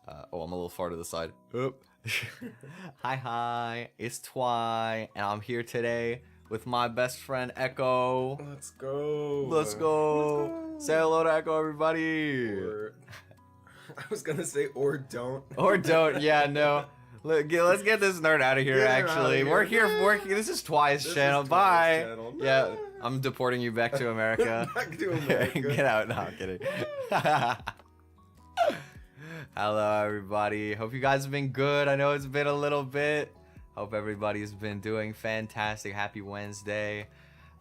Oh, I'm a little far to the side. Oop. Hi, it's Twi, and I'm here today with my best friend Echo. Let's go. Let's go. Say hello to Echo, everybody. I was gonna say or don't. Or don't. Yeah, no. Let's get this nerd out of here. Actually, we're here. This is Twi's channel. Bye. Channel. No. Yeah, I'm deporting you back to America. Back to America. Get out. No, I'm kidding. Hello, everybody. Hope you guys have been good. I know it's been a little bit. Hope everybody's been doing fantastic. Happy Wednesday.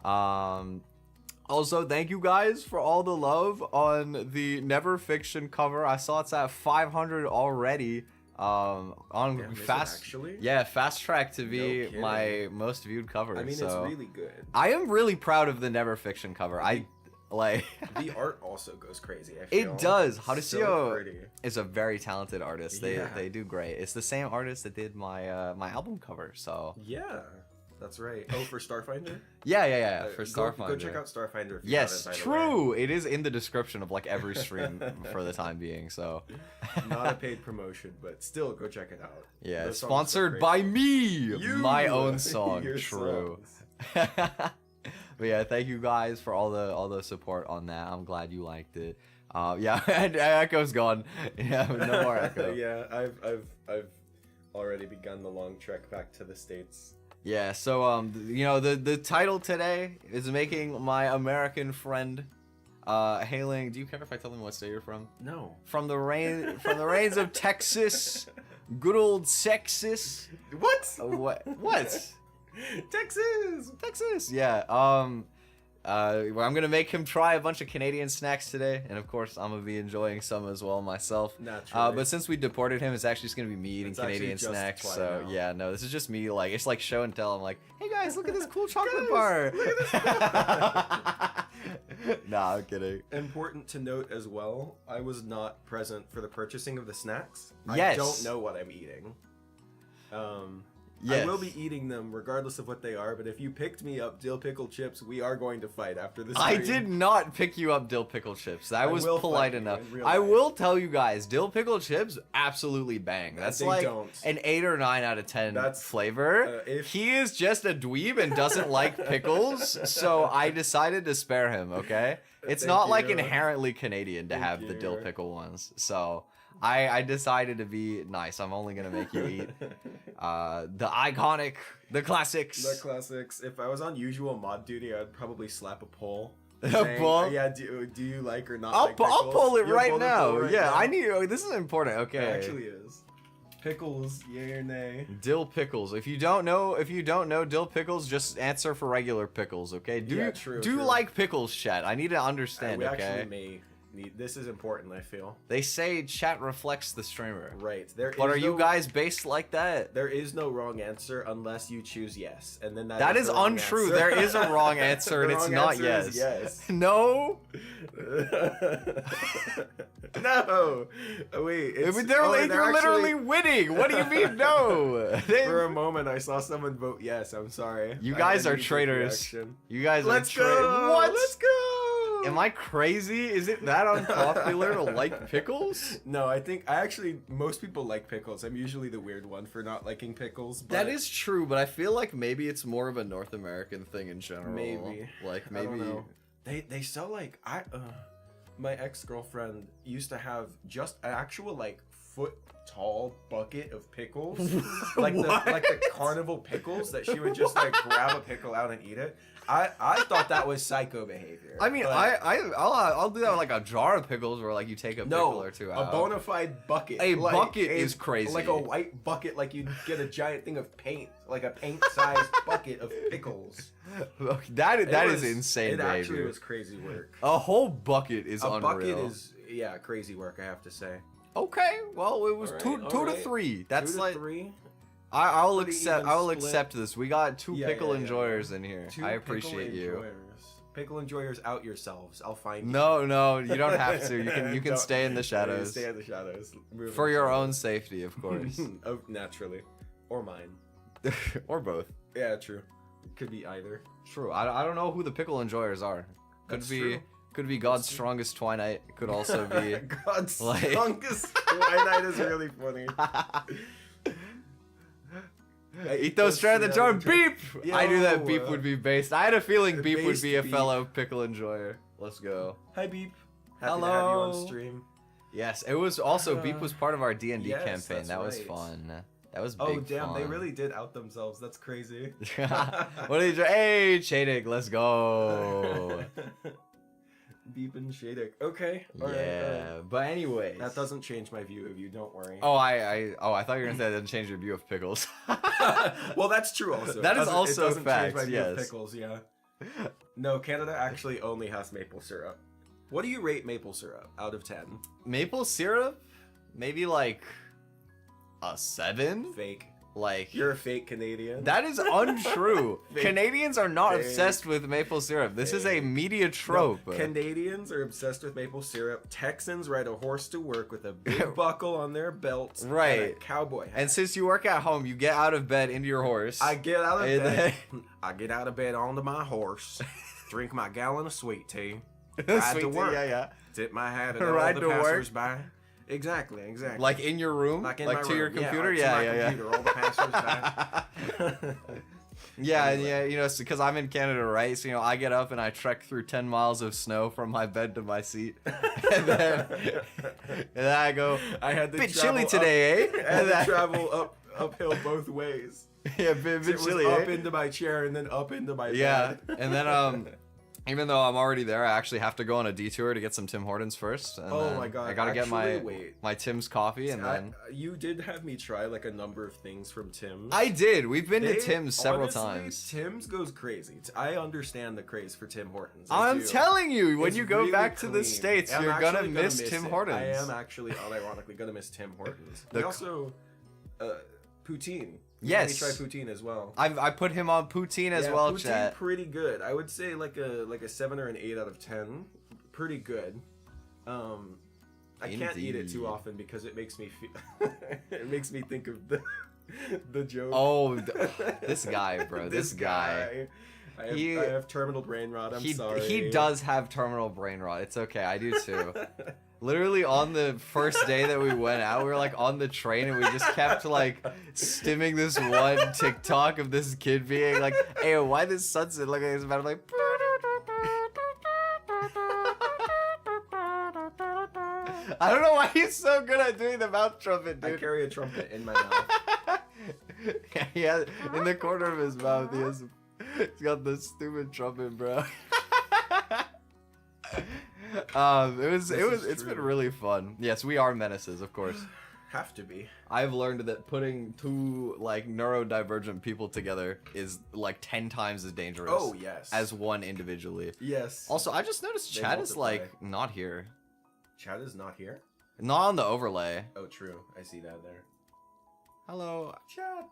Also, thank you guys for all the love on the Never Fiction cover. I saw it's at 500 already. On Damn, fast, actually? Yeah, fast track to be No my most viewed cover. I mean, so. it's really good. I am really proud of the Never Fiction cover. I like the art also goes crazy. I feel. It does. So is a very talented artist. Yeah. They do great. It's the same artist that did my my album cover. So yeah, that's right. Oh, for Starfinder. Yeah. For Starfinder. Go check out Starfinder. If you yes, haven't, true. It is in the description of like every stream for the time being. So not a paid promotion, but still go check it out. Yeah, sponsored by me. My own song. Your True. songs. But yeah, thank you guys for all the support on that. I'm glad you liked it. Yeah, and Echo's gone. Yeah, no more Echo. Yeah, I've already begun the long trek back to the States. Yeah, so you know, the title today is making my American friend hailing. Do you care if I tell them what state you're from? No. From the rains of Texas, good old Texas. What? What? Texas. Yeah. Well, I'm gonna make him try a bunch of Canadian snacks today, and of course, I'm gonna be enjoying some as well myself. Naturally. But since we deported him, it's actually just gonna be me eating Canadian snacks. So now. yeah, no, this is just me. Like it's like show and tell. I'm like, hey guys, look at this cool chocolate bar. Look at this. Nah, I'm kidding. Important to note as well, I was not present for the purchasing of the snacks. Yes. I don't know what I'm eating. Yes. I will be eating them regardless of what they are, but if you picked me up dill pickle chips, we are going to fight after this. I did not pick you up dill pickle chips. That was polite enough. I life. will tell you guys, dill pickle chips absolutely bang. That's like an 8 or 9 out of 10 flavor. He is just a dweeb and doesn't like pickles, so I decided to spare him, okay? It's not like inherently Canadian to have the dill pickle ones, so I decided to be nice. I'm only gonna make you eat the iconic, the classics. The classics. If I was on usual mod duty, I'd probably slap a poll. A saying, poll? Yeah. Do you like or not? I'll like pickles? I'll pull it You'll right pull the now. poll right Yeah, now? I need. This is important. Okay. It actually is. Pickles, yay or nay? Dill pickles. If you don't know dill pickles, just answer for regular pickles. Okay. Do you like pickles, chat? I need to understand. We okay. actually may. This is important, I feel. They say chat reflects the streamer. Right. But are you guys based like that? There is no wrong answer unless you choose yes, and then that is untrue. There is a wrong answer, and it's not yes. Yes. No. No. Wait. They're literally winning. What do you mean no? For a moment, I saw someone vote yes. I'm sorry. You guys are traitors. You guys are traitors. What? Let's go. Am I crazy? Is it that unpopular to like pickles? No, most people like pickles. I'm usually the weird one for not liking pickles. But that is true, but I feel like maybe it's more of a North American thing in general. Maybe. Like maybe. I don't know. They sell like my ex-girlfriend used to have just an actual like foot tall bucket of pickles, like the carnival pickles that she would just like grab a pickle out and eat it. I thought that was psycho behavior. I mean, I'll do that with like a jar of pickles where like you take a pickle or two out. A bona fide bucket. A bucket is crazy. Like a white bucket, like you'd get a giant thing of paint, like a paint-sized bucket of pickles. That is insane behavior. It actually was crazy work. A whole bucket is unreal. A bucket is crazy work, I have to say. Okay, well it was two to three. That's 2 to like 3. I'll accept this. We got two pickle enjoyers in here. I appreciate you. Pickle enjoyers, out yourselves. I'll find you. No, you don't have to. You can stay in the shadows. Stay in the shadows. For your own safety, of course. Oh, naturally, or mine, or both. Yeah, true. Could be either. True. I don't know who the pickle enjoyers are. Could Could be God's strongest twilight. Could also be God's strongest twilight is really funny. Eat those strand the charm. Beep. Yo, I knew that Beep would be based. I had a feeling Beep would be a fellow pickle enjoyer. Let's go. Hi Beep. Happy to have you on stream. Yes, it was also Beep was part of our D&D campaign. That was fun. That was big. Oh damn, fun. they really did out themselves. That's crazy. What did you? Hey, Chadic, let's go. Beep and Shadic. Okay. All right. But anyways, that doesn't change my view of you. Don't worry. Oh, I thought you were gonna say that doesn't change your view of pickles. Well, that's true. Also, that is also it doesn't fact. Change my view of pickles. Yeah. No, Canada actually only has maple syrup. What do you rate maple syrup out of 10? Maple syrup? Maybe like a 7. Fake. Like you're a fake Canadian. That is untrue. Canadians are not obsessed with maple syrup. This is a media trope. No, Canadians are obsessed with maple syrup. Texans ride a horse to work with a big buckle on their belts. Right. And a cowboy hat. And since you work at home, you get out of bed into your horse. I get out of bed. I get out of bed onto my horse. Drink my gallon of sweet tea. Ride sweet to work. Tea, yeah. Tip my hat at all the passers-by. Exactly. Like in your room? Like to room. Your computer? Yeah, computer, all the passers-by. Yeah, you know, because I'm in Canada, right? So, you know, I get up and I trek through 10 miles of snow from my bed to my seat. and then I go, I had to bit chilly today, eh? I had to travel uphill both ways. Yeah, bit chilly, up into my chair and then up into my bed. Yeah, and then, even though I'm already there, I actually have to go on a detour to get some Tim Hortons first. And oh my god! I gotta get my Tim's coffee, and then you did have me try like a number of things from Tim's. I did. We've been to Tim's several times. Tim's goes crazy. I understand the craze for Tim Hortons. I'm telling you, when you go really back to the States, you're gonna miss Tim Hortons. I am actually unironically gonna miss Tim Hortons. And also, poutine. Yes, try poutine as well. I put him on poutine as well. Poutine chat. Pretty good. I would say like a 7 or an 8 out of 10. Pretty good. I can't eat it too often because it makes me feel. It makes me think of the joke. Oh, this guy, bro. this guy. I have terminal brain rot. I'm sorry. He does have terminal brain rot. It's okay. I do too. Literally on the first day that we went out, we were like on the train and we just kept like stimming this one TikTok of this kid being like, "Hey, why this sunset look like it's about?" I'm like, I don't know why he's so good at doing the mouth trumpet, dude. I carry a trumpet in my mouth. Yeah, he has in the corner of his mouth. He's got the stupid trumpet, bro. It's been really fun. Yes, we are menaces, of course. Have to be. I've learned that putting two like neurodivergent people together is like 10 times as dangerous. Oh yes. As one individually. Yes. Also, I just noticed Chad is like not here. Chad is not here? Not on the overlay. Oh, true. I see that there. Hello, Chad.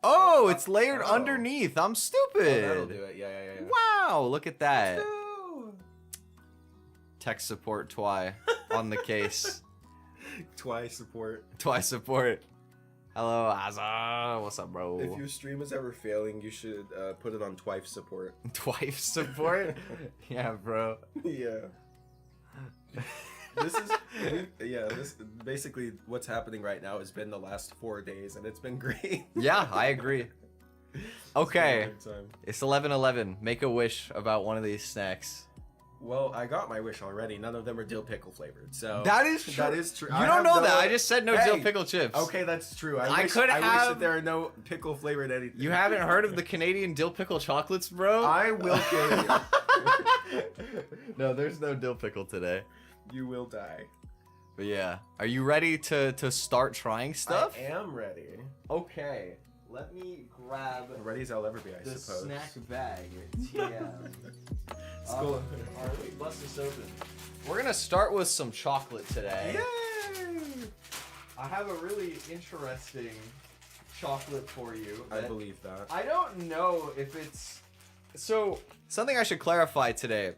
Oh, it's layered underneath. I'm stupid. Oh, that'll do it. Yeah. Wow, look at that. Tech support Twi on the case. Twi support. Hello, Azza. What's up, bro? If your stream is ever failing, you should put it on Twife support. Twife support? Yeah, bro. Yeah. This basically what's happening right now has been the last 4 days, and it's been great. Yeah, I agree. Okay, it's 11:11. Make a wish about one of these snacks. Well, I got my wish already. None of them are dill pickle flavored. So that is true. That is true. You don't know that. I just said no dill pickle chips. Okay, that's true. I wish that there are no pickle flavored anything. You haven't heard of the Canadian dill pickle chocolates, bro? I will kill you. No, there's no dill pickle today. You will die. But yeah, are you ready to start trying stuff? I am ready. Okay, let me grab. Ready as I'll ever be, I suppose. The snack bag. TM. Cool. Alright, let me bust this open. We're gonna start with some chocolate today. Yay! I have a really interesting chocolate for you. I believe that. I don't know if it's... So, something I should clarify today.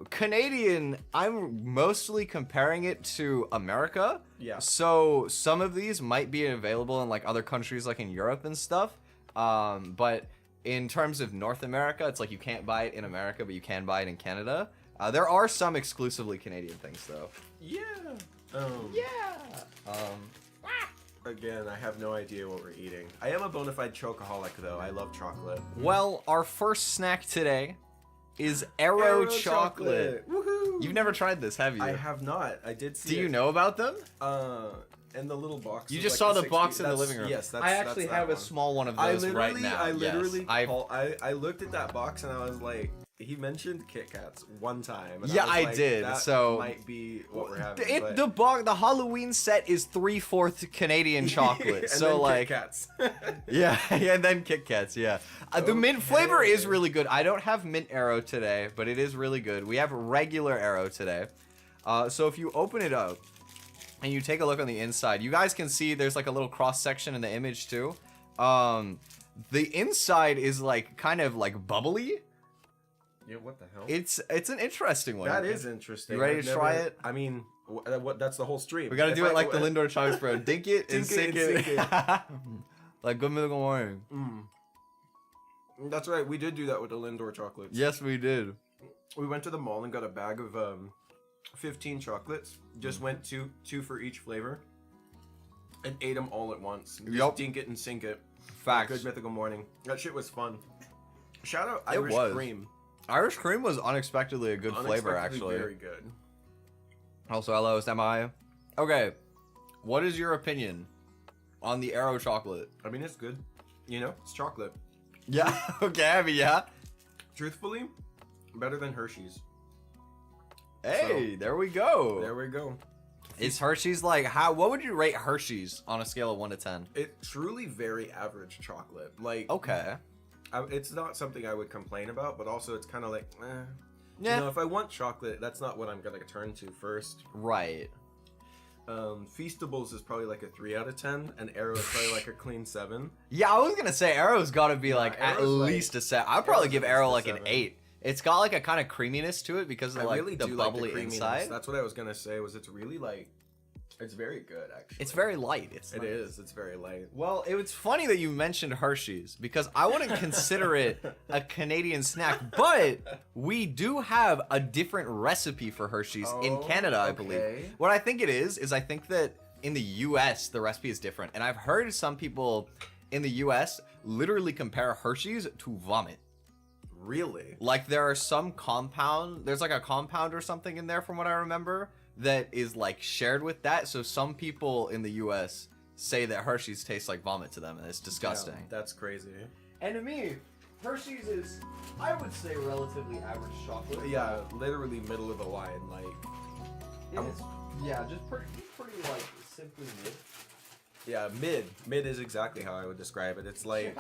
Canadian, I'm mostly comparing it to America. Yeah. So, some of these might be available in like other countries like in Europe and stuff. But in terms of North America, it's like you can't buy it in America, but you can buy it in Canada. There are some exclusively Canadian things, though. Yeah. Again, I have no idea what we're eating. I am a bona fide chocoholic, though. I love chocolate. Well, our first snack today is Aero chocolate. Woohoo! You've never tried this, have you? I have not. I did see Do you know about them? In the little box. You just saw the box in the living room. Yes, I actually have a small one of those right now. I looked at that box and I was like, he mentioned Kit Kats one time. And yeah, I like, did. That so might be what we're having. The Halloween set is 3/4 Canadian chocolate. And so then like Kit Kats. yeah, and then Kit Kats. Yeah, the mint flavor is really good. I don't have mint Aero today, but it is really good. We have regular Aero today. So if you open it up and you take a look on the inside, you guys can see there's like a little cross section in the image too. The inside is like kind of like bubbly. Yeah, what the hell? It's an interesting one. That is interesting. You ready to try it? I mean, that's the whole stream. We gotta do it like the Lindor Chavez bro. Dink it and sink it. Like good morning. That's right. We did do that with the Lindor chocolates. Yes, we did. We went to the mall and got a bag of 15 chocolates. Just went two for each flavor, and ate them all at once. Just dink it and sink it. Facts. Good mythical morning. That shit was fun. Shout out Irish cream. Irish cream was unexpectedly a good flavor, actually. Very good. Also, hello, it's MI. Okay, what is your opinion on the Aero chocolate? I mean, it's good. You know, it's chocolate. Yeah. Okay. I mean, yeah. Truthfully, better than Hershey's. Hey, there we go. There we go. Is Hershey's like how? What would you rate Hershey's on a scale of 1 to 10? It's truly very average chocolate. Like okay. It's not something I would complain about, but also it's kind of like, yeah. You know, if I want chocolate, that's not what I'm gonna turn to first. Right. Feastables is probably like a 3 out of 10, and Aero is probably like a clean 7. Yeah, I was gonna say Aero's got to be like at least a 7. I'd probably give Aero like an 8. It's got like a kind of creaminess to it because of like the bubbly inside. That's what I was gonna say. Was it's really like. It's very good, actually. It's very light. It is. It's very light. Well, it was funny that you mentioned Hershey's because I wouldn't consider it a Canadian snack, but we do have a different recipe for Hershey's in Canada, I believe. What I think it is I think that in the U.S. the recipe is different, and I've heard some people in the U.S. literally compare Hershey's to vomit. Really? Like there are some there's like a compound or something in there from what I remember that is like shared with that. So some people in the US say that Hershey's tastes like vomit to them and it's disgusting. Yeah, that's crazy. And to me, Hershey's is, I would say, relatively average chocolate. Yeah, literally middle of the line. Like, yeah, just pretty like simply mid. Yeah, mid is exactly how I would describe it. It's like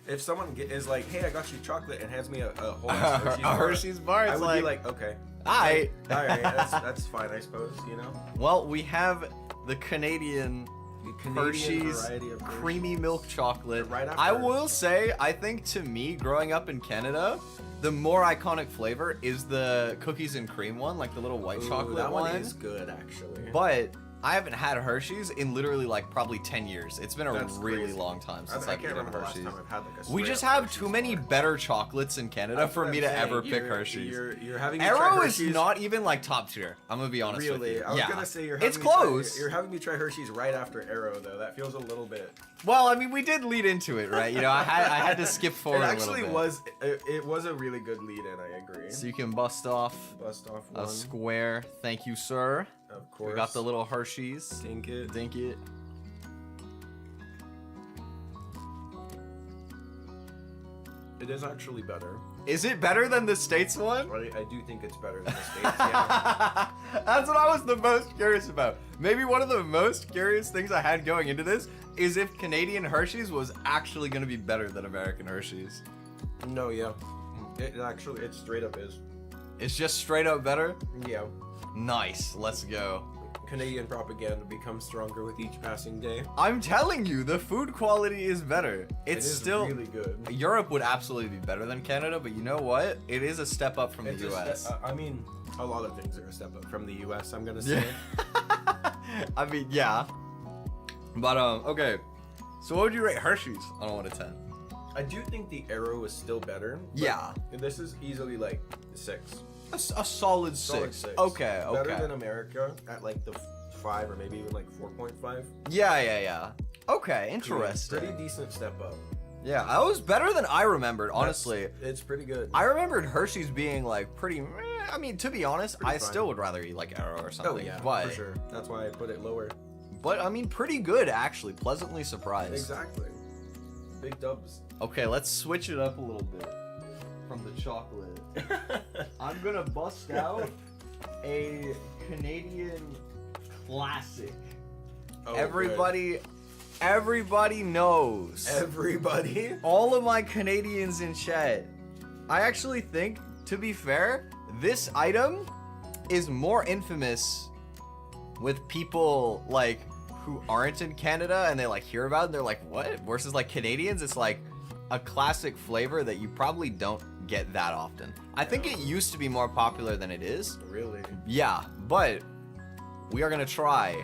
if someone is like, "Hey, I got you chocolate," and hands me a whole Hershey's bar, I would be like, "Okay, all right, that's fine, I suppose." You know. Well, we have the Canadian Hershey's creamy milk chocolate. Right after. I will say, I think to me, growing up in Canada, the more iconic flavor is the cookies and cream one, like the little white chocolate that one is good, actually. But I haven't had Hershey's in literally like probably 10 years. It's been a really long time since I've eaten Hershey's. We just have too many better chocolates in Canada for me to ever pick Hershey's. You're having me Aero is not even like top tier. I'm gonna be honest with you. I was gonna say it's close. You're having me try Hershey's right after Aero though. That feels a little bit. Well, I mean, we did lead into it, right? You know, I had to skip forward a little bit. It was a really good lead-in. I agree. So you can bust off one. A square. Thank you, sir. Of course. We got the little Hershey's. Dink it. Dink it. It is actually better. Is it better than the States one? I do think it's better than the States, yeah. That's what I was the most curious about. Maybe one of the most curious things I had going into this is if Canadian Hershey's was actually going to be better than American Hershey's. No, yeah. It straight up is. It's just straight up better? Yeah. Nice. Let's go. Canadian propaganda becomes stronger with each passing day. I'm telling you, the food quality is better. It is still really good. Europe would absolutely be better than Canada, but you know what? It is a step up from the US. I mean, a lot of things are a step up from the US, I'm gonna say. I mean, yeah. But okay. So what would you rate Hershey's on a 1 to 10? I do think the Aero is still better. Yeah. This is easily like 6. A solid 6. Okay. Better than America at like the 5 or maybe even like 4.5. Yeah. Okay, interesting. Pretty decent step up. Yeah, that was better than I remembered, honestly. It's pretty good. I remembered Hershey's being like pretty. I mean, to be honest, I still would rather eat like Arrow or something. Oh yeah, but, for sure. That's why I put it lower. But I mean, pretty good actually. Pleasantly surprised. Exactly. Big dubs. Okay, let's switch it up a little bit from the chocolate. I'm gonna bust out a Canadian classic. Oh, Everybody knows. Everybody? All of my Canadians in chat. I actually think, to be fair, this item is more infamous with people like who aren't in Canada and they like hear about it and they're like, what? Versus like Canadians, it's like a classic flavor that you probably don't get that often. I think it used to be more popular than it is. Really? Yeah, but we are gonna try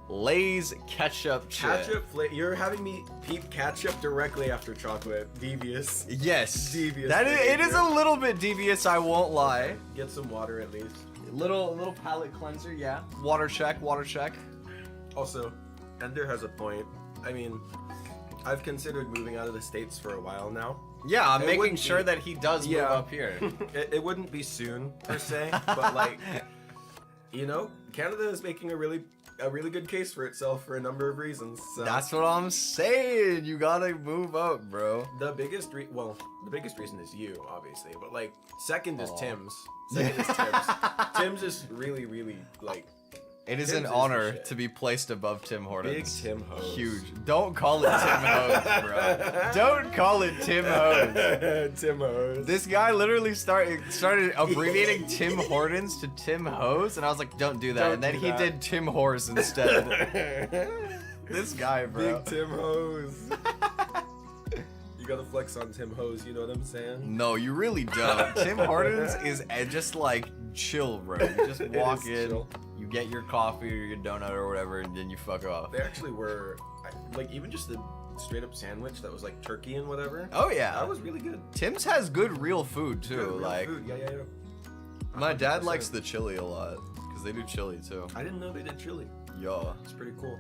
Lay's ketchup chip. You're having me peep ketchup directly after chocolate. Devious. Yes. Devious. It is a little bit devious, I won't lie. Get some water at least. Little palate cleanser, yeah. Water check. Also, Ender has a point. I mean, I've considered moving out of the States for a while now. Yeah, I'm making sure that he does move up here. It wouldn't be soon, per se, but like, you know, Canada is making a really good case for itself for a number of reasons. So. That's what I'm saying. You gotta move up, bro. The biggest reason is you, obviously, but like second is Tim's. Second is Tim's. Tim's is really, really like. It is an honor to be placed above Tim Hortons. Big Tim Hose. Huge. Don't call it Tim Hose, bro. Don't call it Tim Hose. Tim Hose. This guy literally started abbreviating Tim Hortons to Tim Hose, and I was like, don't do that. And then he did Tim Horse instead. This guy, bro. Big Tim Hose. You gotta flex on Tim Hose, you know what I'm saying? No, you really don't. Tim Hortons is just like chill, bro. You just walk in. Chill. You get your coffee or your donut or whatever, and then you fuck off. They actually were, like, even just the straight up sandwich that was like turkey and whatever. Oh yeah, that was really good. Tim's has good real food too. Good, like, real food. Yeah. My dad likes the chili a lot because they do chili too. I didn't know they did chili. Yeah, it's pretty cool.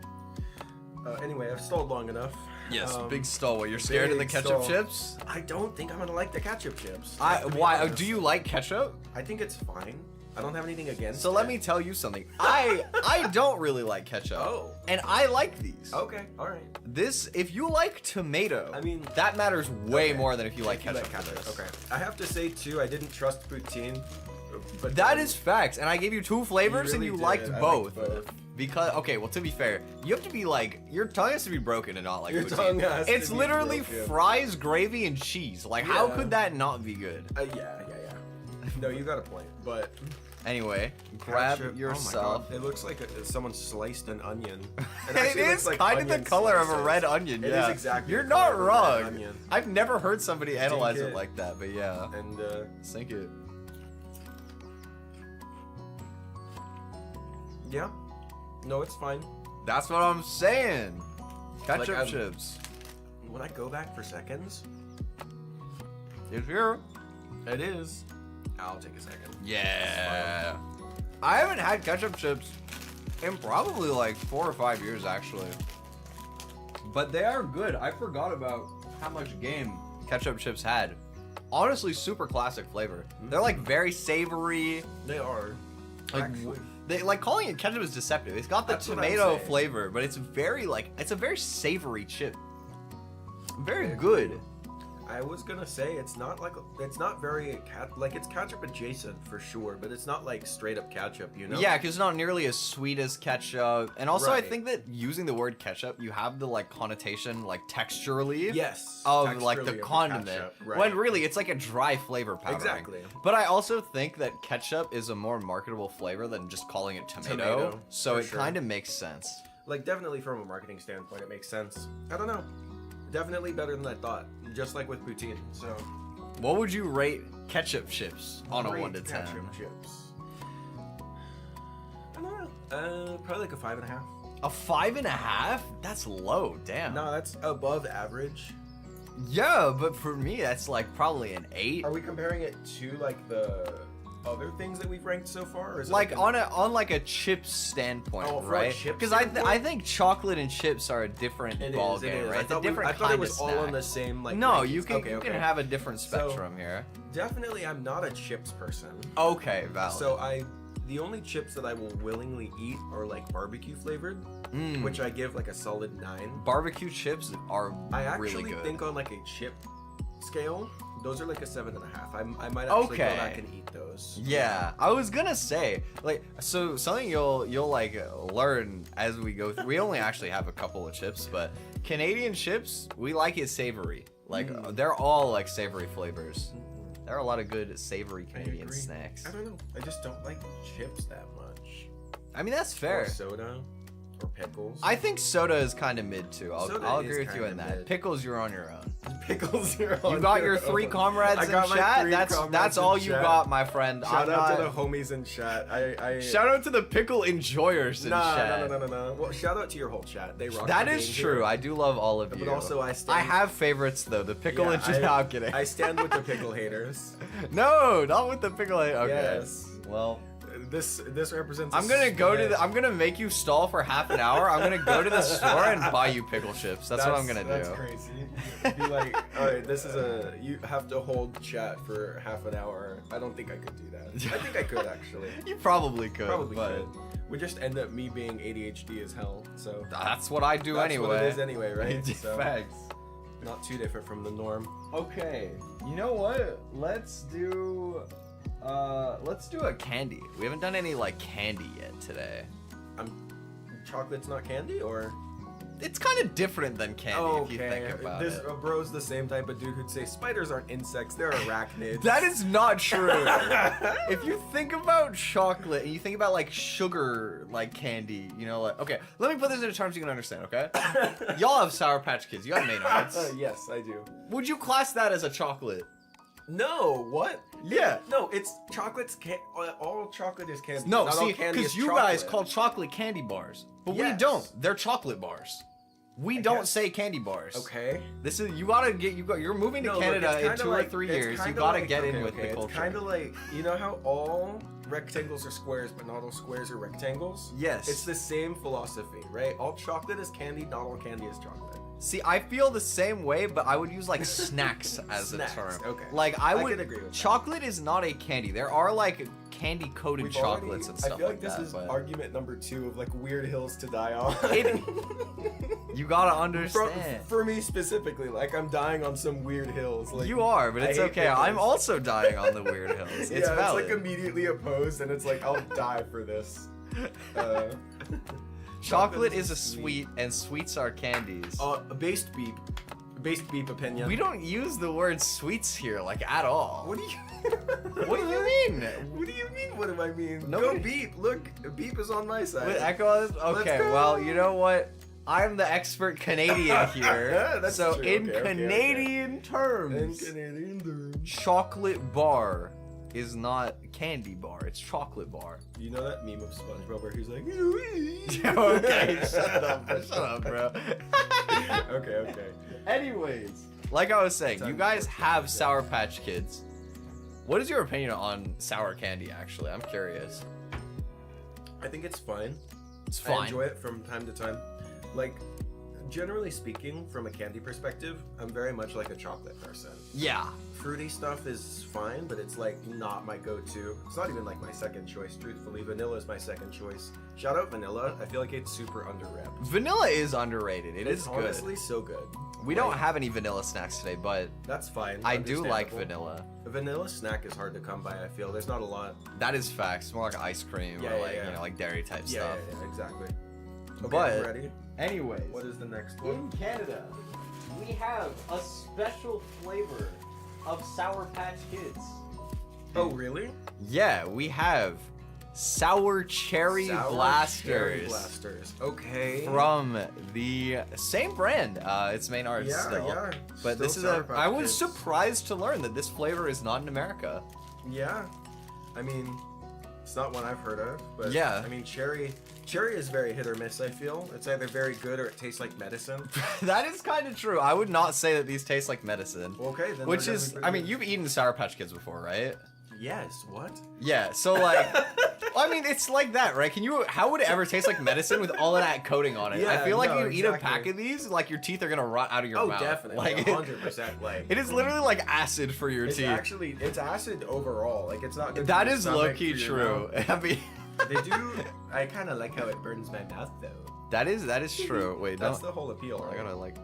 Anyway, I've stalled long enough. Yes, big stall. What, you're scared of the ketchup chips? I don't think I'm gonna like the ketchup chips. Why? Do you like ketchup? I think it's fine. I don't have anything against So let me tell you something. I don't really like ketchup. Oh. And I like these. Okay, alright. This, if you like tomato, I mean, that matters way more than if you like ketchup. Okay. I have to say too, I didn't trust poutine. But that is facts. And I gave you 2 flavors and you liked both. Because, okay, well, to be fair, you have to be like, your tongue has to be broken and not like your poutine. Tongue has it's to be literally broken. Fries, gravy, and cheese. Like, how could that not be good? Yeah. No, you got a point, but... Anyway, grab yourself. Oh, it looks like someone sliced an onion. It is like kind of the color of a red onion. It is exactly. You're not wrong. I've never heard somebody analyze it like that, but yeah. And sink it. Yeah. No, it's fine. That's what I'm saying. Ketchup chips. When I go back for seconds, it's here. It is. I'll take a second. Yeah. I haven't had ketchup chips in probably like 4 or 5 years, actually. But they are good. I forgot about how much game ketchup chips had. Honestly, super classic flavor. They're like very savory. They are. Like calling it ketchup is deceptive. It's got the tomato flavor, but it's very it's a very savory chip. Very good. I was gonna say it's not very it's ketchup adjacent for sure, but it's not like straight up ketchup, you know? Yeah, because it's not nearly as sweet as ketchup, and also I think that using the word ketchup, you have the like connotation like texturally, of like the condiment, when really it's like a dry flavor powdering. Exactly. But I also think that ketchup is a more marketable flavor than just calling it tomato, so it kind of makes sense. Like definitely from a marketing standpoint, it makes sense. I don't know. Definitely better than I thought. Just like with poutine. So, what would you rate ketchup chips on a 1 to 10? Ketchup chips. I don't know. Probably like a 5.5. A 5.5? That's low. Damn. No, that's above average. Yeah, but for me, that's like probably an 8. Are we comparing it to like the other things that we've ranked so far? Or is like it on like a chips standpoint, right? Because I think chocolate and chips are a different ballgame, right? I thought it was all on the same like. No, you can have a different spectrum here. Definitely, I'm not a chips person. Okay, valid. So the only chips that I will willingly eat are like barbecue flavored, which I give like a solid 9. Barbecue chips are I actually really good. think on like a chip scale, those are like a 7.5. I might actually go back and eat those. Yeah, I was gonna say like so something you'll like learn as we go through. We only actually have a couple of chips, but Canadian chips we like it savory. Like they're all like savory flavors. There are a lot of good savory Canadian snacks. I don't know. I just don't like chips that much. I mean, that's fair. Or soda. Or pickles. I think soda is kind of mid too. I'll agree with you on that. Mid. Pickles, you're on your own. Pickles, you're on You got your own. 3 comrades in chat. That's all you got, my friend. Shout out to the homies in chat. Shout out to the pickle enjoyers in chat. No. Well, shout out to your whole chat. They rock. That is true. Here. I do love all of you. But also, I have favorites though. The pickle and chat. I'm kidding. I stand with the pickle haters. No, not with the pickle haters. Okay. Yes. Well. This represents. I'm gonna make you stall for half an hour. I'm gonna go to the store and buy you pickle chips. That's what I'm gonna do. That's crazy. Be like, all right, you have to hold chat for half an hour. I don't think I could do that. I think I could actually. You probably could. Could. We just end up me being ADHD as hell. So that's what I do anyway. That's what it is anyway, right? So, facts. Not too different from the norm. Okay. You know what? Let's do a candy. We haven't done any like candy yet today. Chocolate's not candy, or it's kind of different than candy if you think about it. Bro's the same type of dude who'd say spiders aren't insects, they're arachnids. That is not true. If you think about chocolate and you think about like sugar, like candy, you know, like okay, let me put this into terms you can understand, okay? Y'all have Sour Patch Kids. You have Maynards. Yes, I do. Would you class that as a chocolate? No, what? Yeah. No, it's chocolate's all chocolate is candy. No, not see, because you guys call chocolate candy bars, but we don't. They're chocolate bars. We don't say candy bars. Okay. This is you're moving to Canada in 2 or 3 years. You gotta get in with the culture. It's kind of like, you know how all rectangles are squares, but not all squares are rectangles? Yes. It's the same philosophy, right? All chocolate is candy, not all candy is chocolate. See, I feel the same way, but I would use like snacks as a term. Okay. Like I would could agree with chocolate is not a candy. There are like candy coated chocolates and stuff I feel like this that. Is argument number 2 of like weird hills to die on. You gotta understand. For me specifically, like I'm dying on some weird hills. Like you are, but it's okay. I'm also dying on the weird hills. It's valid. It's like immediately opposed, and it's like I'll die for this. Chocolate is a sweet, and sweets are candies. Based beep opinion. We don't use the word sweets here, like, at all. What do you What do you mean? What do you mean, what do I mean? Nobody... Go Beep. Look, Beep is on my side. With Echo? Okay, well, you know what? I'm the expert Canadian here. That's so true. In Canadian terms, chocolate bar is not candy bar, it's chocolate bar. You know that meme of SpongeBob where he's like, okay, shut up, bro. Okay. Anyways, like I was saying, you guys have Sour Patch Kids. What is your opinion on sour candy, actually? I'm curious. I think it's fine. It's fine. I enjoy it from time to time. Like, generally speaking, from a candy perspective, I'm very much like a chocolate person. Yeah. Fruity stuff is fine, but it's like not my go-to. It's not even like my second choice, truthfully. Vanilla is my second choice. Shout out vanilla. I feel like it's super underrated. Vanilla is underrated. It's good. Honestly so good. We don't have any vanilla snacks today, but that's fine. I do like vanilla. A vanilla snack is hard to come by, I feel. There's not a lot. That is facts. It's more like ice cream or like, you know, like dairy type stuff. Yeah, exactly. Okay, but I'm ready. Anyways, what is the next one? In Canada, we have a special flavor of Sour Patch Kids. Oh, really? Yeah, we have Sour Cherry Blasters. Cherry Blasters. Okay. From the same brand. It's Maynards still. Yeah. But still this is I was surprised to learn that this flavor is not in America. Yeah. I mean, it's not one I've heard of, but yeah. I mean, cherry is very hit or miss, I feel. It's either very good or it tastes like medicine. That is kind of true. I would not say that these taste like medicine. Okay, then. Which is, I mean, you've eaten Sour Patch Kids before, right? Yes, what? Yeah, so like, I mean, it's like that, right? How would it ever taste like medicine with all of that coating on it? Yeah, I feel like you eat a exactly. pack of these, like your teeth are gonna rot out of your mouth. Oh, definitely, like 100%. Like it is literally like acid for your teeth. It's acid overall. Like it's not. Good That for your is stomach, low-key for your true. mouth. I mean, They do. I kind of like how it burns my mouth though. that is true. Wait, That's the whole appeal. I Right? gotta like,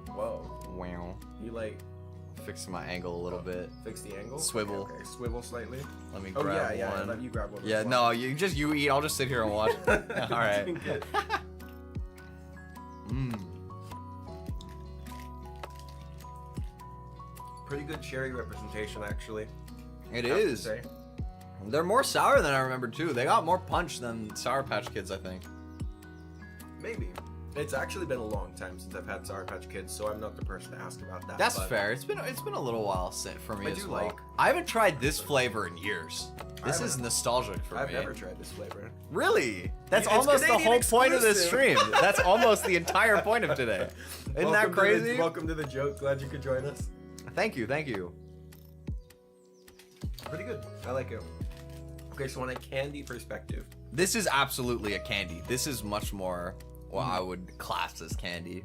Whoa. wow, You like fix my angle a little bit. fix the angle? Swivel. Okay, swivel slightly. Let me Oh grab yeah, one. let you grab one. Yeah, no, you eat. I'll just sit here and watch. All right. Good. Pretty good cherry representation, actually. It I have to is. say. They're more sour than I remember too. They got more punch than Sour Patch Kids, I think. Maybe. It's actually been a long time since I've had Sour Patch Kids, so I'm not the person to ask about that. That's but fair. It's been a little while for me I as do well. like- I haven't tried this flavor in years. This I is haven't- nostalgic for I've me. never tried this flavor. Really? That's It's almost the Canadian whole point of this exclusive. stream. That's almost the entire point of today. Isn't that crazy? Welcome to the joke. Glad you could join us. Thank you, thank you. Pretty good. I like it. Okay, so on a candy perspective, This is absolutely a candy. This is much more what I would class as candy.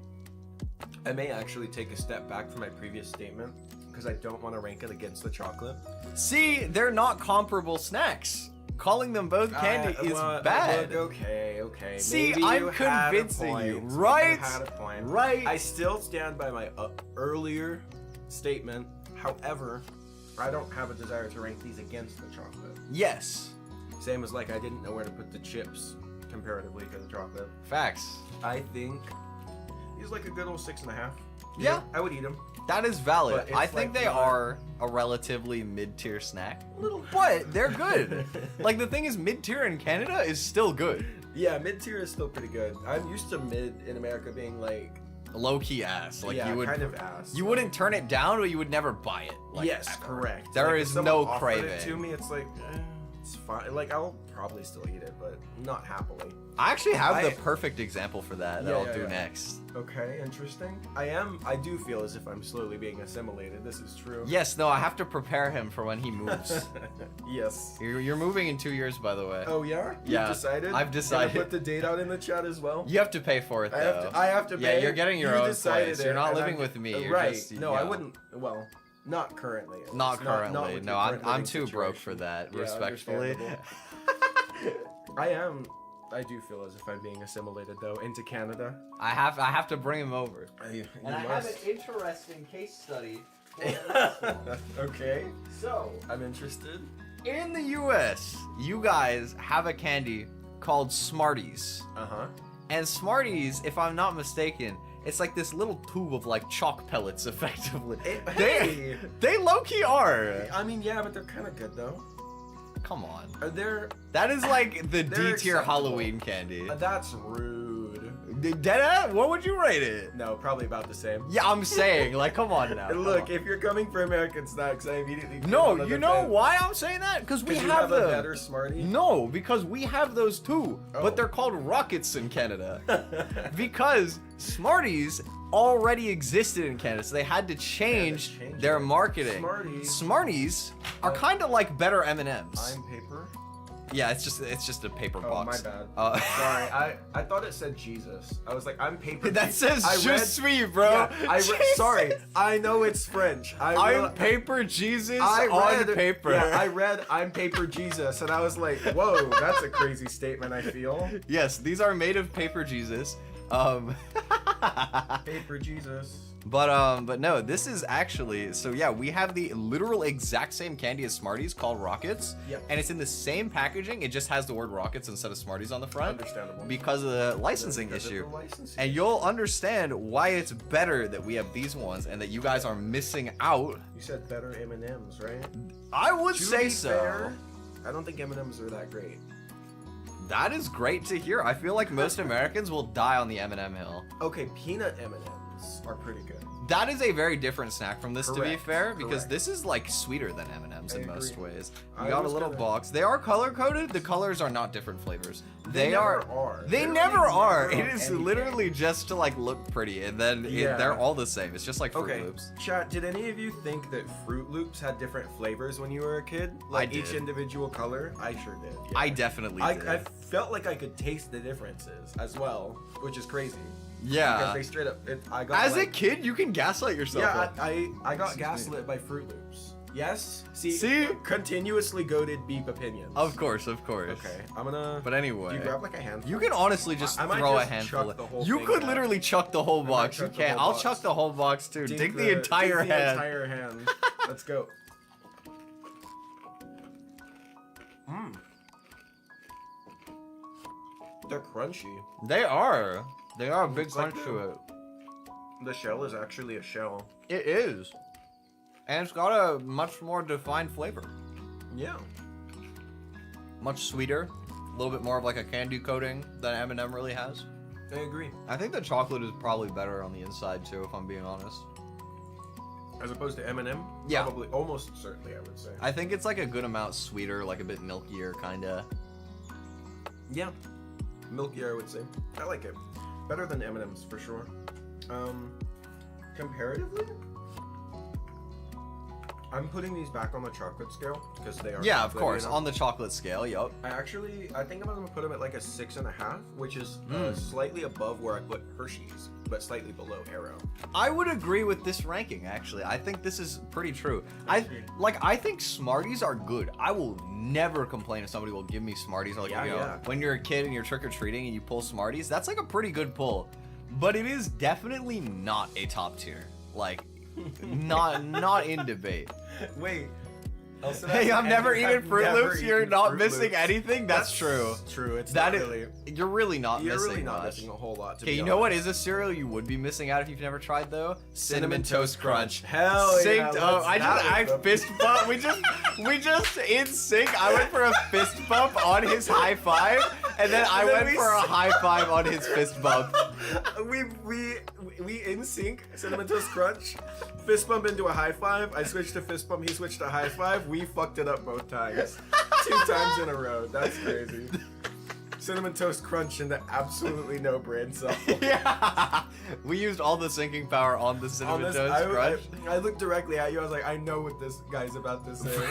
I may actually take a step back from my previous statement because I don't want to rank it against the chocolate. See, they're not comparable snacks. Calling them both candy is bad. Look, okay. See, Maybe I'm you had a convincing you, point. right? You had a point. Right. I still stand by my earlier statement. However, I don't have a desire to rank these against the chocolate. Yes. Same as like I didn't know where to put the chips comparatively to the chocolate. Facts. I think he's like a good old 6.5. Yeah. I would eat him. That is valid. But it's I think like they not- are a relatively mid-tier snack. But they're good. Like the thing is, mid-tier in Canada is still good. Yeah, mid tier is still pretty good. I'm used to mid in America being like Low-key ass. Like yeah, you would kind of ass. You wouldn't turn it down, but you would never buy it. Like, yes, ever. correct. There Like, is if someone no offered craving. it to me, it's like it's fine. Like I'll probably still eat it, but not happily. I actually have the perfect example for that Yeah, I'll yeah, do yeah. next. Okay, interesting. I do feel as if I'm slowly being assimilated. This is true. Yes, no, I have to prepare him for when he moves. Yes. You're moving in 2 years, by the way. Oh yeah? Yeah, You've decided? I've decided. Gonna put the date out in the chat as well? You have to pay for it, though. I have to pay. Yeah, you're getting your You own decided place. You're it, not and living I'm- with me. You're right. just, No, I wouldn't. Well, not currently. at Not least. currently. with No, your I'm current too living broke for situation. that, Yeah, respectfully. understandable. I do feel as if I'm being assimilated though into Canada. I have to bring him over. You And I have must. an interesting case study. Okay, So, I'm interested. in the US, you guys have a candy called Smarties. And Smarties, if I'm not mistaken, it's like this little tube of like chalk pellets, effectively. Hey. They low-key are. I mean, yeah, but they're kind of good though. Come on. Are there? That is like the They're D-tier acceptable. Halloween candy. That's rude. Deadass? What would you rate it? No, probably about the same. Yeah, I'm saying, like, come on now. And look, if you're coming for American snacks, I immediately. No, you know why I'm saying that? Because we you have a them. better Smartie. No, because we have those too, Oh. but they're called Rockets in Canada. Because Smarties already existed in Canada, so they had to change change their it. marketing. Smarties. Are kind of like better M&Ms. I'm paper. Yeah, it's just a paper Oh, box. my bad. Sorry, I thought it said Jesus. I was like, I'm paper. that says I Je read- suis, bro. Yeah, sorry, I know it's French. I'm paper Jesus I on read, paper. Yeah, I read I'm paper Jesus, and I was like, whoa, that's a crazy statement. I feel. Yes, these are made of paper Jesus. Paper Jesus. But no, this is actually, so yeah, we have the literal exact same candy as Smarties called Rockets. Yep. And it's in the same packaging, it just has the word Rockets instead of Smarties on the front. Understandable. Because of the licensing Because of issue. the licensing And you'll understand why it's better that we have these ones and that you guys are missing out. You said better M&Ms, right? I would To say be so. fair, I don't think M&Ms are that great. That is great to hear. I feel like most Americans will die on the M&M hill. Okay, peanut M&Ms are pretty good. That is a very different snack from this, to be fair, because Correct. this is like sweeter than M&Ms in most ways. You I got a was little gonna- box. They are color coded. The colors are not different flavors. They never are. They They're never like are. never It on is anything. literally just to like look pretty, and then they're all the same. It's just like Fruit Okay, Loops. chat, did any of you think that Fruit Loops had different flavors when you were a kid? Like each did. individual color? I sure did. Yeah. I definitely did. I felt like I could taste the differences as well, which is crazy. Because Yeah. they straight up, I got As a like, kid, you can gaslight yourself. yeah, up. I got gaslit by Fruit Loops. Yes? See? Continuously goaded beep opinions. Of course. Okay, I'm gonna... But anyway. Do you grab like a handful? You can honestly just I might throw just a handful. chuck the whole You thing could out. literally chuck the whole might box. You chuck the can't. whole I'll box. chuck the whole box too. Dig the entire dig the hand. entire hand. Let's go. Mmm. They're crunchy. They are. They are a big It's like crunch to it. The shell is actually a shell. It is. And it's got a much more defined flavor. Yeah. Much sweeter. A little bit more of like a candy coating than M&M really has. I agree. I think the chocolate is probably better on the inside too, if I'm being honest. As opposed to M&M? Yeah. Probably, almost certainly, I would say. I think it's like a good amount sweeter, like a bit milkier, kinda. Yeah. Milkier, I would say. I like it. Better than M&M's, for sure. Comparatively? I'm putting these back on the chocolate scale, because they are Yeah, of chocolatey course. enough. On the chocolate scale, yup. I think I'm gonna put them at like a 6.5, which is Hmm. slightly above where I put Hershey's, but slightly below Arrow. I would agree with this ranking, actually. I think this is pretty true. I think Smarties are good. I will never complain if somebody will give me Smarties. Like, Yeah. when you're a kid and you're trick-or-treating and you pull Smarties, that's like a pretty good pull. But it is definitely not a top tier. Like, not in debate. Wait. Hey, I've never eaten Fruit Loops. You're not missing anything. That's true. True. It's That not is, really. You're really not You're missing really not much. missing a whole lot. Okay, you know what is a cereal you would be missing out if you've never tried though? Cinnamon Toast Crunch. Hell yeah! I fist bump. We just in sync. I went for a fist bump on his high five, and then I went for a high five on his fist bump. We in sync. Cinnamon Toast Crunch. Fist bump into a high five. I switched to fist bump. He switched to high five. We fucked it up both times. 2 times in a row. That's crazy. Cinnamon Toast Crunch into absolutely no brain cell. Yeah, we used all the syncing power on the Cinnamon Toast Crunch. I looked directly at you. I was like, I know what this guy's about to say.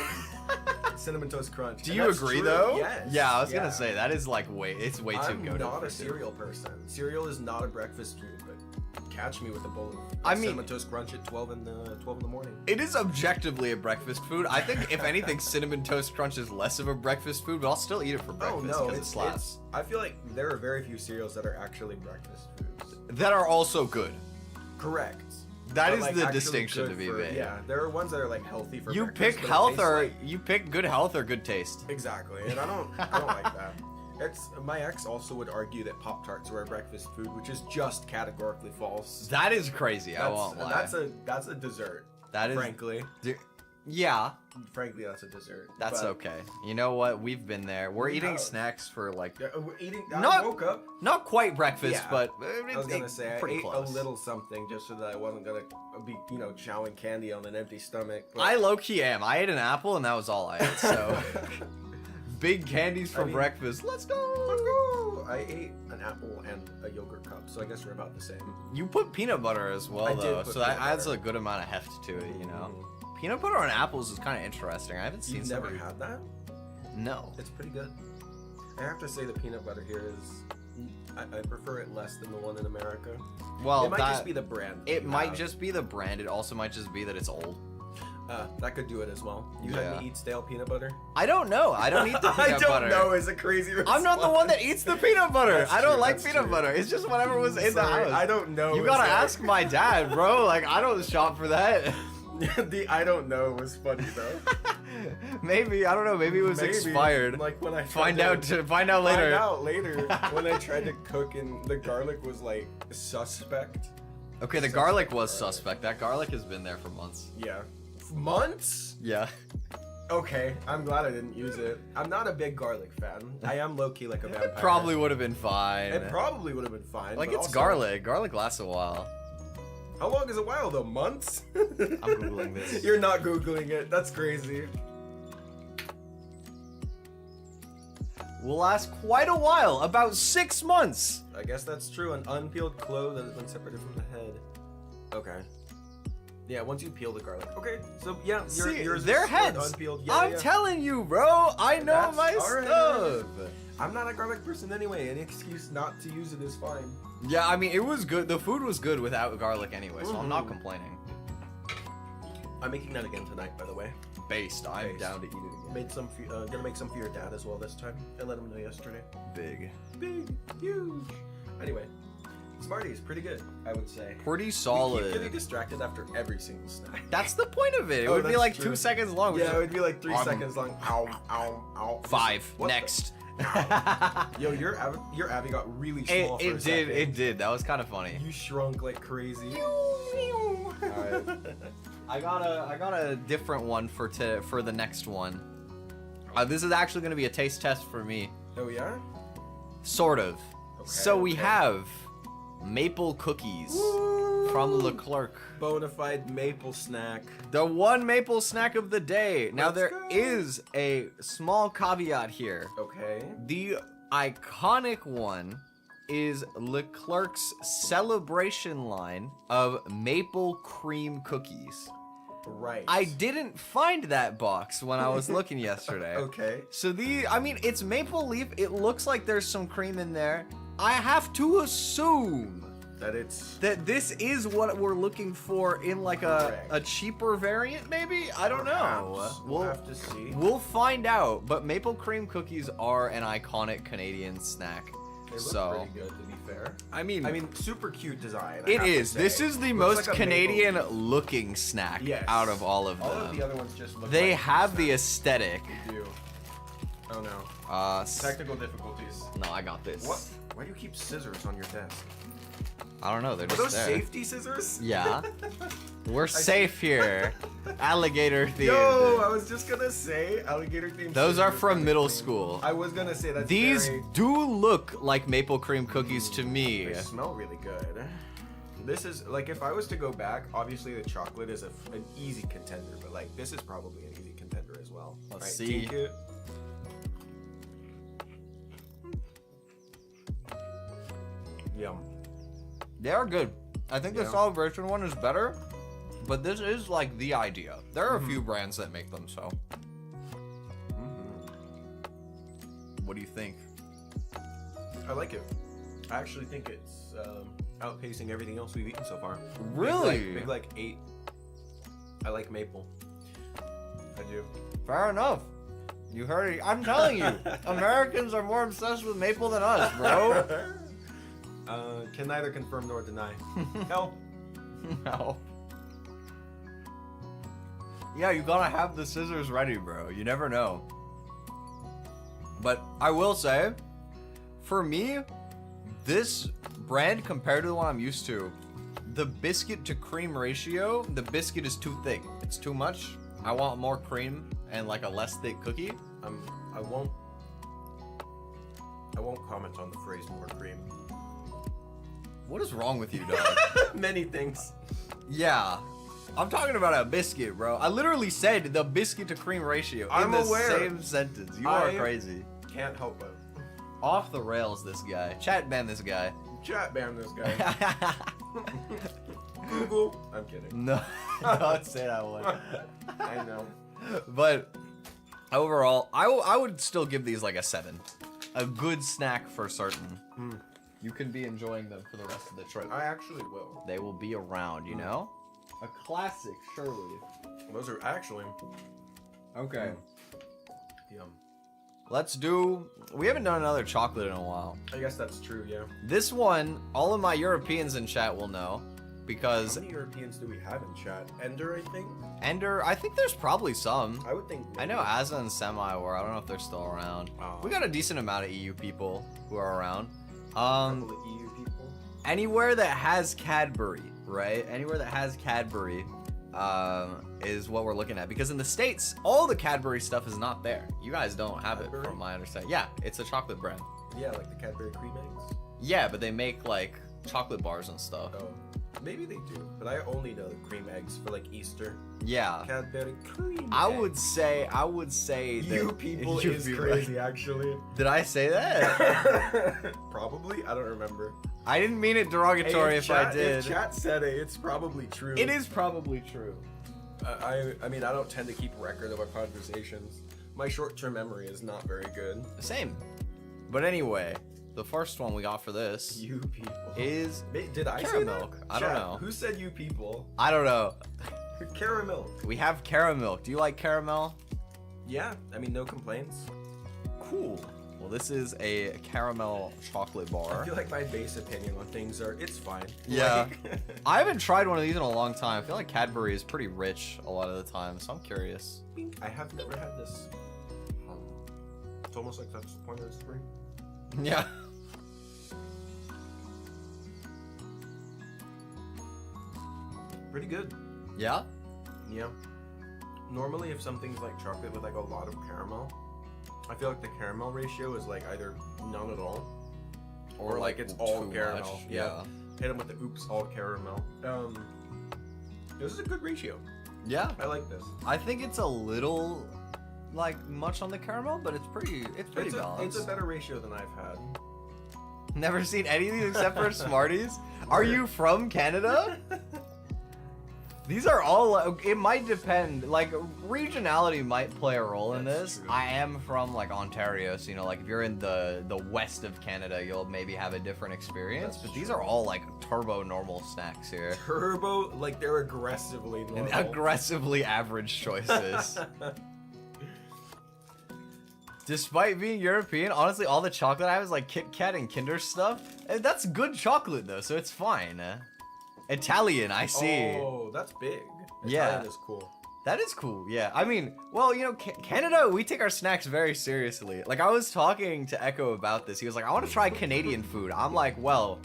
Cinnamon Toast Crunch. Do And you that's agree true. though? Yes. Yeah, I was gonna say that is like it's way too I'm good. not a cereal person. Cereal is not a breakfast food, but catch me with a bowl of Cinnamon Toast Crunch at 12 in the morning. It is objectively a breakfast food. I think if anything, Cinnamon Toast Crunch is less of a breakfast food, but I'll still eat it for breakfast Oh no, it slaps. I feel like there are very few cereals that are actually breakfast foods. That are also good. Correct. That But, is like, the actually distinction good to be for- made. Yeah, there are ones that are like healthy for You breakfast. pick but it health tastes or like- you pick good health or good taste. Exactly, and I don't like that. It's my ex also would argue that Pop-Tarts were a breakfast food, which is just categorically false. That is crazy. I won't lie. That's a dessert. That is frankly. Yeah, Frankly, that's a dessert. that's but, okay. You know what? We've been there. We're We eating have. snacks for like Yeah, we're eating. Not- I woke up. not quite breakfast, Yeah. but I was gonna say I pretty ate close. a little something just so that I wasn't gonna be, chowing candy on an empty stomach. But I low key am. I ate an apple and that was all I ate. So big candies for I mean- breakfast. Let's go. Let's go! I ate an apple and a yogurt cup, so I guess we're about the same. You put peanut butter as well, I did though, put so that peanut adds butter. a good amount of heft to it. You know, Mhm. peanut butter on apples is kind of interesting. I haven't seen. You've never somebody- had that? No. It's pretty good. I have to say the peanut butter here is. I prefer it less than the one in America. Well, It might that just be the brand. that it you might have. just be the brand. It also might just be that it's old. That could do it as well. You Yeah. had me eat stale peanut butter? I don't know. I don't eat the I peanut don't butter. know is a crazy response. I'm not the one that eats the peanut butter. That's I don't true, like that's peanut true. butter. It's just whatever was in the Sorry, house. I don't know. You is gotta like- ask my dad, bro. Like I don't shop for that. The I don't know was funny though. Maybe I don't know. Maybe it was Maybe, expired. Like when I Find tried out to- find out later. Find out later when I tried to cook and the garlic was like suspect. Okay, the garlic was suspect. That garlic has been there for months. Yeah. Months? Yeah. Okay, I'm glad I didn't use it. I'm not a big garlic fan. I am low key like a vampire. It probably would have been fine. It probably would have been fine. Like but it's also- garlic. Garlic lasts a while. How long is a while though? Months? I'm Googling this. You're not Googling it. That's crazy. Will last quite a while, about 6 months. I guess that's true. An unpeeled clove that has been separated from the head. Okay. Yeah, once you peel the garlic. Okay, so yeah, yours their is heads. Unpeeled. Yeah, I'm telling you, bro. I know my stuff. I'm not a garlic person anyway. Any excuse not to use it is fine. Yeah, I mean, it was good. The food was good without garlic anyway, so I'm not complaining. I'm making that again tonight, by the way. Based. I'm down to eat it again. Made some. Gonna make some for your dad as well this time. I let him know yesterday. Big, huge. Anyway, Smarties, pretty good, I would say. Pretty solid. You keep getting distracted after every single snack. That's the point of it. It would be like true. 2 seconds long. Yeah, it would be like 3 seconds long. Ow, ow, ow. 5. Next. Yo, your Abby got really small. It did. It did. That was kind of funny. You shrunk like crazy. Alright. I got a different one for the next one. This is actually going to be a taste test for me. Oh yeah? Sort of. Okay, so we have maple cookies from Leclerc. Bonafide maple snack. The one maple snack of the day. Now there is a small caveat here. Okay. The iconic one is Leclerc's celebration line of maple cream cookies. Right. I didn't find that box when I was looking yesterday. Okay. So I mean, it's maple leaf. It looks like there's some cream in there. I have to assume that this is what we're looking for in like a cheaper variant, maybe? I don't know. We'll have to see. We'll find out. But maple cream cookies are an iconic Canadian snack. They look pretty good, to be fair. I mean, super cute design. It is. This is the most Canadian looking snack out of all of them. All of the other ones just look They like have the aesthetic. They do. Oh no. Technical difficulties. No, I got this. What? Why do you keep scissors on your desk? I don't know. They're Are just those there. safety scissors? Yeah. We're safe here. Alligator themed. Yo, I was just gonna say alligator themed. Those are from middle school. I was gonna say that. These do look like maple cream cookies to me. They smell really good. This is like, if I was to go back, obviously the chocolate is an easy contender, but like this is probably an easy contender as well. Let's see. Take it. Yum. They are good. I think the celebration one is better, but this is like the idea. There are a few brands that make them, so. What do you think? I like it. I actually think it's outpacing everything else we've eaten so far. Really? Big like 8. I like maple. I do. Fair enough. You heard it. I'm telling you, Americans are more obsessed with maple than us, bro. Can neither confirm nor deny. Hell. No. Yeah, you gotta have the scissors ready, bro. You never know. But I will say, for me, this brand compared to the one I'm used to, the biscuit to cream ratio, the biscuit is too thick. It's too much. I want more cream and like a less thick cookie. I won't comment on the phrase more cream. What is wrong with you, dog? Many things. Yeah. I'm talking about a biscuit, bro. I literally said the biscuit to cream ratio in the same sentence. You are crazy. Can't help it. Off the rails, this guy. Chat ban this guy. Chat ban this guy. Google. I'm kidding. No, don't say that one. I know. But overall, I would still give these like a 7. A good snack for certain. You can be enjoying them for the rest of the trip. I actually will. They will be around, you know? A classic, surely. Those are actually. Okay. Yum. We haven't done another chocolate in a while. I guess that's true, yeah. This one, all of my Europeans in chat will know. Because... How many Europeans do we have in chat? Ender, I think? Ender, I think there's probably some. I would think... Maybe. I know Asa and Semi were. I don't know if they're still around. We got a decent amount of EU people who are around. EU people? Anywhere that has Cadbury, right? Anywhere that has Cadbury is what we're looking at. Because in the States, all the Cadbury stuff is not there. You guys don't have Cadbury? It, from my understanding. Yeah, it's a chocolate brand. Yeah, like the Cadbury cream eggs? Yeah, but they make like chocolate bars and stuff. Oh. Maybe they do, but I only know the cream eggs for like Easter. Yeah. Cadbury cream I eggs. would say that You people is crazy, actually. Did I say that? Probably. I don't remember. I didn't mean it derogatory Hey, if I did. If chat said it, it's probably true. It is probably true. I mean, I don't tend to keep record of our conversations. My short-term memory is not very good. Same. But anyway, the first one we got for this You people. is Did I say caramel. that? I don't know. Who said you people? I don't know. Caramel. We have caramel. Do you like caramel? Yeah, I mean, no complaints. Cool. Well, this is a caramel chocolate bar. I feel like my base opinion on things are, it's fine. Yeah. Like, I haven't tried one of these in a long time. I feel like Cadbury is pretty rich a lot of the time, so I'm curious. I have never had this. It's almost like that's the point of the spring. Yeah. Pretty good. Yeah? Yeah. Normally, if something's like chocolate with like a lot of caramel, I feel like the caramel ratio is like either none at all, or like it's all caramel. Much. Yeah. Hit them with the oops, all caramel. This is a good ratio. Yeah. I like this. I think it's a little like much on the caramel, but it's pretty balanced. It's a better ratio than I've had. Never seen any of these except for Smarties. Are you from Canada? These are all, it might depend, like regionality might play a role in this. True. I am from like Ontario, so you know, like if you're in the west of Canada, you'll maybe have a different experience, but these are all like turbo normal snacks here. Turbo, like they're aggressively normal. And aggressively average choices. Despite being European, honestly, all the chocolate I have is like Kit Kat and Kinder stuff. And that's good chocolate though, so it's fine. Italian, I see. Oh, that's big. Yeah. Italian is cool. That is cool, yeah. I mean, well, you know, Canada, we take our snacks very seriously. Like, I was talking to Echo about this. He was like, I want to try Canadian food. I'm like, well,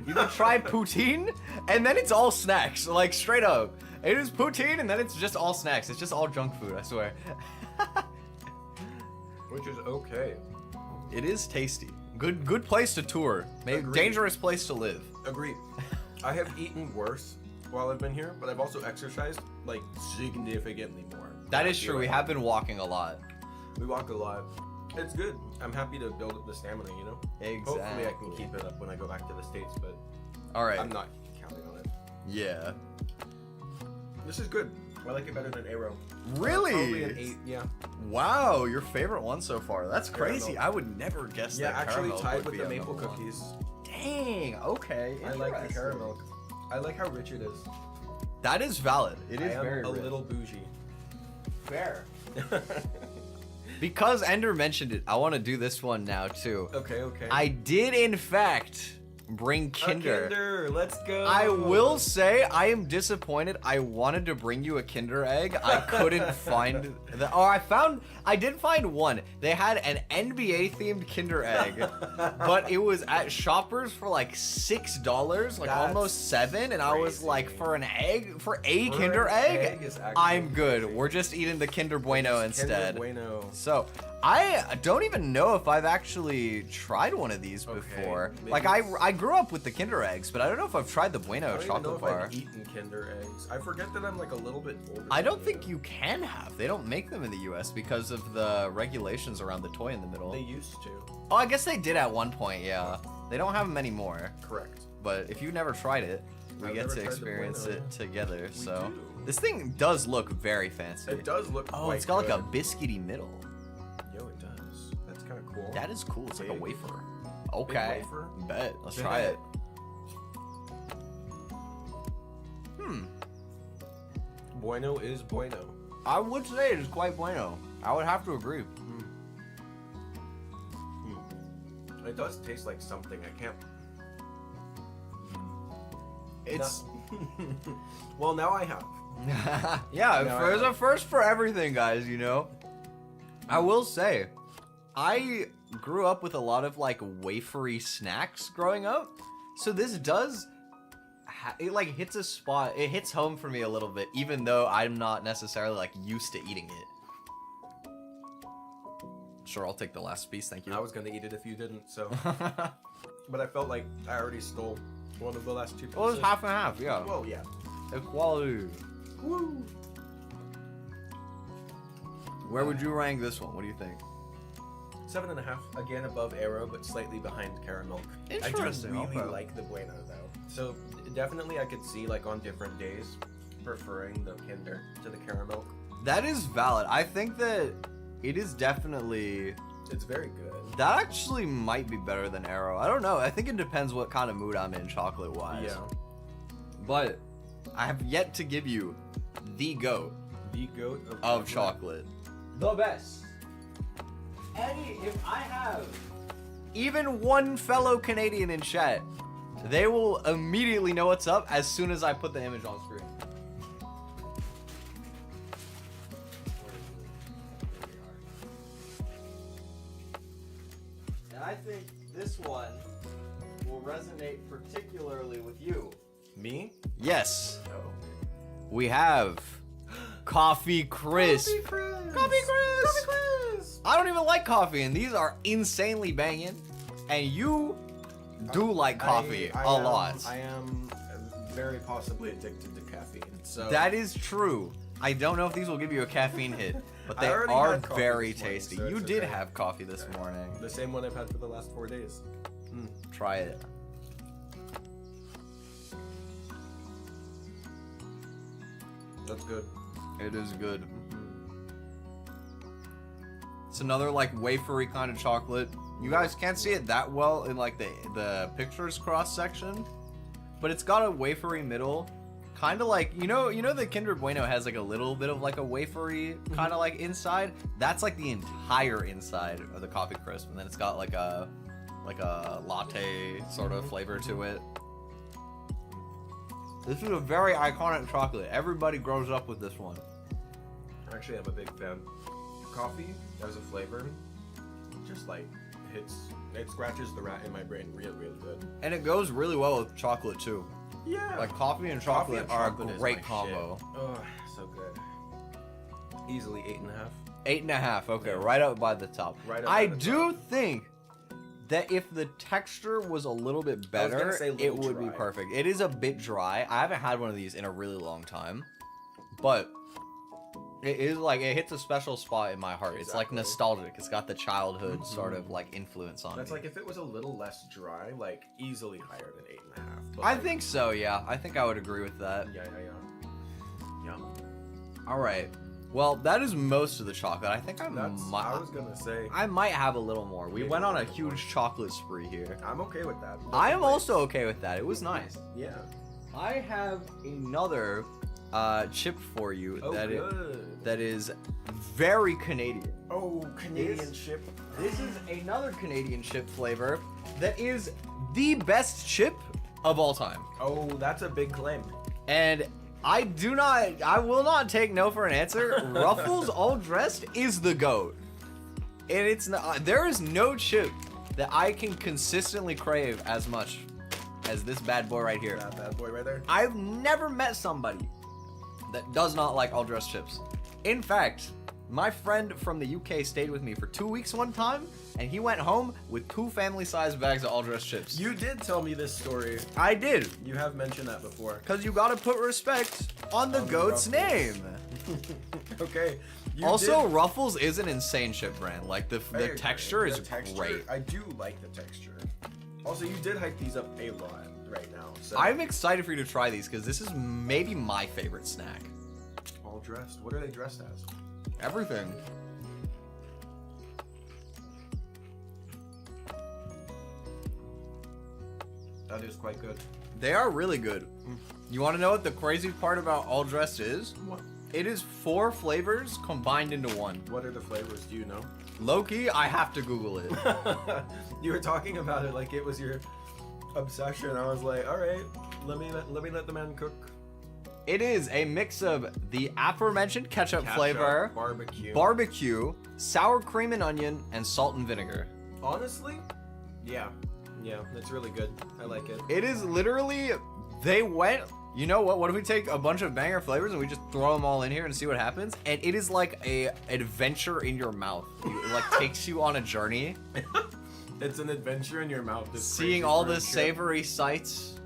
you can try poutine, and then it's all snacks. Like, straight up. It is poutine, and then it's just all snacks. It's just all junk food, I swear. Which is okay. It is tasty. Good place to tour. Maybe Agreed. Dangerous place to live. Agreed. I have eaten worse while I've been here, but I've also exercised like significantly more. That is true. We have been walking a lot. We walk a lot. It's good. I'm happy to build up the stamina, you know? Exactly. Hopefully I can keep it up when I go back to the States, but all right. I'm not counting on it. Yeah. This is good. I like it better than Aero. Really? Probably an 8, yeah. Wow, your favorite one so far. That's Caramel. crazy. I would never guess Yeah, that actually caramel tied would with be the a maple number one. cookies. Dang, okay. I like the interesting. caramel. I like how rich it is. That is valid. It is I am very a rich. little bougie. Fair. Because Ender mentioned it, I want to do this one now too. Okay, okay. I did in fact bring Kinder. A Kinder, let's go. I will say I am disappointed. I wanted to bring you a Kinder egg. I couldn't find the. Oh, I did find one. They had an NBA themed Kinder egg, but it was at Shoppers for like $6, like That's almost $7, and I was crazy. like, for an egg, for a For Kinder an egg, egg is actually I'm good. crazy. We're just eating the Kinder Bueno instead. Kinder Bueno. So I don't even know if I've actually tried one of these Okay, before. maybe Like I grew up with the Kinder eggs, but I don't know if I've tried the I Bueno don't even know chocolate if bar. I've eaten Kinder eggs. I forget that I'm like a little bit older. I don't than think you can have. They don't make them in the US because of the regulations around the toy in the middle. They used to. Oh, I guess they did at one point, yeah. They don't have them anymore. Correct. But if you've never tried it, we I've get never to tried the experience Bueno. it together. We So do. this thing does look very fancy. It does look. Oh, quite it's got like a good. biscuity middle. Yo, it does. That's kind of cool. That is cool. It's like a Big. wafer. Okay. wafer? Bet. Let's try it. Bueno is bueno. I would say it is quite bueno. I would have to agree. It does taste like something. I can't. It's Well, now I have. yeah, No, there's I- a first for everything, guys, you know. I will say, I grew up with a lot of like wafery snacks growing up. So this does it like hits a spot. It hits home for me a little bit, even though I'm not necessarily like used to eating it. Sure, I'll take the last piece, thank you. I was gonna eat it if you didn't, so. But I felt like I already stole One of the last 2 pieces. Well, it's half and half, yeah. Well, yeah. Equality. Woo! Where would you rank this one? What do you think? 7.5. Again, above Arrow, but slightly behind Caramel. Interesting. I do really like the Bueno, though. So, definitely I could see, like, on different days, preferring the Kinder to the Caramel. That is valid. I think that it is definitely... It's very good. That actually might be better than Arrow. I don't know. I think it depends what kind of mood I'm in chocolate-wise. Yeah. But I have yet to give you the GOAT. The GOAT of chocolate. The best. Eddie, if I have even one fellow Canadian in chat, they will immediately know what's up as soon as I put the image on screen. And I think this one will resonate particularly with you. Me? Yes. No. We have Coffee Crisp. Coffee Crisp. Coffee Crisp. Coffee Crisp. I don't even like coffee, and these are insanely banging. And you do like coffee a lot. I am very possibly addicted to caffeine. So that is true. I don't know if these will give you a caffeine hit, but they already are had coffee very this morning, tasty. so You it's did okay. have coffee this morning. The same one I've had for the last 4 days. Try it. That's good. It is good. It's another like wafery kind of chocolate. You guys can't see it that well in like the pictures cross section, but it's got a wafery middle, kind of like you know the Kinder Bueno has like a little bit of like a wafery kind of like inside. That's like the entire inside of the Coffee Crisp, and then it's got like a latte sort of flavor to it. This is a very iconic chocolate. Everybody grows up with this one. Actually, I'm a big fan. Coffee as a flavor, just like it scratches the rat in my brain real good. And it goes really well with chocolate too. Yeah. Like coffee and chocolate are a great combo. Oh, so good. Easily 8.5. 8.5. Okay, right up by the top. Right up I by the do top. think that if the texture was a little bit better, say a it little would be dry. perfect. It is a bit dry. I haven't had one of these in a really long time, but it is like it hits a special spot in my heart. It's like Exactly. nostalgic. It's got the childhood sort of like influence on That's me. like if it was a little less dry, like easily higher than 8.5. But I like, think so. Yeah, I think I would agree with that. Yeah. All right. Well, that is most of the chocolate. I think I was gonna say. I might have a little more. We Maybe went on a a little more. huge chocolate spree here. I'm okay with that. I am also okay with that. It was nice. Yeah. I have another chip for you Oh, good. that is very Canadian. Oh, Canadian chip. This is another Canadian chip flavor that is the best chip of all time. Oh, that's a big claim. And I will not take no for an answer. Ruffles All Dressed is the GOAT. And it's not, there is no chip that I can consistently crave as much as this bad boy right here. That bad boy right there. I've never met somebody that does not like all dressed chips. In fact, my friend from the UK stayed with me for 2 weeks one time, and he went home with 2 family-sized bags of all dressed chips. You did tell me this story. I did, You have mentioned that before. because you gotta put respect on the On GOAT's Ruffles. name. Okay. You Also, did- Ruffles is an insane chip brand. Like, the I agree. texture is The texture, great. I do like the texture. Also, you did hype these up a lot right now. So I'm excited for you to try these, because this is maybe my favorite snack. all dressed. What are they dressed as? Everything. That is quite good. They are really good. You want to know what the crazy part about all dressed is? What? It is 4 flavors combined into one. What are the flavors? Do you know? Low-key, I have to Google it. You were talking about it like it was your obsession. I was like, all right, let me let the man cook. It is a mix of the aforementioned ketchup flavor, barbecue, sour cream and onion, and salt and vinegar. Honestly, yeah, it's really good. I like it. It is literally, they went, you know what if we take a bunch of banger flavors and we just throw them all in here and see what happens? And it is like a adventure in your mouth. It like takes you on a journey. It's an adventure in your mouth. This Seeing crazy all fruit the chip. savory sights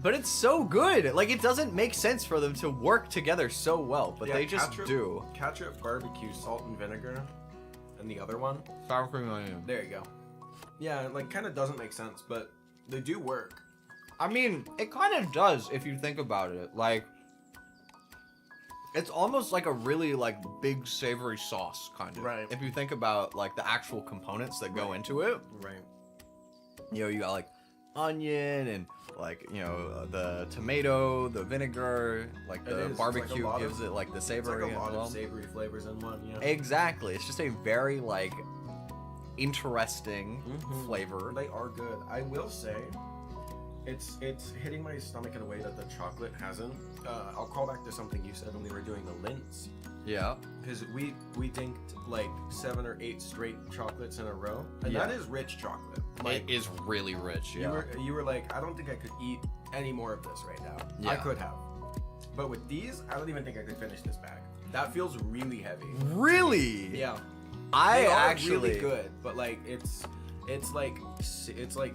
But it's so good. Like, it doesn't make sense for them to work together so well, but they just do. Ketchup, barbecue, salt and vinegar, and the other one? Sour cream and onion. There you go. Yeah, like, kind of doesn't make sense, but they do work. I mean, it kind of does if you think about it. Like, it's almost like a really, like, big savory sauce, kind of. Right. If you think about, like, the actual components that go into it. Right. You know, you got, like, onion and, like, you know, the tomato, the vinegar, like, the barbecue gives it, like, the savory. It's like a lot of savory flavors in one, yeah. Exactly. It's just a very, like, interesting flavor. They are good. I will say, it's hitting my stomach in a way that the chocolate hasn't. I'll call back to something you said when we were doing the Lints. Yeah. Because we dinked like 7 or 8 straight chocolates in a row, and that is rich chocolate. Like, it is really rich. Yeah. You were like, I don't think I could eat any more of this right now. Yeah. I could have, but with these, I don't even think I could finish this bag. That feels really heavy. Really? Yeah. I they are actually really good, but like it's like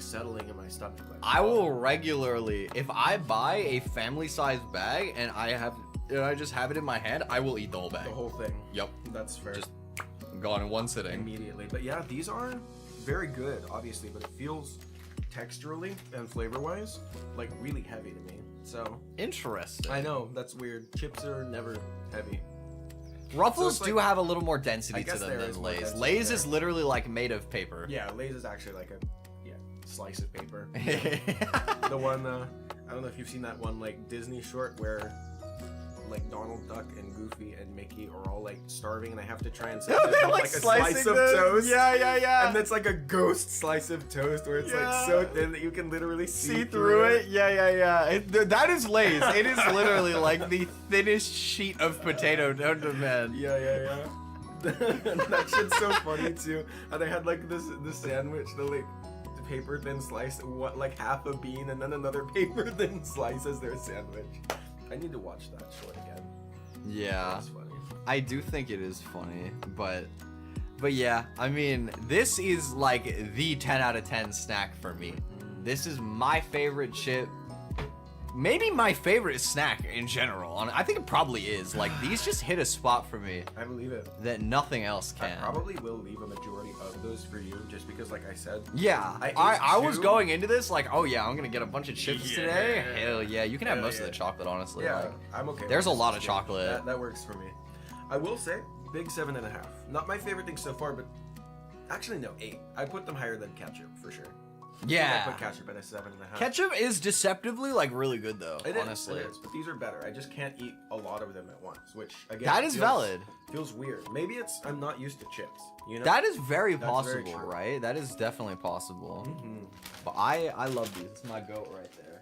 settling in my stomach. Like, I will regularly, if I buy a family-sized bag and I just have it in my hand, I will eat the whole bag. The whole thing. Yep. That's fair. Just gone in one sitting. Immediately. But yeah, these are very good, obviously, but it feels texturally and flavor-wise like really heavy to me. So interesting. I know, that's weird. Chips are never heavy. Ruffles so do have a little more density to them than Lay's. Density Lay's is literally like made of paper. Yeah, Lay's is actually like a slice of paper. The one I don't know if you've seen that one like Disney short where like Donald Duck and Goofy and Mickey are all like starving and I have to try and save them like a slice of toast. Yeah. And it's like a ghost slice of toast where it's like so thin that you can literally see through it. Yeah. That is Lay's. It is literally like the thinnest sheet of potato known to man. Yeah. That shit's so funny too. And they had like this sandwich, the paper thin slice, like half a bean and then another paper thin slice as their sandwich. I need to watch that short again. Yeah. That's funny. I do think it is funny, but yeah, I mean, this is like the 10 out of 10 snack for me. This is my favorite chip. Maybe my favorite snack in general. I think it probably is. Like, these just hit a spot for me. I believe it. That nothing else can. I probably will leave a majority of those for you, just because, like I said. Yeah, I was going into this like, oh yeah, I'm gonna get a bunch of chips today. Hell yeah, you can have most of the chocolate, honestly. Yeah, like, I'm okay. There's a lot of chocolate. That works for me. I will say, big 7.5. Not my favorite thing so far, but actually no, 8. I put them higher than ketchup for sure. Yeah. I put ketchup at a 7.5. Ketchup is deceptively like really good though. Honestly, it is, but these are better. I just can't eat a lot of them at once, which again that is valid. Feels weird. Maybe it's I'm not used to chips. You know. That is very possible, right? That is definitely possible. But I love these. It's my goat right there.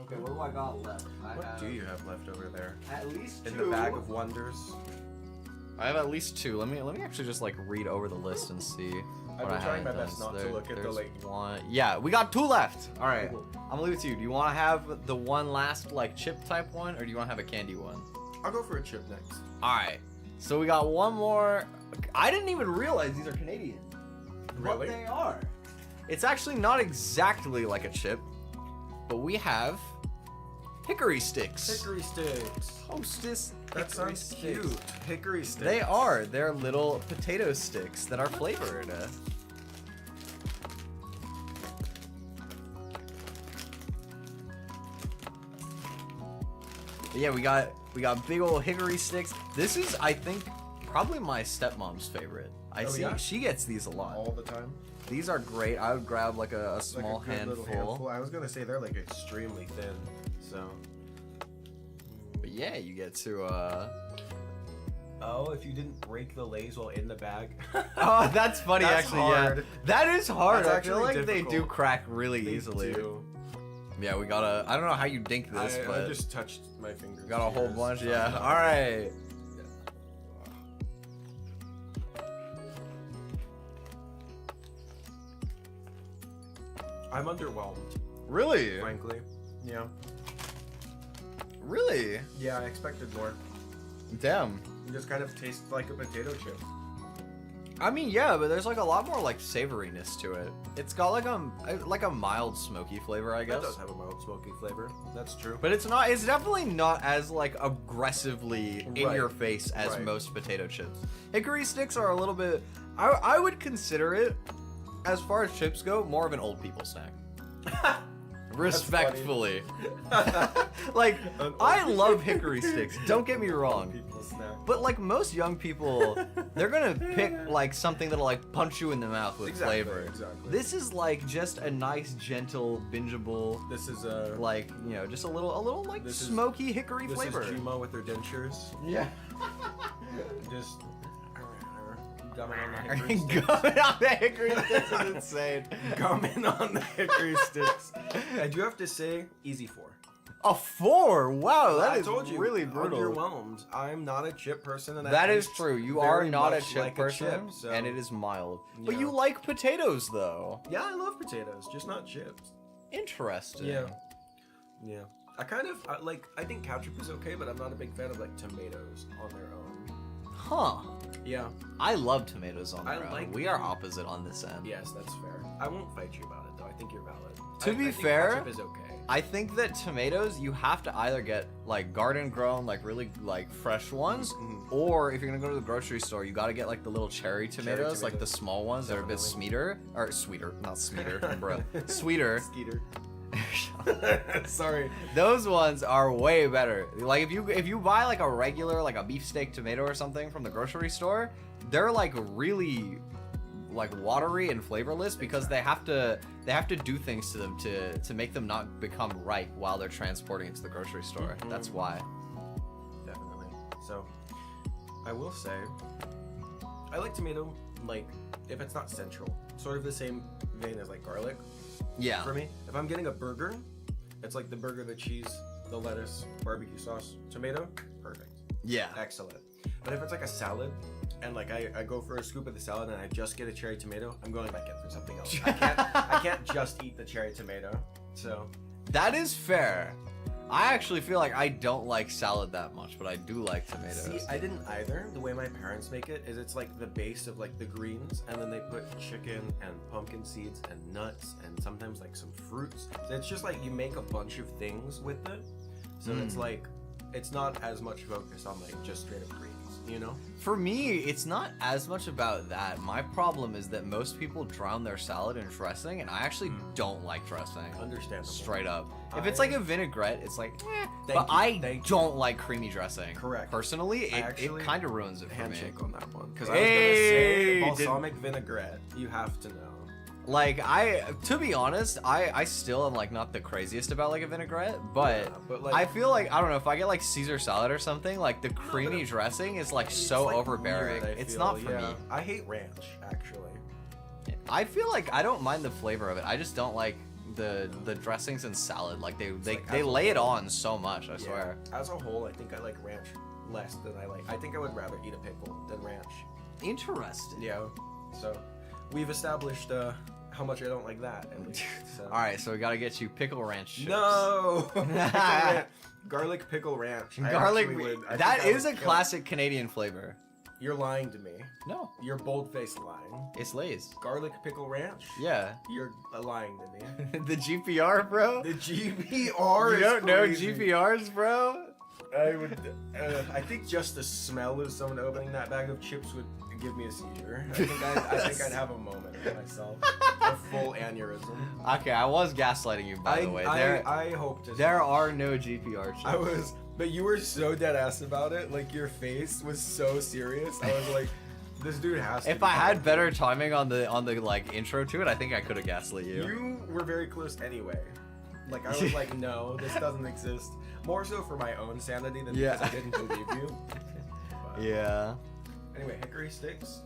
Okay, what do I got left? What do you have left over there? At least 2. In the bag of wonders. I have at least 2. Let me actually just like read over the list and see. I've been trying my best not to look at the like one. Yeah, we got 2 left. All right, cool. I'm gonna leave it to you. Do you want to have the one last like chip type one, or do you want to have a candy one? I'll go for a chip next. All right. So we got one more. I didn't even realize these are Canadian. Really? But they are. It's actually not exactly like a chip, but we have hickory sticks. Hickory sticks. Hostess. That sounds cute. Hickory sticks. They are. They're little potato sticks that are flavored. Yeah, we got big old hickory sticks. This is, I think, probably my stepmom's favorite. She gets these a lot. All the time? These are great. I would grab like a small like a handful. I was gonna say they're like extremely thin, so. But yeah, you get to Oh, if you didn't break the Lay's while in the bag. Oh, that's funny. That's actually, hard. yeah. That is hard. That's I feel like difficult. they do crack really They easily. do. Yeah, we got a. I don't know how you dink this, but I just touched my fingers. got a whole bunch. Yeah. All right. I'm underwhelmed. Really? Frankly. Yeah. Really? Yeah, I expected more. Damn. It just kind of tastes like a potato chip. I mean, yeah, but there's like a lot more like savoriness to it. It's got like a mild smoky flavor, I guess. It does have a mild smoky flavor. That's true. But it's not. It's definitely not as like aggressively in your face as most potato chips. Hickory sticks are a little bit. I would consider it, as far as chips go, more of an old people snack. Respectfully. Like, I love hickory sticks, don't get me wrong. But like most young people, they're gonna pick like something that'll like punch you in the mouth with flavor. Exactly. This is like just a nice, gentle, bingeable. This is a like, you know, just a little like smoky hickory flavor. This is Juma with her dentures. Yeah. Just gumming on the hickory sticks. Gumming on the hickory sticks is insane. Gumming on the hickory sticks. I do have to say, easy 4. A 4? Wow, that I is told you, really brutal. Underwhelmed. I'm not a chip person, and that is true. You are not a chip like person, a chip, so. and it is mild. Yeah. But you like potatoes, though. Yeah, I love potatoes, just not chips. Interesting. Yeah. Yeah. I kind of I think ketchup is okay, but I'm not a big fan of like tomatoes on their own. Huh. Yeah. I love tomatoes on their own. Like we are opposite on this end. Yes, that's fair. I won't fight you about it though. I think you're valid. To be fair, ketchup is okay. I think that tomatoes, you have to either get like garden grown, like really like fresh ones, or if you're gonna go to the grocery store, you gotta get like the little cherry tomatoes, like the small ones that are a bit sweeter, not sweeter, bro, sweeter. Skeeter. Sorry. Those ones are way better. Like if you buy like a regular like a beefsteak tomato or something from the grocery store, they're like really like watery and flavorless because they have to do things to them to make them not become ripe while they're transporting it to the grocery store. That's why. Definitely. So I will say I like tomato like if it's not central, sort of the same vein as like garlic. Yeah. For me, if I'm getting a burger, it's like the burger, the cheese, the lettuce, barbecue sauce, tomato, perfect. Yeah. Excellent. But if it's like a salad, and like I go for a scoop of the salad and I just get a cherry tomato, I'm going back in for something else. I can't just eat the cherry tomato. So that is fair. I actually feel like I don't like salad that much, but I do like tomatoes. See, I didn't either. The way my parents make it is it's like the base of like the greens, and then they put chicken and pumpkin seeds and nuts and sometimes like some fruits. So it's just like you make a bunch of things with it. So it's like it's not as much focus on like just straight up greens, you know? For me, it's not as much about that. My problem is that most people drown their salad in dressing, and I actually don't like dressing. Understandable. Straight up. If it's like a vinaigrette, it's like, but I don't like creamy dressing. Correct. Personally, it kind of ruins it for me. Handshake on that one. Because I was going to say balsamic vinaigrette. You have to know. Like, to be honest, I still am like not the craziest about like a vinaigrette, but like, I feel like, I don't know, if I get like Caesar salad or something, like the creamy dressing is like so like overbearing. Weird, it's not for me. I hate ranch, actually. I feel like I don't mind the flavor of it. I just don't like the dressings in salad. Like they lay it on so much, I swear. As a whole, I think I like ranch less than I think I would rather eat a pickle than ranch. Interesting. Yeah. So we've established how much I don't like that, at least. So. All right, so we gotta get you pickle ranch chips. No! Garlic pickle ranch. Garlic. That is a classic Canadian flavor. You're lying to me. No. You're bold-faced lying. It's Lay's. Garlic pickle ranch? Yeah. You're lying to me. The GPR, bro? The GPR is You don't crazy. know GPRs, bro? I think just the smell of someone opening that bag of chips would give me a seizure. I think I'd have a moment of myself. A full aneurysm. Okay, I was gaslighting you, by the way. I hope to. There are no GPR chips. But you were so dead ass about it. Like, your face was so serious. I was like, this dude has to. If I had better timing on the like intro to it, I think I could have gaslit you. You were very close anyway. Like, I was like, no, this doesn't exist. More so for my own sanity than because I didn't believe you. But, yeah. Anyway, hickory sticks.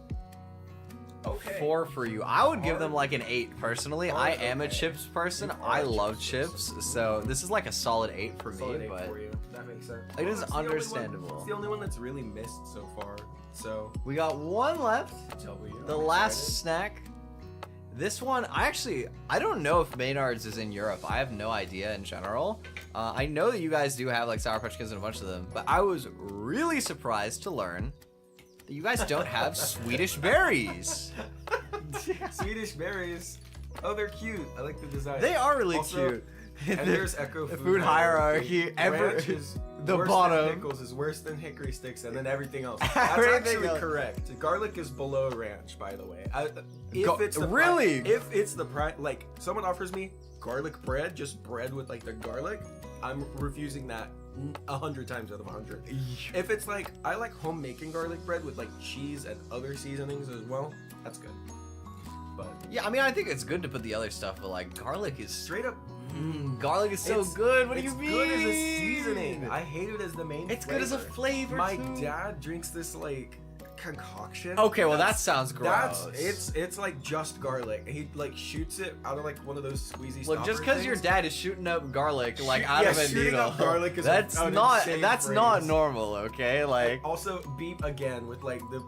Okay. 4 for you. I would give them like an 8 personally. I am a chips person. I love chips, so this is like a solid 8 for me. But for you. That makes sense. It is understandable. It's the only one that's really missed so far. So we got one left. The last snack. This one, I don't know if Maynard's is in Europe. I have no idea in general. I know that you guys do have like Sour Patch Kids and a bunch of them, but I was really surprised to learn You guys don't have Swedish berries. Swedish berries. Oh, they're cute. I like the design. They are really also, cute. And there's Echo food hierarchy. Ranch is the worse bottom. Than pickles is worse than hickory sticks, and then everything else. That's actually correct. Garlic is below ranch, by the way. If it's the like someone offers me garlic bread, just bread with like the garlic, I'm refusing that 100 times out of 100. If it's like I like homemaking garlic bread with like cheese and other seasonings as well, that's good. But yeah, I mean, I think it's good to put the other stuff, but like garlic is straight up. Garlic is so good. What do you mean? It's good as a seasoning. I hate it as the main. It's good as a flavor. My dad drinks this like concoction. Okay, well that sounds gross. It's like just garlic. He like shoots it out of like one of those squeezy. Look, just because your dad is shooting up garlic like out of a needle, up garlic is that's not normal. Okay, like also beep again with like the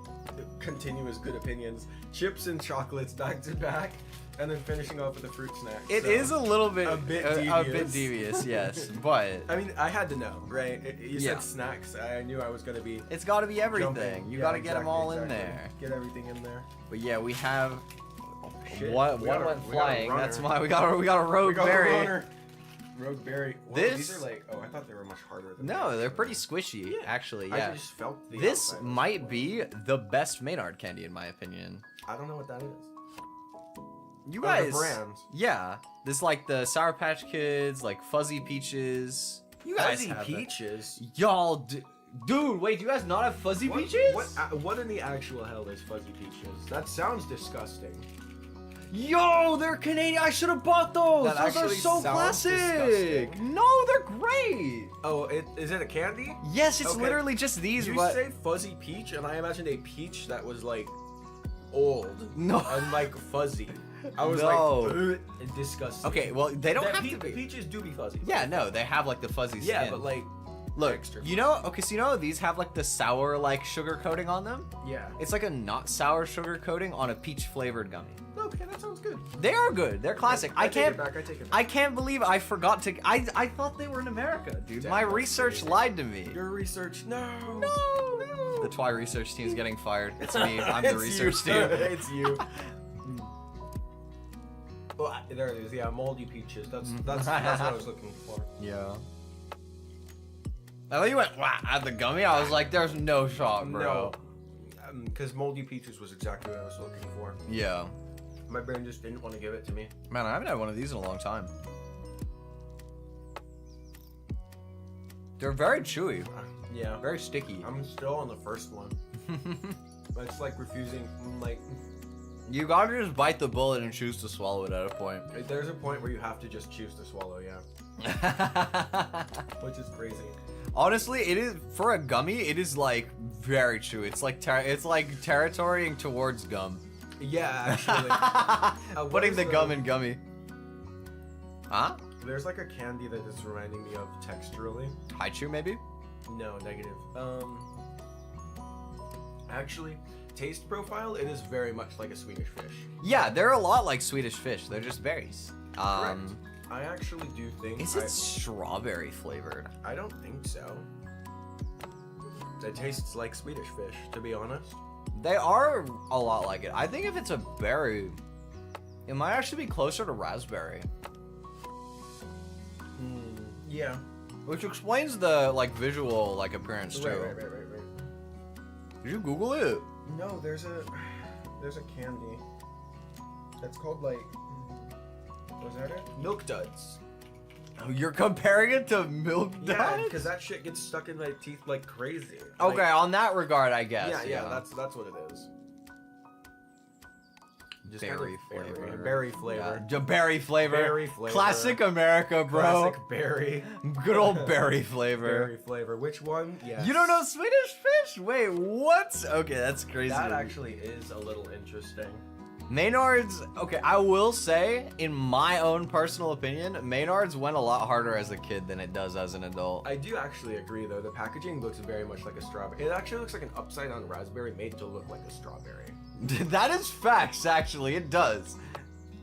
continuous good opinions, chips and chocolates back to back. And then finishing off with a fruit snack. It is a little bit a bit devious, yes. But I mean, I had to know, right? You said snacks. I knew I was gonna be. It's got to be everything. You got to get them all in there. Get everything in there. But yeah, we have. Shit, one went flying. That's why we got a rogue berry. Rogue berry. Whoa, these are like. Oh, I thought they were much harder. No, they're pretty squishy. Actually, yeah. I just felt the this might be the best Maynard candy in my opinion. I don't know what that is. You guys, the brand. Yeah, this like the Sour Patch Kids, like Fuzzy Peaches. You guys have Peaches, y'all, dude. Wait, do you guys not have Fuzzy Peaches? What in the actual hell is Fuzzy Peaches? That sounds disgusting. Yo, they're Canadian. I should have bought those. Those are so classic. Disgusting. No, they're great. Oh, is it a candy? Yes, it's literally just these. You say Fuzzy Peach, and I imagined a peach that was like old. No, and like fuzzy. I was like, disgusting. Okay, well, they don't have to be. Peaches do be fuzzy. Yeah, no, they have like the fuzzy skin. Yeah, but like, look, you know, okay, so you know these have like the sour like sugar coating on them? Yeah. It's like a not sour sugar coating on a peach flavored gummy. Okay, that sounds good. They are good. They're classic. I take it back. I can't believe I forgot to. I thought they were in America, dude. My research lied to me. Your research, no. The Twi research team is getting fired. It's me. I'm the research team. It's you. Well, there it is. Yeah, moldy peaches. That's what I was looking for. Yeah. I thought you went at the gummy. I was like, "There's no shot, bro." No, because moldy peaches was exactly what I was looking for. Yeah. My brain just didn't want to give it to me. Man, I haven't had one of these in a long time. They're very chewy. Yeah. Very sticky. I'm still on the first one. It's like refusing, like. You gotta just bite the bullet and choose to swallow it at a point. There's a point where you have to just choose to swallow, yeah. Which is crazy. Honestly, it is for a gummy. It is like very chewy. It's like territorying towards gum. Yeah, actually. Putting the gum in gummy. Huh? There's like a candy that is reminding me of texturally. Haichu, maybe? No, negative. Actually, taste profile, it is very much like a Swedish fish. Yeah, they're a lot like Swedish fish. They're just berries. Correct. I actually do think. Is it strawberry flavored? I don't think so. It tastes like Swedish fish, to be honest. They are a lot like it. I think if it's a berry, it might actually be closer to raspberry. Yeah. Which explains the like visual like appearance too. Right. Did you Google it? No, there's a candy. That's called like. Was that it? Milk Duds. Oh, you're comparing it to Milk Duds? Yeah, because that shit gets stuck in my teeth like crazy. Okay, like, on that regard, I guess. Yeah, that's what it is. Just berry flavor. Berry flavor. Yeah. Berry flavor. Berry flavor. Classic America, bro. Classic berry. Good old berry flavor. Berry flavor. Which one? Yeah. You don't know Swedish fish? Wait, what? Okay, that's crazy. That actually is a little interesting. Maynard's, okay, I will say, in my own personal opinion, Maynard's went a lot harder as a kid than it does as an adult. I do actually agree, though. The packaging looks very much like a strawberry. It actually looks like an upside-down raspberry made to look like a strawberry. That is facts, actually. It does.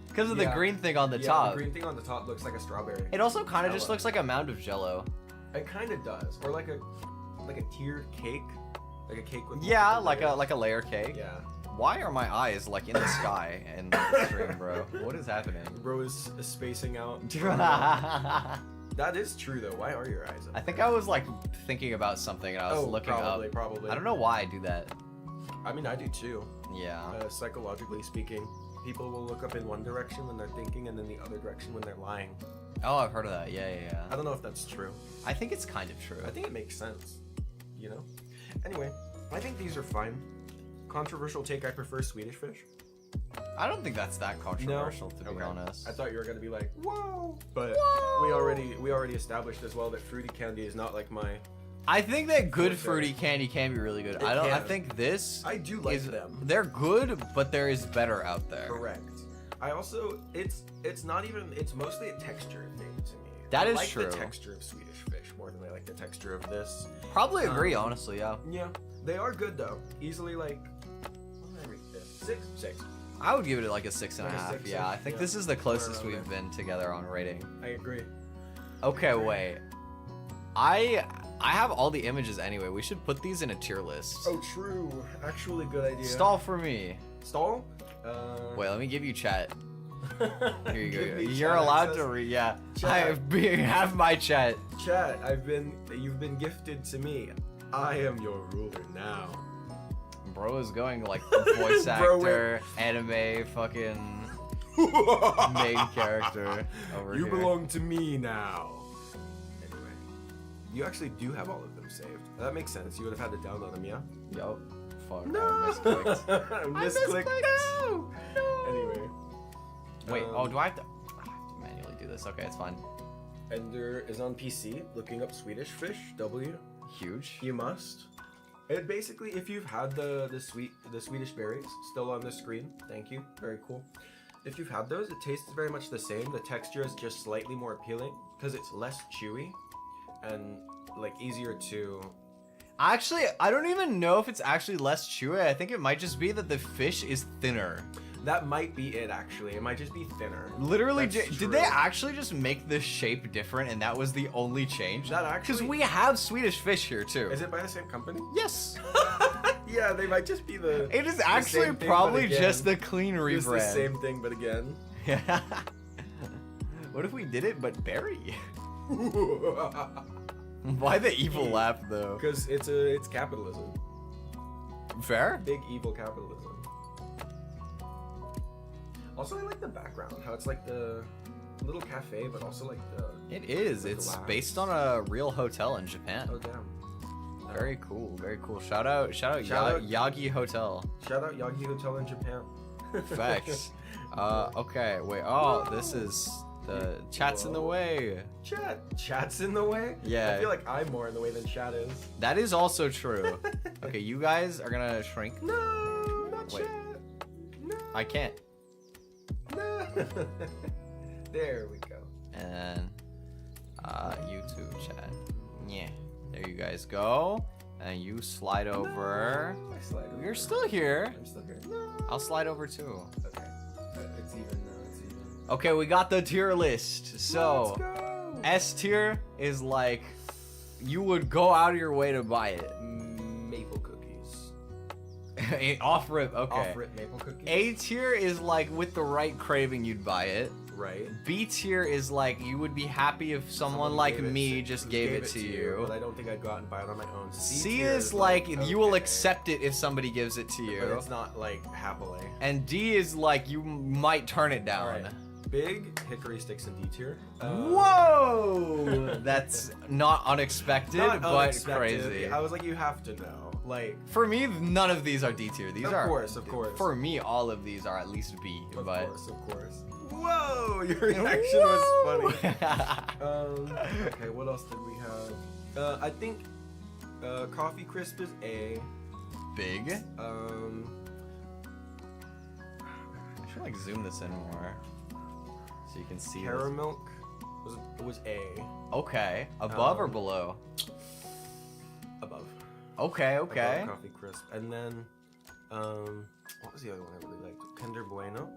Because of the green thing on the top. The green thing on the top looks like a strawberry. It also kind of just looks like a mound of Jell-O. It kind of does. Or like a tiered cake. Like a cake with like a layer cake. Yeah. Why are my eyes like in the sky in the stream, bro? What is happening? Bro is spacing out. That is true though. Why are your eyes up? I think I was like thinking about something and I was looking up. Probably. I don't know why I do that. I mean, I do too. Yeah. Psychologically speaking, people will look up in one direction when they're thinking and then the other direction when they're lying. Oh, I've heard of that. Yeah. I don't know if that's true. I think it's kind of true. I think it makes sense. You know? Anyway, I think these are fine. Controversial take, I prefer Swedish fish. I don't think that's that controversial, to be honest. I thought you were gonna be like, whoa! But whoa! we already established as well that fruity candy is not like my... I think that good fruity candy can be really good. I think this... I do like them. They're good, but there is better out there. Correct. I also... It's not even... It's mostly a texture thing to me. That is true. I like the texture of Swedish fish more than I like the texture of this. Probably agree, honestly, yeah. Yeah. They are good, though. Easily, like... What did I rate this? 6? I would give it like a 6.5. Yeah, I think this is the closest we've been together on rating. I agree. Okay, wait. I have all the images anyway. We should put these in a tier list. Oh, true. Actually, good idea. Stall for me. Stall? Wait, let me give you chat. Here you go. You're allowed to read. Yeah. Have my chat. Chat, you've been gifted to me. I am your ruler now. Bro is going like voice actor, anime, fucking main character over here. You belong to me now. Anyway, you actually do have all of them saved. That makes sense. You would have had to download them, yeah? Yup. Fuck. No. I misclicked. Misclicked. No. Anyway. Wait. Do I have to manually do this? Okay, it's fine. Ender is on PC looking up Swedish fish. W. Huge. You must. It basically, if you've had the Swedish berries still on the screen, thank you, very cool. If you've had those, it tastes very much the same. The texture is just slightly more appealing because it's less chewy and like easier to... Actually, I don't even know if it's actually less chewy. I think it might just be that the fish is thinner. That might be it, actually. It might just be thinner. Literally, did they actually just make the shape different and that was the only change? That actually... Because we have Swedish fish here, too. Is it by the same company? Yes. Yeah, they might just be the... It is actually probably just the clean rebrand. It's the same thing, but again. Yeah. What if we did it, but berry? Why the evil laugh, though? Because it's capitalism. Fair? Big evil capitalism. Also, I like the background, how it's like the little cafe, but also like the... It is. It's based on a real hotel in Japan. Oh, damn. Very cool. Very cool. Shout out Yagi Hotel. Shout out Yagi Hotel in Japan. Facts. Okay, wait. Oh, this is... The chat's in the way. Chat's in the way? Yeah. I feel like I'm more in the way than chat is. That is also true. Okay, you guys are gonna shrink. No, not chat. No. I can't. No. There we go. And YouTube chat. Yeah. There you guys go. And you slide over. No, I slide over. You're still here. I'm still here. No. I'll slide over too. Okay. It's even now. It's even. Okay, we got the tier list. So, let's go. S tier is like you would go out of your way to buy it. Maple cookies. Off rip, okay. Off rip maple cookies. A tier is like with the right craving you'd buy it. Right. B tier is like you would be happy if someone like me just gave it to you. But I don't think I'd go out and buy it on my own. C is like okay. You will accept it if somebody gives it to you. But it's not like happily. And D is like you might turn it down. Right. Big hickory sticks in D tier. Whoa! That's not unexpected, but crazy. I was like, you have to know. Like for me, none of these are D tier. These are, of course. For me, all of these are at least B. Of course. Whoa! Your reaction was funny. Okay, what else did we have? I think Coffee Crisp is A. Big. I should like zoom this in more. So you can see Caramilk was A. Okay. Above or below? Above. Okay. Above Coffee Crisp. And then, what was the other one I really liked? Kinder Bueno.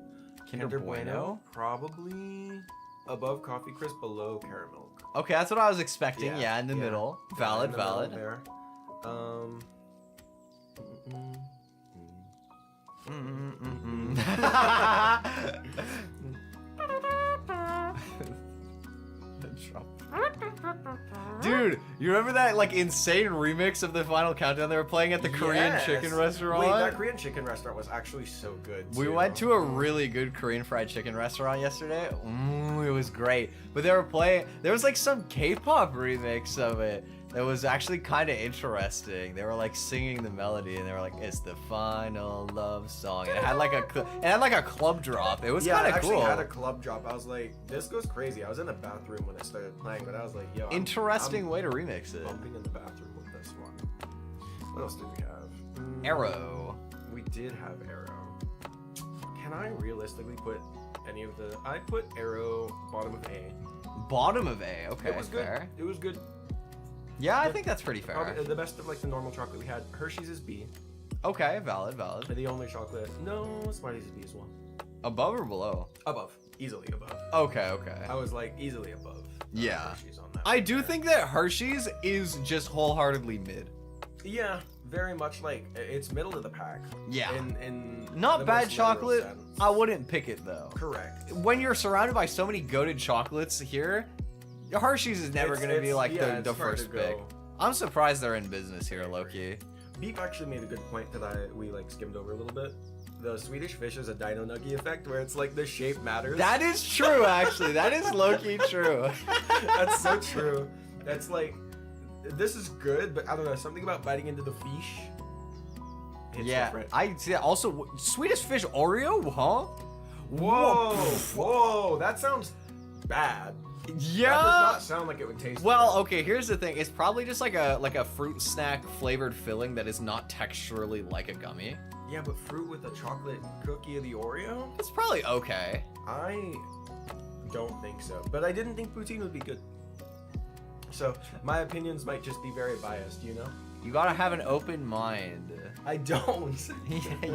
Kinder Bueno? Probably above Coffee Crisp, below Caramilk. Okay, that's what I was expecting. Yeah, in the middle. Valid. There. Dude, you remember that like insane remix of the Final Countdown they were playing at the Korean chicken restaurant? Wait, that Korean chicken restaurant was actually so good too. We went to a really good Korean fried chicken restaurant yesterday. It was great. But they were playing, there was like some K-pop remix of it that was actually kind of interesting. They were like singing the melody and they were like, it's the final love song. And it had like a club drop. It was kind of cool. Yeah, it actually had a club drop. I was like, this goes crazy. I was in the bathroom when it started playing, but I was like, yo, interesting way to remix it. Bumping in the bathroom with this one. What else did we have? Arrow. We did have Arrow. Can I realistically put any of the... I put Arrow bottom of A. Bottom of A, okay. It was fair. Good. It was good. Yeah, I think that's pretty fair. Probably the best of like the normal chocolate we had. Hershey's is B. Okay, valid. The only chocolate. No, Smarties is B as well. Above or below? Above. Easily above. Okay. I was like easily above. Yeah. Hershey's on that. I do think that Hershey's is just wholeheartedly mid. Yeah, very much like it's middle of the pack. Yeah. In not bad chocolate. I wouldn't pick it though. Correct. When you're surrounded by so many goated chocolates here, Hershey's is never going to be like the first pick. I'm surprised they're in business here, low-key. Beep actually made a good point that we like skimmed over a little bit. The Swedish fish is a dino nugget effect where it's like the shape matters. That is true, actually. That is low-key true. That's so true. That's like, this is good, but I don't know, something about biting into the fish. It's different. I see. Also, Swedish fish Oreo, huh? Whoa, that sounds bad. Yeah. That does not sound like it would taste well, good. Okay, here's the thing. It's probably just like a fruit snack flavored filling that is not texturally like a gummy. Yeah, but fruit with a chocolate cookie of the Oreo? It's probably okay. I don't think so. But I didn't think poutine would be good. So, my opinions might just be very biased, you know? You gotta have an open mind. I don't.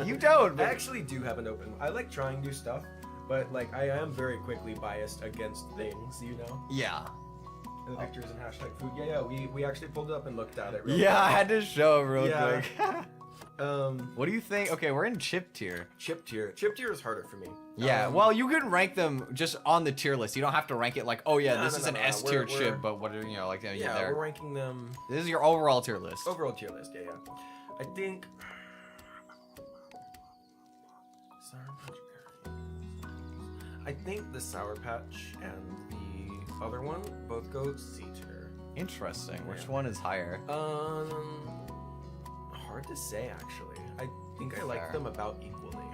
You don't. I actually do have an open mind. I like trying new stuff. But like I am very quickly biased against things, you know? Yeah. The pictures and hashtag food. Yeah, we actually pulled it up and looked at it real quick. I had to show real quick. What do you think? Okay, we're in chip tier. Chip tier is harder for me. Yeah, well, you can rank them just on the tier list. You don't have to rank it like, oh yeah, this is an S tier chip, but what are, you know, like, we're ranking them. This is your overall tier list. Overall tier list, yeah. I think the Sour Patch and the other one both go C tier. Interesting. Which one is higher? Hard to say actually. I think I like them about equally.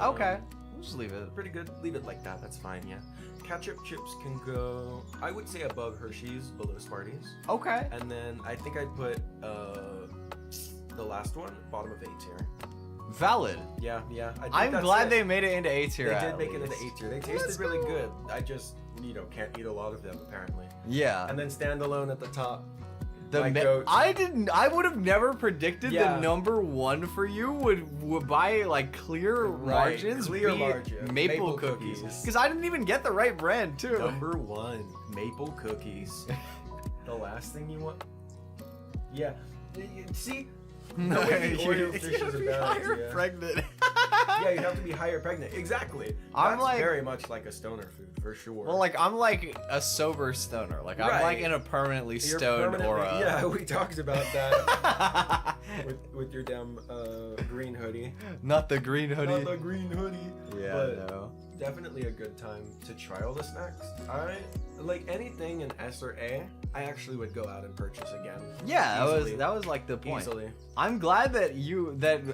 Okay. We'll just leave it. Pretty good. Leave it like that. That's fine, yeah. Ketchup chips can go, I would say above Hershey's, below Smarties. Okay. And then I think I'd put the last one, bottom of A tier. Valid. Yeah. I'm glad they made it into A tier. They did make it into A tier. They tasted really good. I just, can't eat a lot of them apparently. Yeah. And then standalone at the top. I would have never predicted the number one for you would by like clear margins be maple cookies. Because I didn't even get the right brand too. Number one, maple cookies. The last thing you want. Yeah. See. No, Oreo fish is a bad idea. Pregnant. Yeah, you have to be higher pregnant. Exactly. That's like, very much like a stoner food for sure. Well, like I'm like a sober stoner. Like I'm like in a permanently stoned aura. Yeah, we talked about that with your damn green hoodie. Not the green hoodie. Not the green hoodie. Yeah, but no. Definitely a good time to try all the snacks. I like anything in S or A. I actually would go out and purchase again. Yeah, that was like the point. Easily. I'm glad that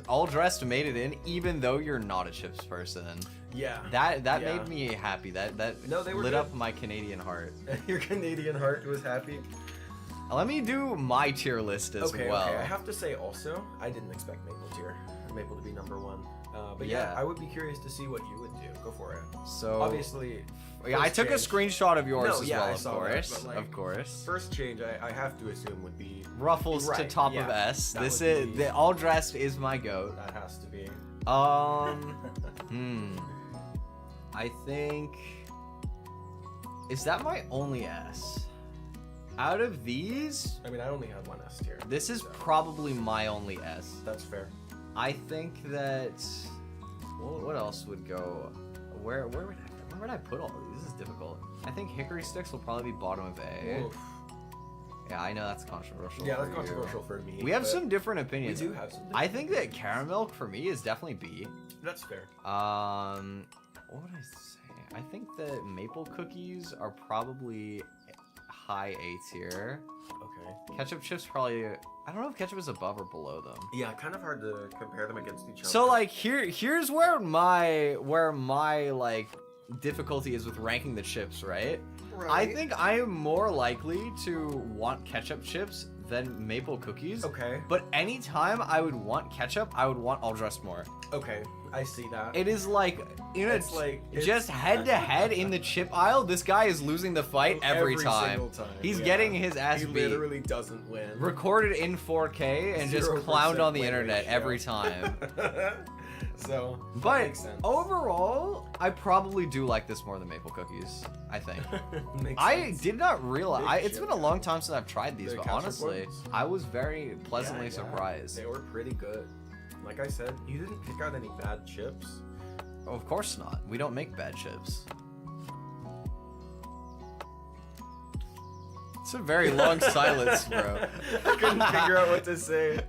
All Dressed made it in, even though you're not a chips person. Yeah. That made me happy. That lit up my Canadian heart. Your Canadian heart was happy. Let me do my tier list as well. Okay. I have to say also, I didn't expect Maple to be number one. But yeah, I would be curious to see what you would do. Go for it. So obviously, yeah, I took a screenshot of yours as well, I saw course. That, like, of course. First change, I have to assume would be Ruffles to top of S. This is the All Dressed is my goat. That has to be. I think is that my only S? Out of these, I mean, I only have one S tier. This is probably my only S. That's fair. I think that what else would go? Where would I put all these? This is difficult. I think hickory sticks will probably be bottom of A. Oof. Yeah, I know that's controversial. Yeah, that's controversial for me. We have some different opinions. We do have some. I think that caramel for me is definitely B. That's fair. What would I say? I think that maple cookies are probably high A tier. Okay. Ketchup chips probably. I don't know if ketchup is above or below them. Yeah, kind of hard to compare them against each other. So like here's where my like difficulty is with ranking the chips, right? Right. I think I am more likely to want ketchup chips than maple cookies. Okay. But anytime I would want ketchup, I would want All Dressed More. Okay, I see that. It is like, you know, It's like just head to head in the chip aisle. This guy is losing the fight every time. Single time. He's getting his ass He beat. literally doesn't win. Recorded in 4K and just clowned on the internet ratio. every time. So, But makes sense. overall, I probably do like this more than maple cookies. I think. Makes I sense. did not realize. It's chip. been a long time since I've tried these, The but ketchup honestly, ones? I was very pleasantly Yeah, surprised. They were pretty good. Like I said, you didn't pick out any bad chips. Of course not. We don't make bad chips. It's a very long silence, bro. I couldn't figure out what to say.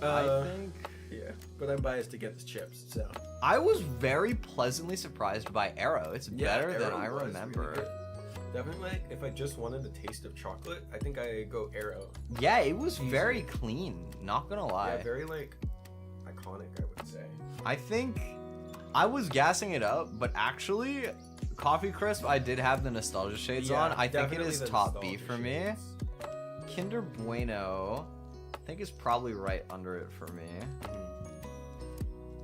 I think Yeah, but I'm biased against chips, so. I was very pleasantly surprised by Arrow. It's better than Arrow I was remember. really good. Definitely, like, if I just wanted the taste of chocolate, I think I go Arrow. Yeah, it was Easily. very clean. Not gonna lie. Yeah, very like iconic, I would say. I think I was gassing it up, but actually, Coffee Crisp, I did have the nostalgia shades on. I think it definitely is the top B nostalgia for me. shades. Kinder Bueno, I think is probably right under it for me.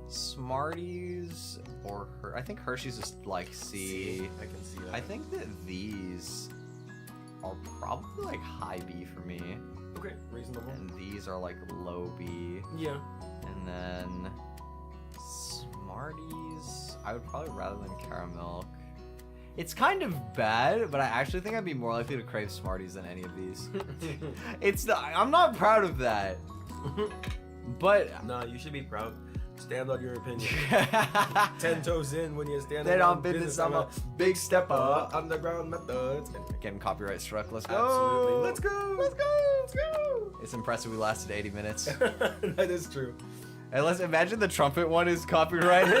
Smarties or I think Hershey's is like C. I can see that. I think that these are probably like high B for me, Okay, reasonable. and these are like low B. Yeah. And then Smarties, I would probably rather than caramel. It's kind of bad, but I actually think I'd be more likely to crave Smarties than any of these. I'm not proud of that. But Nah, you should be proud. Stand on your opinion. 10 toes in when you stand Then on on business, I'm a big stepper. Underground methods. Getting copyright struck. Let's go. Absolutely. Let's go. Let's go. Let's go. It's impressive we lasted 80 minutes. That is true. And let's imagine the trumpet one is copyrighted.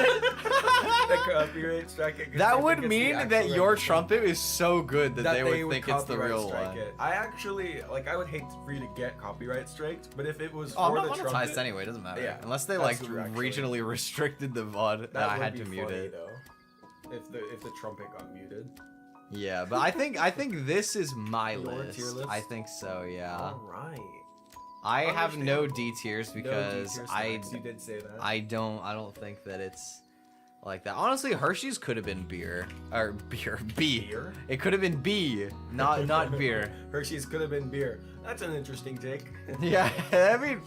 The copyright strike. That would mean that your trumpet is so good that they would think it's the real one. I actually, like, I would hate for you to get copyright striked, but if it was Oh, I'm for not the monetized trumpet, anyway, it doesn't matter. Yeah, Unless they that's like true, actually. regionally restricted the VOD, that I would had be to mute funny, it. though. If the trumpet got muted. Yeah, but I think this is my Your list. tier list? I think so, yeah. All right. I have no Understandable. D tiers because No D-tier snacks, you did say that. I don't think that it's like that. Honestly, Hershey's could have been B. Beer? It could have been B, not beer. Hershey's could have been beer. That's an interesting take. Yeah, I mean,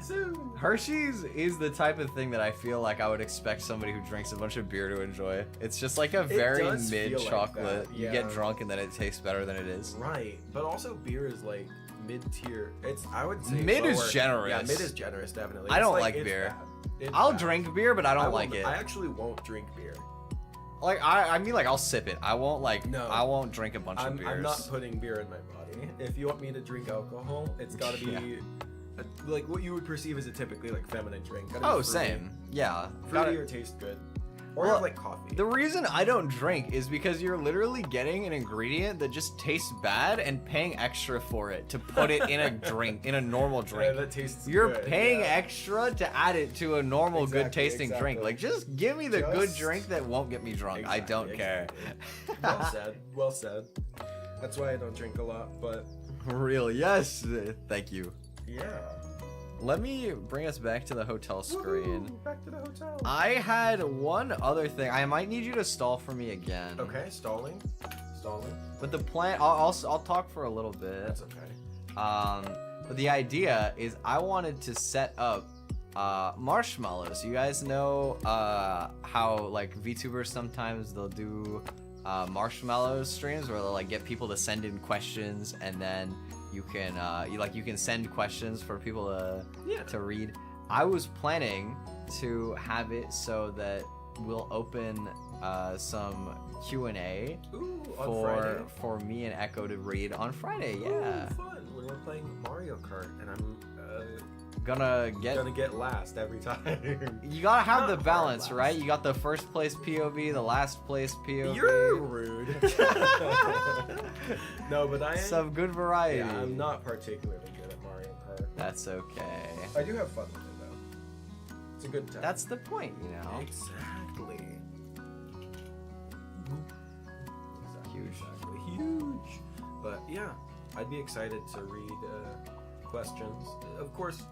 Soon. Hershey's is the type of thing that I feel like I would expect somebody who drinks a bunch of beer to enjoy. It's just like a very does feel mid like chocolate. that, You yeah. get drunk and then it tastes better than it is. Right, but also beer is like mid-tier. It's, I would say Mid is lower. generous. Yeah, mid is generous, definitely. I It's don't like it's beer. bad. It's I'll bad. drink beer, but I don't like it. I actually won't drink beer. Like I mean, like I'll sip it. I won't like. No. I won't drink a bunch of beers. I'm not putting beer in my body. If you want me to drink alcohol, it's gotta be Yeah. like what you would perceive as a typically like feminine drink. Gotta be Oh, fruity. same. Yeah. Fruity or taste good. Or Well, have like coffee. The reason I don't drink is because you're literally getting an ingredient that just tastes bad and paying extra for it to put it in a drink, in a normal drink. Yeah, that tastes You're good, paying yeah. extra to add it to a normal good tasting drink. exactly. Like just give me the good Just- drink that won't get me drunk. I don't care. Well said. Well said. That's why I don't drink a lot, but Really? Yes. Thank you. yeah. Let me bring us back to the hotel screen. Woohoo, back to the hotel. I had one other thing. I might need you to stall for me again. Okay, stalling. But the plan, I'll talk for a little bit. That's okay. But the idea is I wanted to set up marshmallows. You guys know how like VTubers sometimes they'll do marshmallow streams where they'll like get people to send in questions, and then you can send questions for people to read. I was planning to have it so that we'll open some Q&A for me and Echo to read on Friday. Yeah. Ooh, fun. When we're playing Mario Kart, and I'm gonna get last every time. You gotta have the balance, right? You got the first place POV, the last place POV. You're rude. No, but I am some good variety. Yeah, I'm not particularly good at Mario Kart. That's okay. I do have fun with it though. It's a good time. That's the point, you know. Exactly. Huge. Huge. But yeah, I'd be excited to read questions. Of course,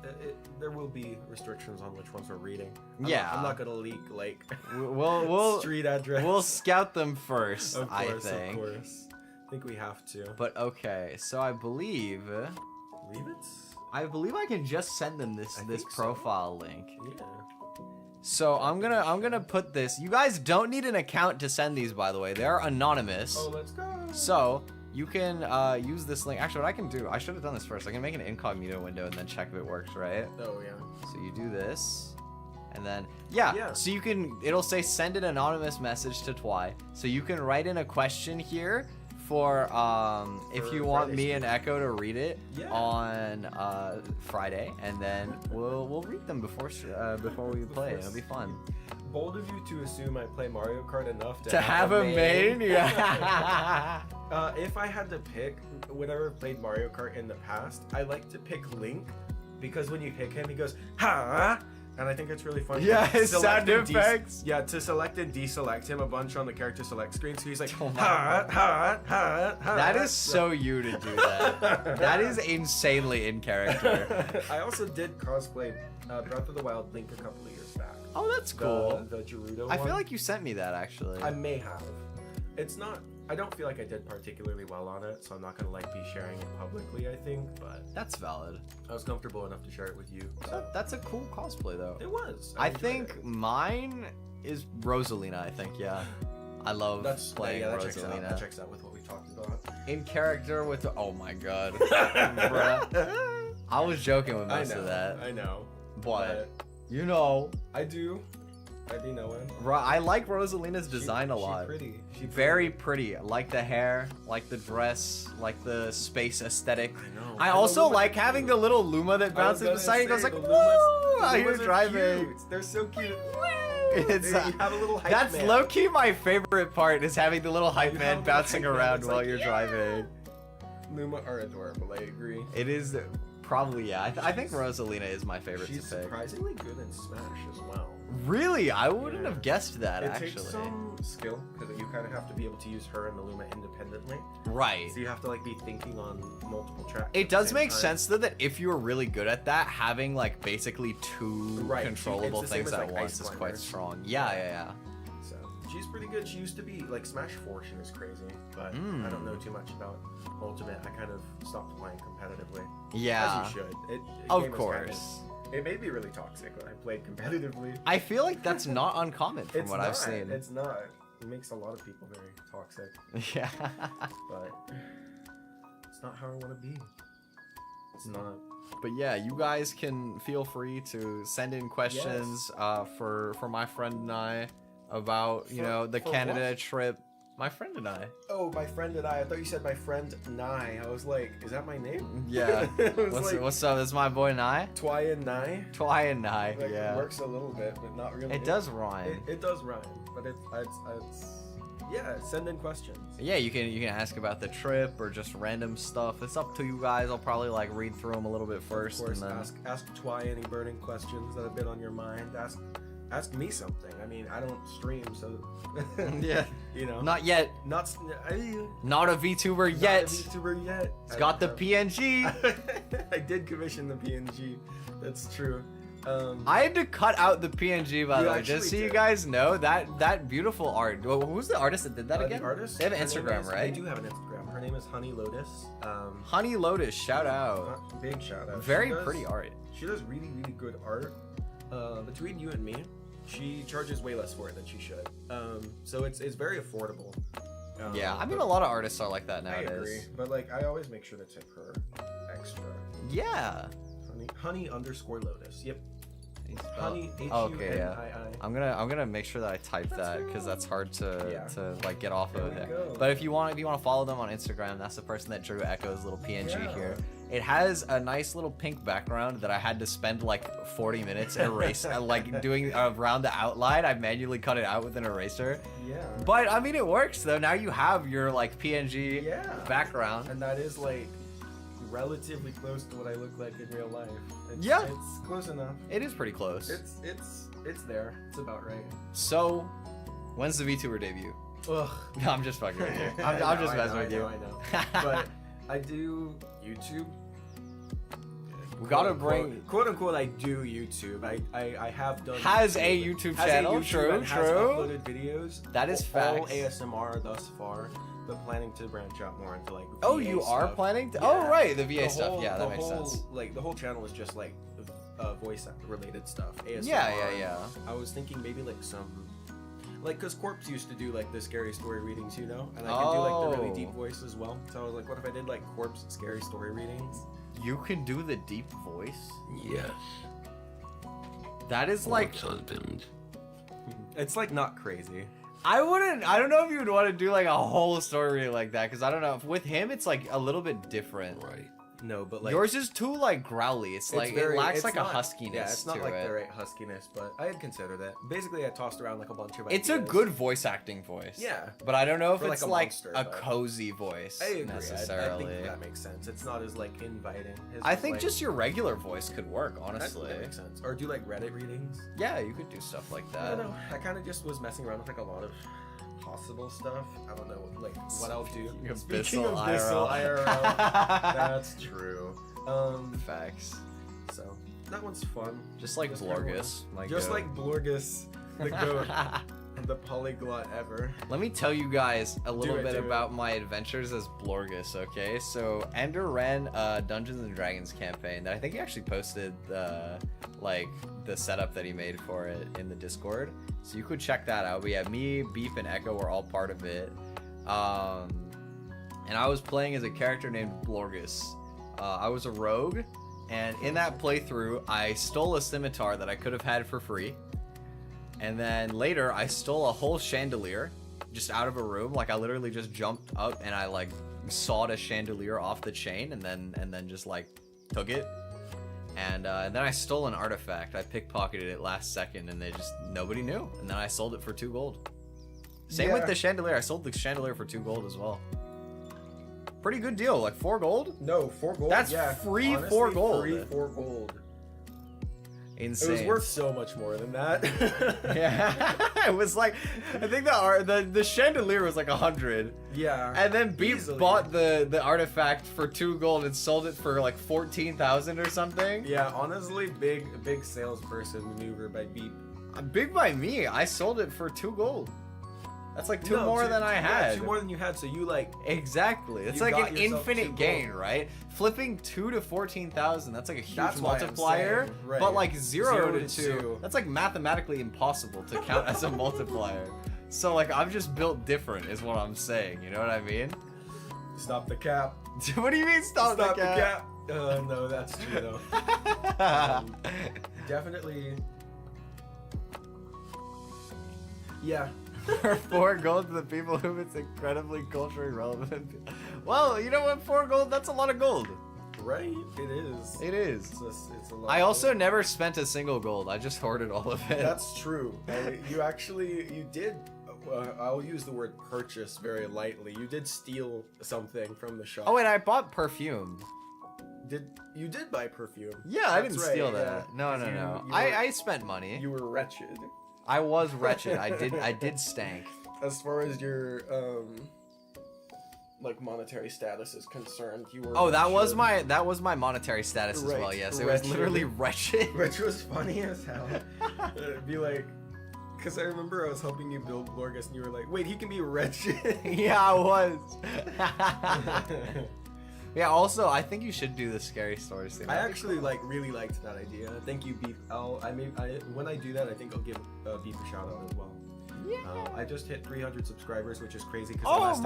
there will be restrictions on which ones we're reading. I'm not gonna leak like we'll street address. We'll scout them first. Of course, I think. Of course. I think we have to. But okay, so I believe I can just send them this profile link. Yeah. So I'm gonna put this. You guys don't need an account to send these, by the way. They're anonymous. Oh, let's go. So you can use this link. Actually, what I can do, I should have done this first. I can make an incognito window and then check if it works, right? Oh yeah. So you do this, and then yeah. So it'll say send an anonymous message to Twi. So you can write in a question here for if you want Friday's me and Echo to read it on Friday, and then we'll read them before we play. It'll be fun. Bold of you to assume I play Mario Kart enough to have a main. Yeah. If I had to pick, whenever I've played Mario Kart in the past, I like to pick Link, because when you pick him, he goes ha, and I think it's really fun. Yeah, his sound effects. To select and deselect him a bunch on the character select screen, so he's like ha. That is so you to do that. That is insanely in character. I also did cosplay Breath of the Wild Link a couple of years back. Oh, that's cool. The Gerudo I one. feel like you sent me that actually. I may have. It's not. I don't feel like I did particularly well on it, so I'm not gonna be sharing it publicly. I think, but that's valid. I was comfortable enough to share it with you. So. That's a cool cosplay though. It was. I think mine is Rosalina. I think I love playing Rosalina. That checks out with what we talked about. In character with oh my god. I was joking with most of that. I know. But you know, I do. I be knowing. I like Rosalina's design a lot. She's pretty. She's very pretty. I like the hair, like the dress, like the space aesthetic. I know. I also like having the little Luma that bounces beside you. It goes like, woo! While you're driving. Cute. They're so cute. It's, you have a little hype that's man. low-key my favorite part, is having the little hype man bouncing around while you're driving. Luma are adorable, I agree. It is probably, I think Rosalina is my favorite to pick. She's surprisingly good in Smash as well. Really? I wouldn't have guessed that, actually. It takes some skill, because you kind of have to be able to use her and the Luma independently. Right. So you have to be thinking on multiple tracks. It does make sense, though, that if you're really good at that, having, basically two controllable things at once is quite strong. Yeah. So, she's pretty good. She used to be, Smash 4, she was crazy. But I don't know too much about Ultimate. I kind of stopped playing competitively. Yeah. As you should. Of course. It made me really toxic when I played competitively. I feel like that's not uncommon from what I've seen. It's not. It makes a lot of people very toxic. Yeah. But it's not how I want to be. It's not. But yeah, you guys can feel free to send in questions for my friend and I about, the Canada trip. My friend and I. Oh, my friend and I. I thought you said my friend Nye. I was like, is that my name? Yeah. What's up? It's my boy Nye. Twi and Nye. Twi and Nye. Yeah. It works a little bit, but not really. It does rhyme. It does rhyme, but it's send in questions. Yeah, you can ask about the trip or just random stuff. It's up to you guys. I'll probably read through them a little bit first. Of course, and then... ask Twi any burning questions that have been on your mind. Ask me something. I mean, I don't stream, so yeah, not yet. Not a VTuber yet. Not a VTuber yet. It's got the PNG. I did commission the PNG. That's true. I had to cut out the PNG, by the way, just so you guys know that beautiful art. Who's the artist that did that again? The artist? They have an Instagram, right? They do have an Instagram. Her name is Honey Lotus. Honey Lotus, shout out. Big shout out. Very pretty art. She does really, really good art. Between you and me, she charges way less for it than she should. So it's very affordable. Yeah, I mean, a lot of artists are like that nowadays. I agree, but like I always make sure to tip her extra. Yeah. Honey_Lotus. Yep. Honey. Okay, yeah. I'm gonna make sure that I type that because that's hard to like get off of it. But if you want to follow them on Instagram, that's the person that drew Echo's little PNG here. It has a nice little pink background that I had to spend like 40 minutes like doing around the outline. I manually cut it out with an eraser. Yeah. But I mean, it works though. Now you have your like PNG background, and that is like relatively close to what I look like in real life. It's close enough. It is pretty close. It's there. It's about right. So, when's the VTuber debut? Ugh. No, I'm just fucking with you. I'm just messing with you. I know. But I do YouTube. We gotta bring quote unquote. I do YouTube. I have done. Has a YouTube channel. True. Has uploaded videos. That is all facts. ASMR thus far. But planning to branch out more into like VA you stuff. Are planning to? Yeah. Oh right, the VA stuff. Yeah, that makes sense. Like the whole channel is just like voice related stuff. ASMR. Yeah. I was thinking maybe like some because Corpse used to do like the scary story readings, you know, and I can do like the really deep voice as well. So I was like, what if I did like Corpse scary story readings? You can do the deep voice. Yes. That is like. It's like not crazy. I don't know if you would want to do like a whole story like that, because I don't know. With him, it's like a little bit different. Right. No, but like yours is too like growly. It's like it lacks like a huskiness. Yeah, it's not to like it. the right huskiness, but I had considered that. Basically, I tossed around like a bunch of It's ideas. a good voice acting voice. Yeah. But I don't know if For, it's like a cozy voice I agree. necessarily. I think that makes sense. It's not as like inviting. I think just your regular voice could work, honestly. That makes sense. Or do like Reddit readings. Yeah, you could do stuff like that. I don't know. I kind of just was messing around with like a lot of possible stuff. I don't know like what I'll do. Speaking of Bissell IRL. That's true. Facts. So that one's fun. Just like Blorgus. Just like Blorgus, the goat, the polyglot ever. Let me tell you guys a little bit about my adventures as Blorgus, okay? So Ender ran a Dungeons and Dragons campaign that I think he actually posted like the setup that he made for it in the Discord. So you could check that out. But yeah, me, Beep, and Echo were all part of it. And I was playing as a character named Blorgus. I was a rogue, and in that playthrough, I stole a scimitar that I could have had for free. And then later, I stole a whole chandelier just out of a room. Like, I literally just jumped up and I, like, sawed a chandelier off the chain and then just, like, took it. And then I stole an artifact. I pickpocketed it last second, and nobody knew. And then I sold it for 2 gold. Same with the chandelier. I sold the chandelier for 2 gold as well. Pretty good deal. Like 4 gold? No, 4 gold. That's free. Honestly, 4 gold. Free 4 gold. Insane. It was worth so much more than that. Yeah, it was like, I think the chandelier was like 100. Yeah. And then Beep bought the artifact for 2 gold and sold it for like 14,000 or something. Yeah, honestly, big salesperson maneuver by Beep. Big by me. I sold it for 2 gold. That's like 2 more than I had. 2 more than you had, so you like... Exactly. It's like an infinite gain, right? Flipping 2 to 14,000, that's like a huge multiplier. Right. But like 0 to 2, that's like mathematically impossible to count as a multiplier. So like, I'm just built different is what I'm saying, you know what I mean? Stop the cap. What do you mean stop the cap? No, that's true though. Definitely... Yeah. For 4 gold to the people whom it's incredibly culturally relevant. Well, you know what? 4 gold, that's a lot of gold. Right? It is. It is. It's a lot. I also never spent a single gold. I just hoarded all of it. That's true. You did. I'll use the word purchase very lightly. You did steal something from the shop. Oh, and I bought perfume. You did buy perfume? Yeah, I didn't steal that. Yeah. No. I spent money. You were wretched. I was wretched. I did stank. As far as your like monetary status is concerned, you were. Oh, wretched. that was my monetary status as well. Yes, it was literally wretched. Which was funny as hell. It'd be like, because I remember I was helping you build Blorgus, and you were like, "Wait, he can be wretched." Yeah, I was. Yeah, also, I think you should do the scary stories thing. I actually really liked that idea. Thank you, Beef. When I do that, I think I'll give Beef a shout out as well. Yeah. I just hit 300 subscribers, which is crazy because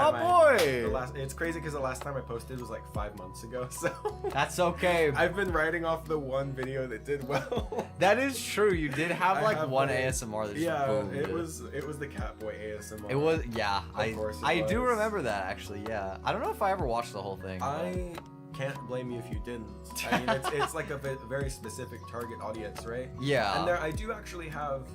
it's crazy because the last time I posted was like 5 months ago. So that's okay. I've been writing off the one video that did well. That is true. You did have like one ASMR that just boomed. it was the Catboy ASMR. It was I do remember that actually. Yeah, I don't know if I ever watched the whole thing. I can't blame you if you didn't. I mean, it's like a very specific target audience, right? Yeah. And I do actually have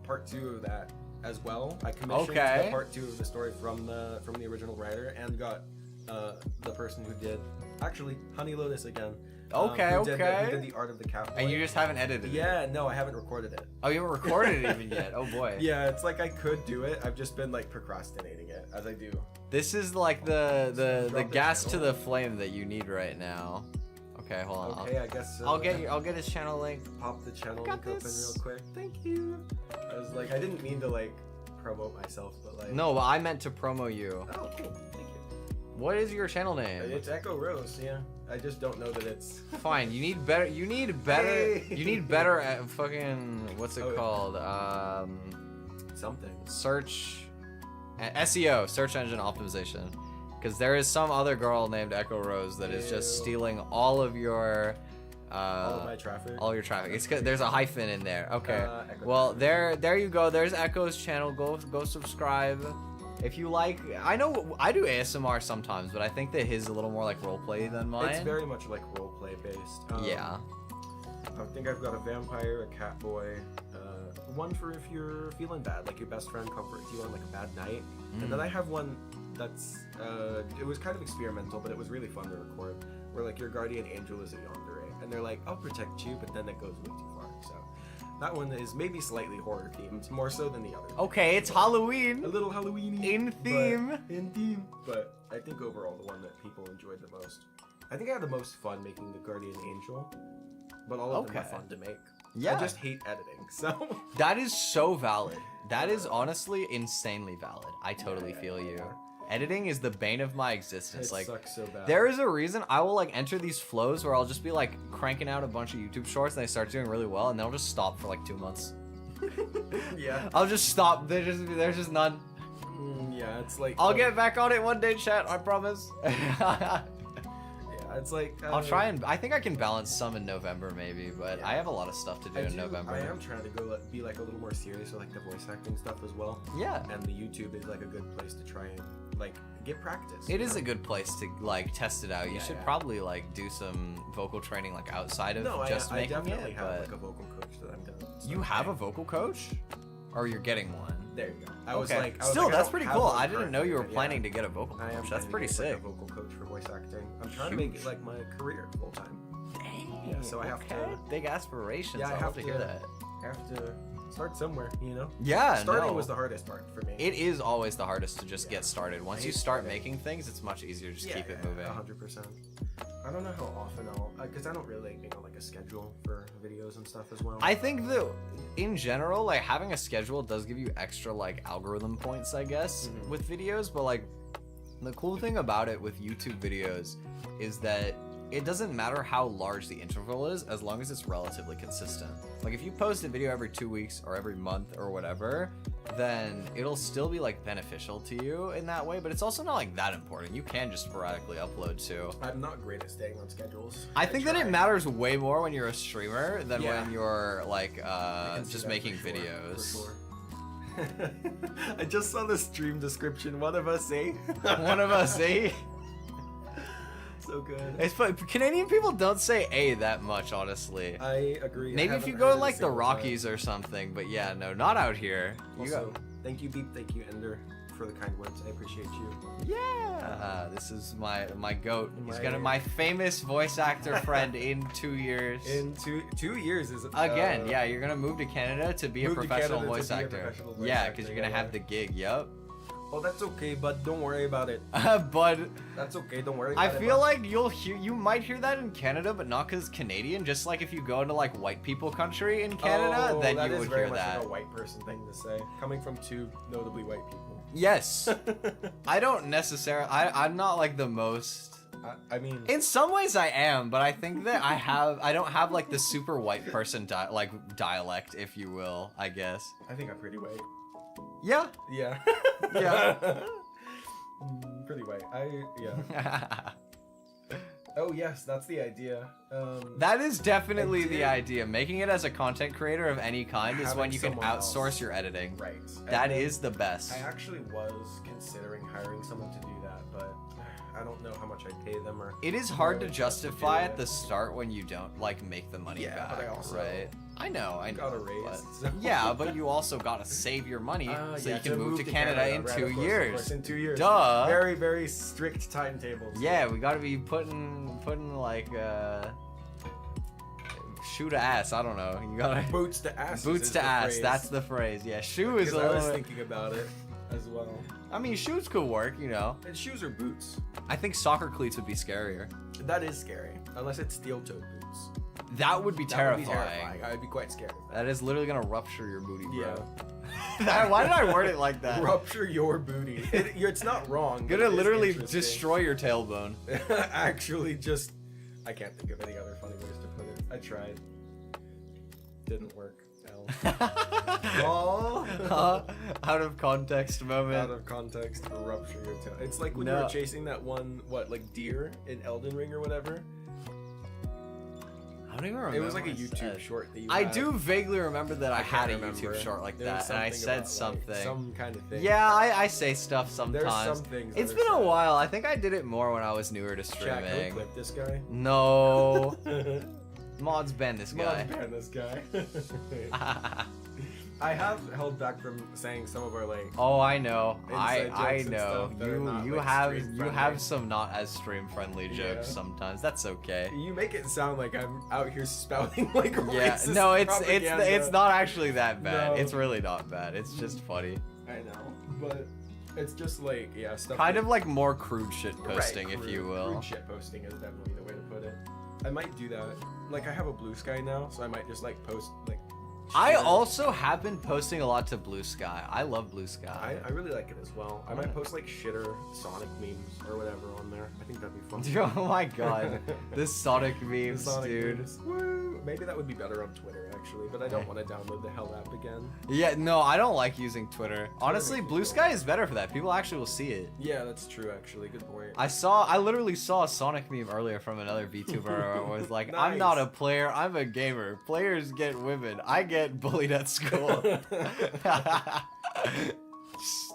part 2 of that as well. I commissioned the part 2 of the story from the original writer and got the person who did actually Honey Lotus again. Who did the art of the Catboy. And you just haven't edited it? Yeah, no, I haven't recorded it. Oh, you haven't recorded it even yet? Oh boy. Yeah, it's like I could do it. I've just been like procrastinating it as I do. This is like the gas to the flame that you need right now. Okay, hold on. Okay, I guess so. I'll get his channel link. Pop the channel link open real quick. Thank you. I was like, I didn't mean to like promote myself, but like. No, but I meant to promo you. Oh, cool. Thank you. What is your channel name? It's Echo Rose. Yeah, I just don't know that it's. Fine. You need better. You need better. Hey. You need better at fucking what's it called? Something. Search. SEO, search engine optimization, because there is some other girl named Echo Rose that is just stealing all of your all of my traffic. All your traffic. It's good. There's a hyphen in there. Okay. Well, there you go. There's Echo's channel. Go subscribe. If you like, I know I do ASMR sometimes, but I think that his is a little more like roleplay than mine. It's very much like roleplay based. Yeah. I think I've got a vampire, a Catboy, one for if you're feeling bad, like your best friend comforts you on like a bad night. And then I have one that's it was kind of experimental, but it was really fun to record, where like your guardian angel is a yandere, and they're like, I'll protect you, but then it goes way too far. So that one is maybe slightly horror themed, more so than the other. Okay, it's Halloween. A little Halloween-y. In theme. But I think overall the one that people enjoyed the most. I think I had the most fun making the guardian angel, but all of them are fun to make. Yeah. I just hate editing, so. That is so valid. That is honestly insanely valid. I totally feel you. Editing is the bane of my existence. It sucks so bad. There is a reason I will like enter these flows where I'll just be like cranking out a bunch of YouTube shorts and they start doing really well, and then I'll just stop for like 2 months. Yeah. I'll just stop. There's just none. Yeah, it's like. I'll get back on it one day, chat. I promise. It's like I'll try and I think I can balance some in November maybe, but I have a lot of stuff to do in November. I am trying to go be like a little more serious with like the voice acting stuff as well. Yeah. And the YouTube is like a good place to try and like get practice. It is a good place to like test it out. You should probably like do some vocal training like outside of just making it. I definitely have like a vocal coach that I'm gonna. You have a vocal coach, or you're getting one? There you go. I was like, that's pretty cool. I didn't know you were planning to get a vocal coach. That's pretty sick. Like a vocal coach for voice acting. I'm trying to make it like my career full time. Dang. Yeah, so I have to. Big aspirations. Yeah, I have to hear that. I have to start somewhere, you know? Yeah, Starting was the hardest part for me. It is always the hardest to just get started. Once you start making things, it's much easier to just keep it moving. 100%. I don't know how often because I don't really like being on like a schedule for videos and stuff as well. I think that in general, like having a schedule does give you extra like algorithm points, I guess, with videos. But like the cool thing about it with YouTube videos is that it doesn't matter how large the interval is as long as it's relatively consistent. Like if you post a video every 2 weeks or every month or whatever, then it'll still be like beneficial to you in that way, but it's also not like that important. You can just sporadically upload too. I'm not great at staying on schedules. I think that it matters way more when you're a streamer than when you're like just making videos. For sure. I just saw the stream description. One of us, eh? One of us, eh? So good. It's fun. Canadian people don't say "a" that much, honestly. I agree. Maybe if you go to like the Rockies or something, but yeah, no, not out here. Also, thank you, Beep. Thank you, Ender, for the kind words. I appreciate you. Yeah. This is my goat. He's gonna my famous voice actor friend in 2 years. In 2 years is again. Yeah, you're gonna move to Canada to be a professional voice actor. Yeah, because you're gonna have the gig. Yep. Oh, that's okay, bud. Don't worry about it. Bud. That's okay. Don't worry about it. I feel like you might hear that in Canada, but not because Canadian. Just like if you go into like white people country in Canada, then you would hear that. That is very much like a white person thing to say, coming from 2 notably white people. Yes. I don't necessarily. I'm not like the most. I mean, in some ways I am, but I think that I don't have like the super white person dialect, if you will. I guess. I think I'm pretty white. Yeah. Yeah. Yeah. Pretty white. Yeah. Oh yes, that's the idea. That is definitely the idea. Making it as a content creator of any kind is when you can outsource your editing. Right. That is the best. I actually was considering hiring someone to do that, but I don't know how much I'd pay them or. It is hard to justify at the start when you don't like make the money Yeah, back, but I also right? I know. got a raise. But, So. Yeah, but you also gotta save your money so yeah, you can move to Canada in right, 2 of course, years. Of course, in 2 years. Duh. Very, very strict timetables. Yeah, we gotta be putting like shoe to ass. I don't know. You gotta boots to ass. Boots to ass. That's the phrase. Yeah, shoe is a I little. was thinking about it as well. I mean, shoes could work, you know. And shoes or boots. I think soccer cleats would be scarier. That is scary, unless it's steel-toed boots. That would be terrifying. That would be terrifying. I would be quite scared of that. That is literally gonna rupture your booty, bro. Yeah. Why did I word it like that? Rupture your booty. It's not wrong. Gonna literally destroy your tailbone. Actually, just I can't think of any other funny ways to put it. I tried. Didn't work. Oh. Out of context moment. Out of context, rupture your tail. It's like when you were chasing that one, deer in Elden Ring or whatever. I don't even remember. It was like a YouTube short that you I had. do vaguely remember that I had a remember. YouTube short like There that, was and I something said about, something. Like, some kind of thing. Yeah, I say stuff sometimes. There's some things. It's been a while. I think I did it more when I was newer to streaming. Jack, go clip this guy. No. Mods ban this guy. Mods ban this guy. I have held back from saying some of our Oh, I know. inside I jokes and know. stuff that are not, You stream-friendly. have some not as stream friendly jokes Yeah. sometimes. That's okay. You make it sound like I'm out here spouting like Yeah. racist No, it's propaganda. not actually that bad. No. It's really not bad. It's just funny. I know, but it's just stuff. Kind of like more crude shit posting, right, if you will. Crude shit posting is definitely the way to put it. I might do that. Like I have a Blue Sky now, so I might just post I also have been posting a lot to Blue Sky. I love Blue Sky. I really like it as well. I might post shitter Sonic memes or whatever on there. I think that'd be fun. Oh my god. The Sonic memes, dude. Memes. Woo! Maybe that would be better on Twitter actually, but I don't want to download the hell app again. Yeah, no, I don't like using Twitter. Honestly, Blue Sky is better for that. People actually will see it. Yeah, that's true actually. Good point. I literally saw a Sonic meme earlier from another VTuber where it was like, I'm not a player, I'm a gamer. Players get women. I get bullied at school.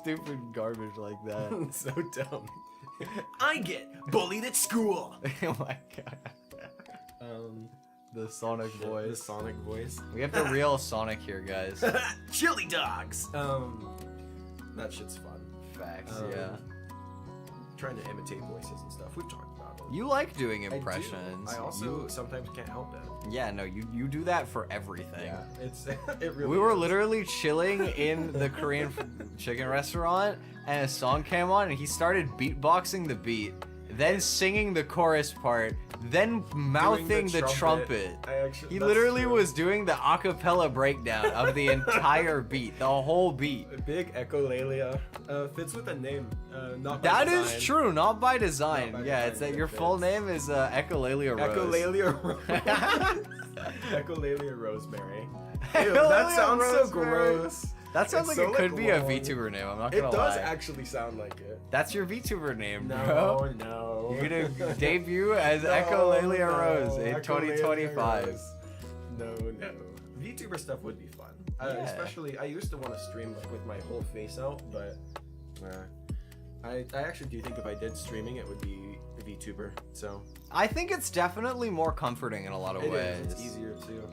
Stupid garbage like that. So dumb. I get bullied at school. Oh my god. The Sonic voice. The Sonic voice. We have the real Sonic here, guys. Chili dogs. That shit's fun. Facts, yeah. Trying to imitate voices and stuff. We've talked about it. You like doing impressions. I also sometimes can't help it. Yeah, no, you do that for everything. Yeah, it really. We were is. literally chilling in the Korean chicken restaurant, and a song came on, and he started beatboxing the beat, then singing the chorus part, then mouthing the trumpet. He literally was doing the acapella breakdown of the entire beat, the whole beat. Big echolalia fits with the name, not by That design. is true, not by design. Not by Yeah, design, it's that it your full fits. name is Echolalia Rose. Echolalia Rose. Echolalia Rosemary. Ew, Echolalia that sounds so Rosemary. gross. That sounds It's like so, it could be a long. VTuber name. I'm not It gonna does lie. actually sound like it. That's your VTuber name, No, bro. no. You're gonna debut as Echolalia Rose in 2025. Rose. No. VTuber stuff would be fun. Yeah. Especially, I used to want to stream with my whole face out, but I actually do think if I did streaming, it would be VTuber. So I think it's definitely more comforting in a lot of it ways. is. It's easier too.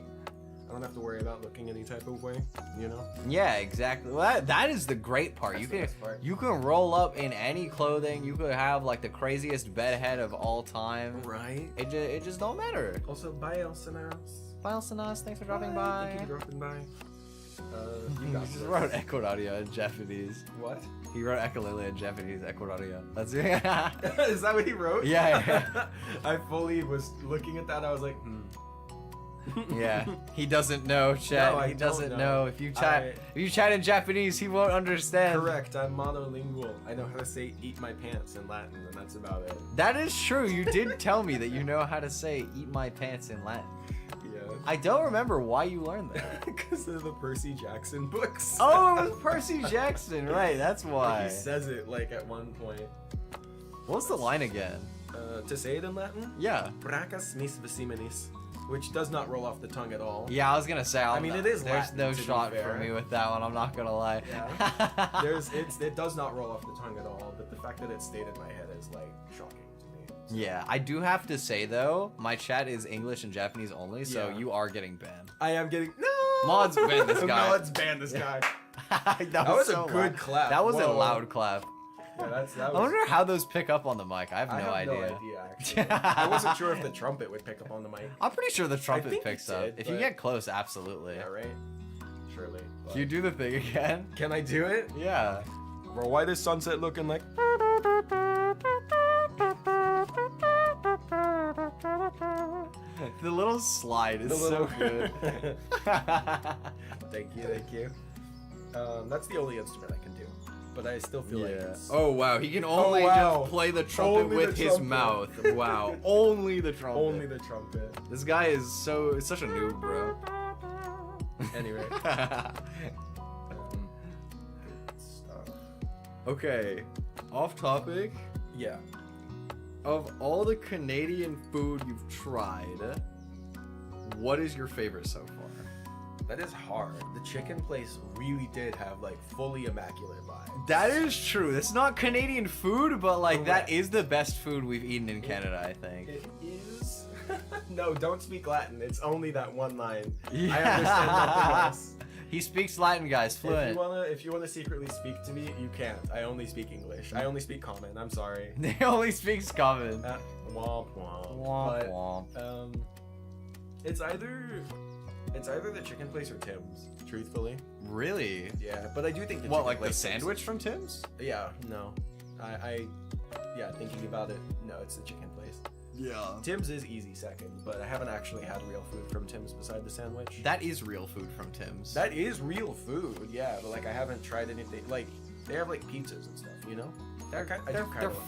I don't have to worry about looking any type of way, you know? Yeah, exactly. Well, that is the great part. That's the best part. You can roll up in any clothing. You could have like the craziest bedhead of all time. Right. It just don't matter. Also, bye, Elsanas. Bye, Elsanas. Thanks for dropping by. Thank you for dropping by. You He got just this. wrote Echo Audio in Japanese. What? He wrote Echolalia in Japanese, Echo Audio. That's it. Is that what he wrote? Yeah. I fully was looking at that. I was like, Yeah, he doesn't know, chat. No, I he doesn't don't know. know. If you chat in Japanese, he won't understand. Correct. I'm monolingual. I know how to say "eat my pants" in Latin, and that's about it. That is true. You did tell me that you know how to say "eat my pants" in Latin. Yeah. I don't remember why you learned that. Because of the Percy Jackson books. Oh, it was Percy Jackson, right? That's why. He says it like at one point. What's the line again? To say it in Latin? Yeah. Bracas mis vecimenis, which does not roll off the tongue at all. Yeah, I was gonna say. It is. There's Latin, no shot for me with that one. I'm not gonna lie. Yeah. It does not roll off the tongue at all. But the fact that it's stayed in my head is like shocking to me. So. Yeah, I do have to say though, my chat is English and Japanese only, so you are getting banned. I am getting no. Mods ban this guy. Mods ban this guy. that was so a good clap. That was Whoa. a loud clap. Yeah, that was... I wonder how those pick up on the mic. I have no idea. No idea, actually. I wasn't sure if the trumpet would pick up on the mic. I'm pretty sure the trumpet picks up. Did, if you get close, absolutely. Yeah, right? Surely. But... Can you do the thing again? Can I do it? Yeah. Bro, why is sunset looking like... The little slide is so good. Thank you. That's the only instrument I can do. But I still feel like it's... Oh, wow. He can only just play the trumpet with his mouth. Wow. Only the trumpet. Only the trumpet. This guy is such a noob, bro. Anyway. Okay. Off topic. Yeah. Of all the Canadian food you've tried, what is your favorite so far? That is hard. The chicken place really did have like fully immaculate vibes. That is true. It's not Canadian food, but like that is the best food we've eaten in Canada, I think. It is. No, don't speak Latin. It's only that one line. Yeah. I understand nothing else. He speaks Latin, guys, fluent. If you wanna secretly speak to me, you can't. I only speak English. I only speak common. I'm sorry. He only speaks common. Womp womp. Womp womp. It's either the chicken place or Tim's, truthfully. Really? Yeah, but I do think the what, chicken like the place sandwich from Tim's? Yeah, no. Yeah, thinking about it, no, it's the chicken place. Yeah. Tim's is easy second, but I haven't actually had real food from Tim's beside the sandwich. That is real food from Tim's. That is real food, yeah, but like I haven't tried anything, like, they have like pizzas and stuff, you know? They're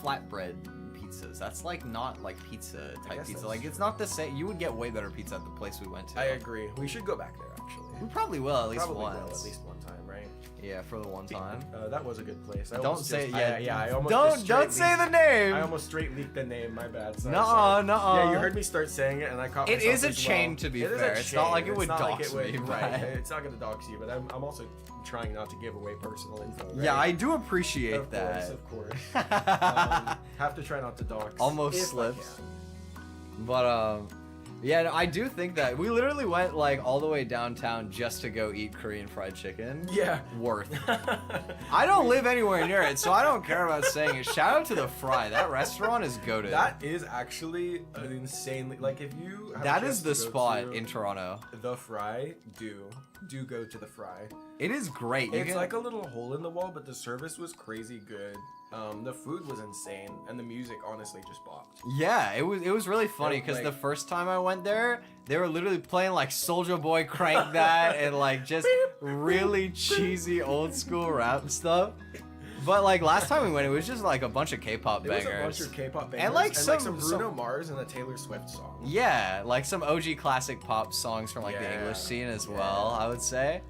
flatbread pizzas. That's like not like pizza type pizza. Like it's not the same. You would get way better pizza at the place we went to. I agree. We should go back there actually. We probably will at least once. At least one time, right? Yeah, for the one time. That was a good place. Don't say I almost don't say the name. I almost straight leaked the name. My bad. Nuh-uh. Yeah, you heard me start saying it, and I caught myself. It is a chain, to be fair. It's not like it would dox me. Right. It's not gonna dox you, but I'm also trying not to give away personal info. Right? Yeah, I do appreciate that. Of course. Have to try not to dox. Almost slips. But yeah, no, I do think that we literally went like all the way downtown just to go eat Korean fried chicken. Yeah. Worth. I don't live anywhere near it, so I don't care about saying it. Shout out to the Fry. That restaurant is goated. That is actually an insanely, like if you have that is the spot in Toronto. The Fry, do go to the Fry. It is great. It's like a little hole in the wall, but the service was crazy good. The food was insane, and the music honestly just bopped. Yeah, it was really funny because the first time I went there, they were literally playing like Soulja Boy Crank That and like just really cheesy old school rap stuff. But like last time we went, it was just like a bunch of K-pop bangers. It was a bunch of K-pop bangers and like some Bruno Mars and a Taylor Swift song. Yeah, like some OG classic pop songs from like the English scene as well, I would say.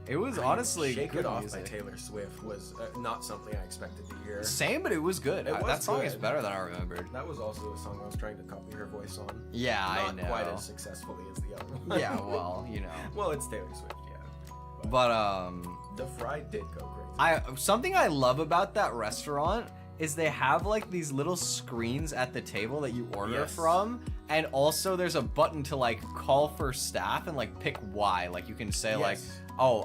It was honestly Shake good It Off music. by Taylor Swift was not something I expected to hear. Same, but it was good. That song is good. better than I remembered. That was also a song I was trying to copy her voice on. Yeah, I know. Not quite as successfully as the other one. Yeah, well, you know. Well, it's Taylor Swift, yeah. But the Fry did go crazy. Something I love about that restaurant is they have like these little screens at the table that you order from, and also there's a button to like call for staff and like pick why. Like you can say like, oh,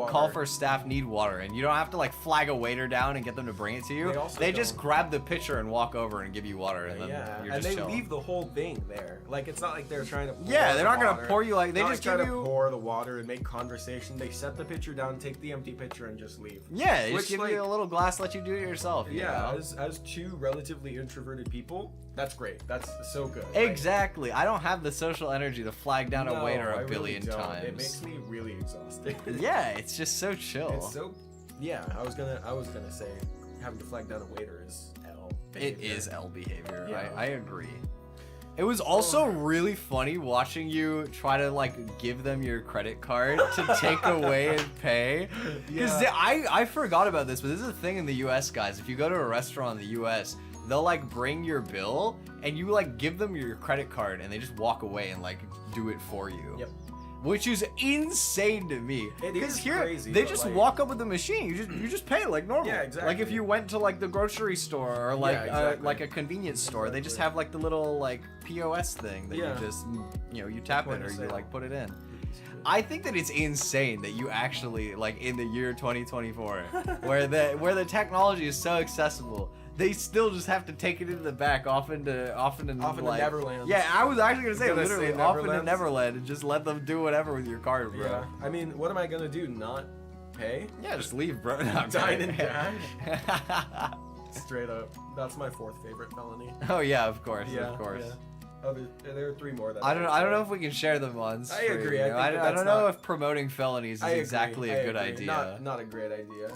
call for staff, need water, and you don't have to like flag a waiter down and get them to bring it to you. They just grab the pitcher and walk over and give you water, and then you're just chilling. Leave the whole thing there. Like it's not like they're trying to. They're not gonna pour you like they just try to pour the water and make conversation. They set the pitcher down, take the empty pitcher, and just leave. Yeah, they just give you a little glass, let you do it yourself. Yeah, as two relatively introverted people, that's great. That's so good. Exactly. I don't have the social energy to flag down a waiter a billion times. It makes me really exhausted. Yeah, it's just so chill. It's so. Yeah, I was gonna say having to flag down a waiter is L behavior. It is L behavior. Yeah. I agree. It was also really funny watching you try to like give them your credit card to take away and pay. Because I forgot about this, but this is a thing in the US, guys. If you go to a restaurant in the US, they'll like bring your bill and you like give them your credit card and they just walk away and like do it for you. Yep. Which is insane to me. It is here, crazy. they just like, walk up with the machine. You just pay like normal. Yeah, exactly. Like if you went to like the grocery store or like like a convenience store, they just have like the little like POS thing that you just you tap it or you like put it in. I think that it's insane that you actually like in the year 2024 where the technology is so accessible. They still just have to take it into the back, off into Neverland. Yeah, I was actually gonna say literally off into Neverland and just let them do whatever with your card, bro. Yeah. I mean, what am I gonna do? Not pay? Yeah, just leave, bro. Dine and dash. Straight up. That's my 4th favorite felony. Oh yeah, of course, Yeah. Oh, there are 3 more. That I don't know if we can share them on stream. I agree. I don't know if promoting felonies is exactly a good idea. Not a great idea.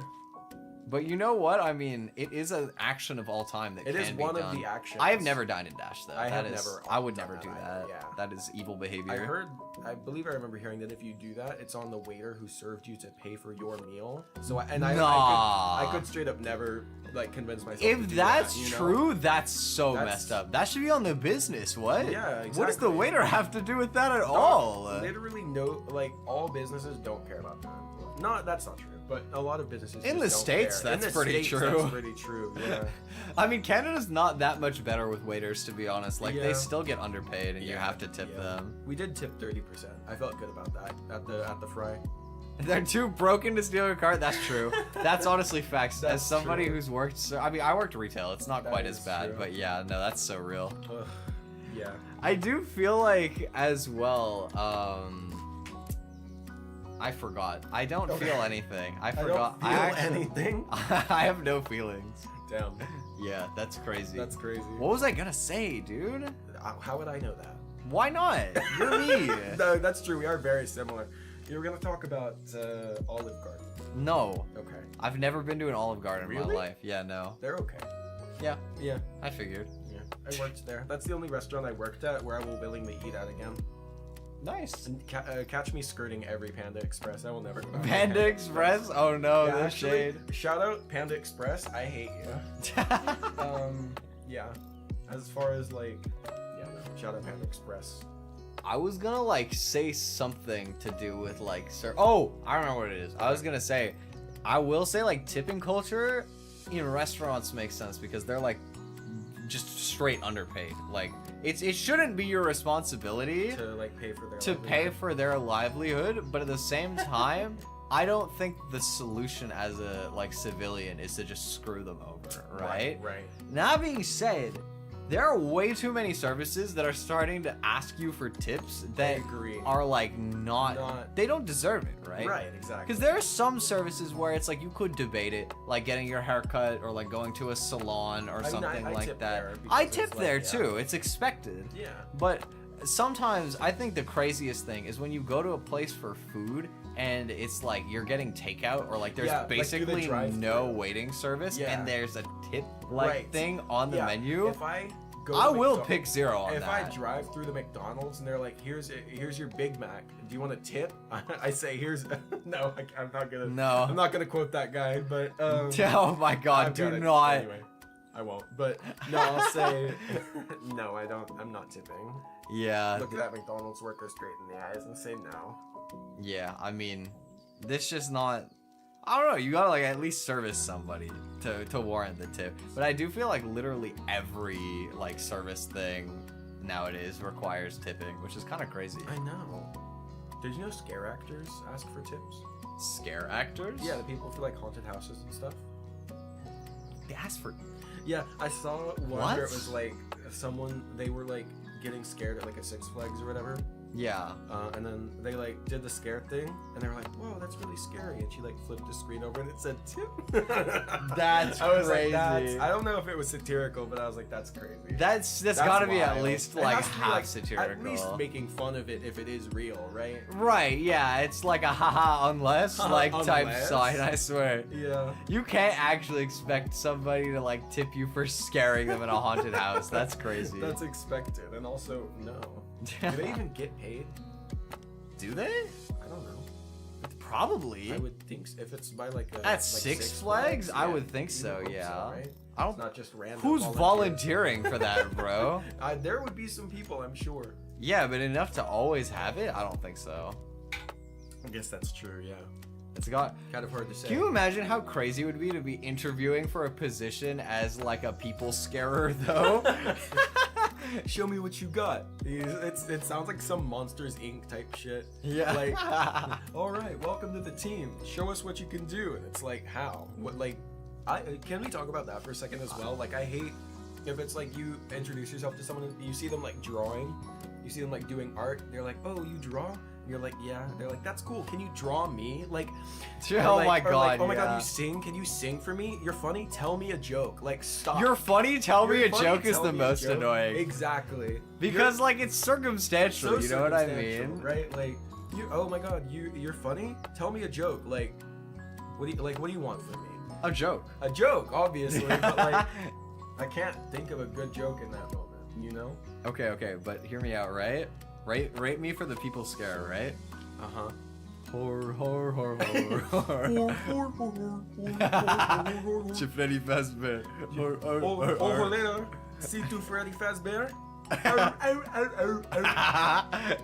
But you know what? I mean, it is an action of all time that can be done. It is one of the actions. I have never dined and dashed though. I would never do that. Yeah. That is evil behavior. I believe I remember hearing that if you do that, it's on the waiter who served you to pay for your meal. So I could straight up never like convince myself. If to do that's that, true, that's so messed up. That should be on the business. What? Yeah, exactly. What does the waiter have to do with that at all? Literally no. Like all businesses don't care about that. That's not true. But a lot of businesses in the States, that's pretty true. That's pretty true. Yeah. I mean, Canada's not that much better with waiters, to be honest. Like they still get underpaid, and you have to tip them. We did tip 30%. I felt good about that at the fry. They're too broken to steal your card. That's true. That's honestly facts. As somebody who's worked, I mean, I worked retail. It's not quite as bad, but yeah, no, that's so real. Yeah. I do feel like as well. I forgot. I don't feel anything. I forgot. I don't feel anything? I have no feelings. Damn. Yeah, that's crazy. That's crazy. What was I gonna say, dude? How would I know that? Why not? You're me. No, that's true. We are very similar. You were gonna talk about Olive Garden. No. Okay. I've never been to an Olive Garden in my life. Yeah, no. They're okay. Yeah. Yeah. I figured. Yeah. I worked there. That's the only restaurant I worked at where I will willingly eat at again. Nice. And catch me skirting every Panda Express. I will never go back. Panda Express? Oh no, the shade. Shout out Panda Express. I hate you. Yeah. As far as like, shout out Panda Express. I was gonna like say something to do with like oh, I remember what it is. I was gonna say, I will say like tipping culture in restaurants makes sense because they're like just straight underpaid. Like it shouldn't be your responsibility to like pay for their livelihood, but at the same time, I don't think the solution as a like civilian is to just screw them over, right? Right. That being said, there are way too many services that are starting to ask you for tips that are like not they don't deserve it, right? Right, exactly. Because there are some services where it's like you could debate it, like getting your hair cut or like going to a salon or something like that. I tip there too. It's expected. Yeah. But sometimes I think the craziest thing is when you go to a place for food and it's like you're getting takeout or like there's basically no waiting service and there's a tip thing on the menu. If I will pick 0 on that. If I drive through the McDonald's and they're like, here's your Big Mac. Do you want a tip? I say no, I'm not gonna. No. I'm not gonna quote that guy, but oh my God, do not. Anyway, I won't. But no, I'll say no. I don't. I'm not tipping. Yeah. Look at that McDonald's worker straight in the eyes and say no. Yeah, I mean, this just not. I don't know. You gotta like at least service somebody to warrant the tip. But I do feel like literally every like service thing nowadays requires tipping, which is kind of crazy. I know. Did you know scare actors ask for tips? Scare actors? Yeah, the people for like haunted houses and stuff. They ask for. Yeah, I saw one where it was like they were like getting scared at like a Six Flags or whatever. Yeah. And then they like did the scare thing, and they were like, "Whoa, that's really scary!" And she like flipped the screen over, and it said tip. That's I was crazy. like, I don't know if it was satirical, but I was like, that's crazy. That's gotta be at wild. least It like has to be, half like, satirical. At least making fun of it if it is real, right? Right, yeah, it's like a haha unless like type Unless? sign, I swear. Yeah. You can't actually expect somebody to like tip you for scaring them in a haunted house. That's crazy. That's expected, and also no. Do they even get paid? Do they? I don't know. Probably. I would think so. If it's by like a, At like Six Flags, I yeah, would think you so. would hope Yeah. so, right? I don't. It's not just random. Who's volunteering for that, bro? There would be some people, I'm sure. Yeah, but enough to always have it? I don't think so. I guess that's true. Yeah. It's got. Kind of hard to say. Can you imagine how crazy it would be to be interviewing for a position as like a people scarer, though? Show me what you got. It sounds like some Monsters Inc. type shit. Yeah. Like, all right, welcome to the team. Show us what you can do. And it's like, how? What? Like, can we talk about that for a second as well? Like, I hate if it's like you introduce yourself to someone and you see them like drawing, you see them like doing art. They're like, oh, you draw? And you're like, yeah. They're like, that's cool. Can you draw me? Like, oh like, my god. Like, oh my yeah. god, you sing? Can you sing for me? You're funny. Tell me a joke. Like, stop. You're funny. Tell me You're a funny, joke is tell the me a most joke. annoying. Exactly. Because like it's circumstantial. So you know what I circumstantial, mean? right? Like, oh my god, you're funny. Tell me a joke. Like, what do you want from me? A joke. A joke, obviously. But like, I can't think of a good joke in that moment. You know? Okay, but hear me out, right? Rate me for the people scare, right? Uh-huh. Horror. Freddy Fazbear. Later. See to Freddy Fazbear.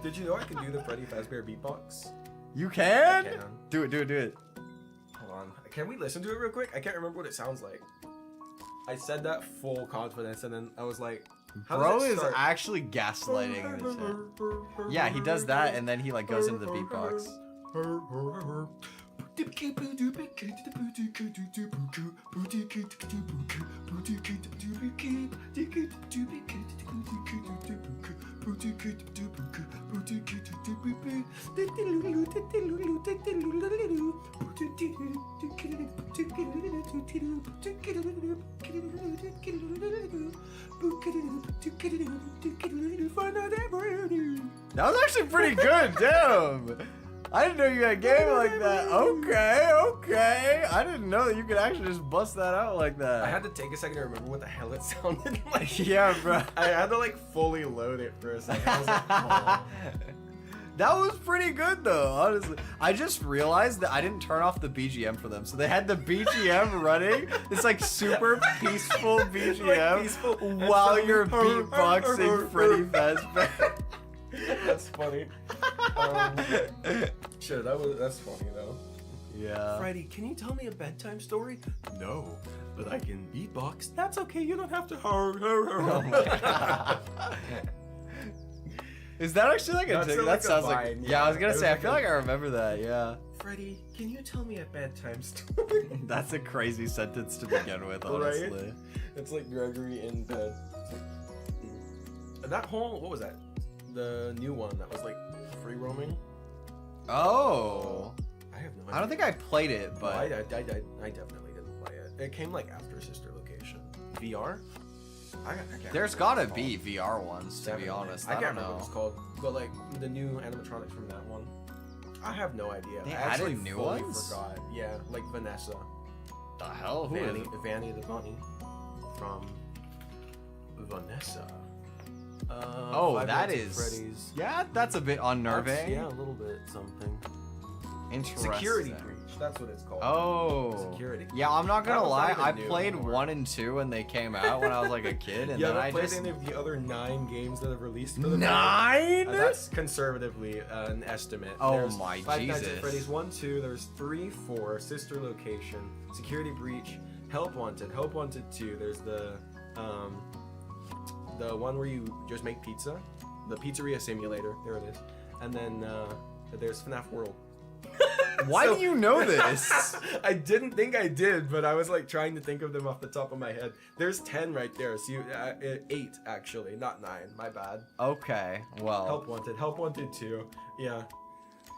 Did you know I can do the Freddy Fazbear beatbox? You can? I can. Do it. Hold on. Can we listen to it real quick? I can't remember what it sounds like. I said that full confidence, and then I was like, Bro is actually gaslighting this shit. Yeah, he does that, and then he like goes into the beatbox. That was actually pretty good, damn. I didn't know you had a game like that. Okay. I didn't know that you could actually just bust that out like that. I had to take a second to remember what the hell it sounded like. Yeah, bro. I had to like fully load it for a second. I was like, oh. That was pretty good though, honestly. I just realized that I didn't turn off the BGM for them. So they had the BGM running. It's like super peaceful BGM like peaceful, while you're beatboxing Freddy Fazbear. That's funny. Sure, that's funny though. Yeah. Freddy, can you tell me a bedtime story? No, but I can beatbox. That's okay. You don't have to. Oh my God. Is that actually like a thing? That sounds like. Yeah, I was gonna say. I feel like I remember that. Yeah. Freddy, can you tell me a bedtime story? That's a crazy sentence to begin with, honestly. Right? It's like Gregory in bed. That whole, what was that? The new one that was like free roaming. Oh. I have no idea. I don't think I played it, but I definitely didn't play it. It came like after Sister Location. VR? I there's gotta be VR ones, to be honest. I I can't don't remember know. what it's called, but like the new animatronics from that one. I have no idea. They I actually added new fully ones? forgot. Yeah, like Vanessa. The hell? Who is it? Vanny the Bunny from Vanessa. Oh, that is. Freddy's. Yeah, that's a bit unnerving. Yeah, a little bit something. Interesting. Security breach. That's what it's called. Oh. Security. Yeah, I'm not gonna lie. I new played anymore. 1 and 2 when they came out when I was like a kid, and then I played just any of the other 9 games that have released for the 9. That's conservatively an estimate. Oh there's my Five Nights Jesus. at Freddy's 1, 2. There's 3, 4. Sister Location. Security breach. Help Wanted. Help Wanted 2. There's the one where you just make pizza. The pizzeria simulator. There it is. And then there's FNAF World. Why do you know this? I didn't think I did, but I was like trying to think of them off the top of my head. There's 10 right there. So you 8 actually, not 9. My bad. Okay. Well. Help wanted 2. Yeah.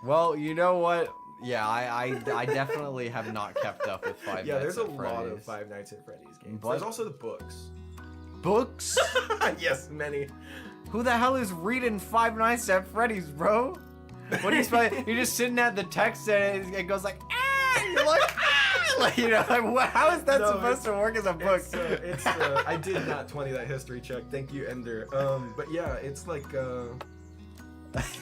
Well, you know what? Yeah, I definitely have not kept up with Five Nights at Freddy's. Yeah, there's a lot of Five Nights at Freddy's games. But there's also the books. Books? Yes, many. Who the hell is reading Five Nights at Freddy's, bro? What do you spell? You're just sitting at the text and it goes like, ah! And you're like, ah! Like, you know, like, how is that supposed to work as a book? I did not 20 that history check. Thank you, Ender. But yeah, it's like,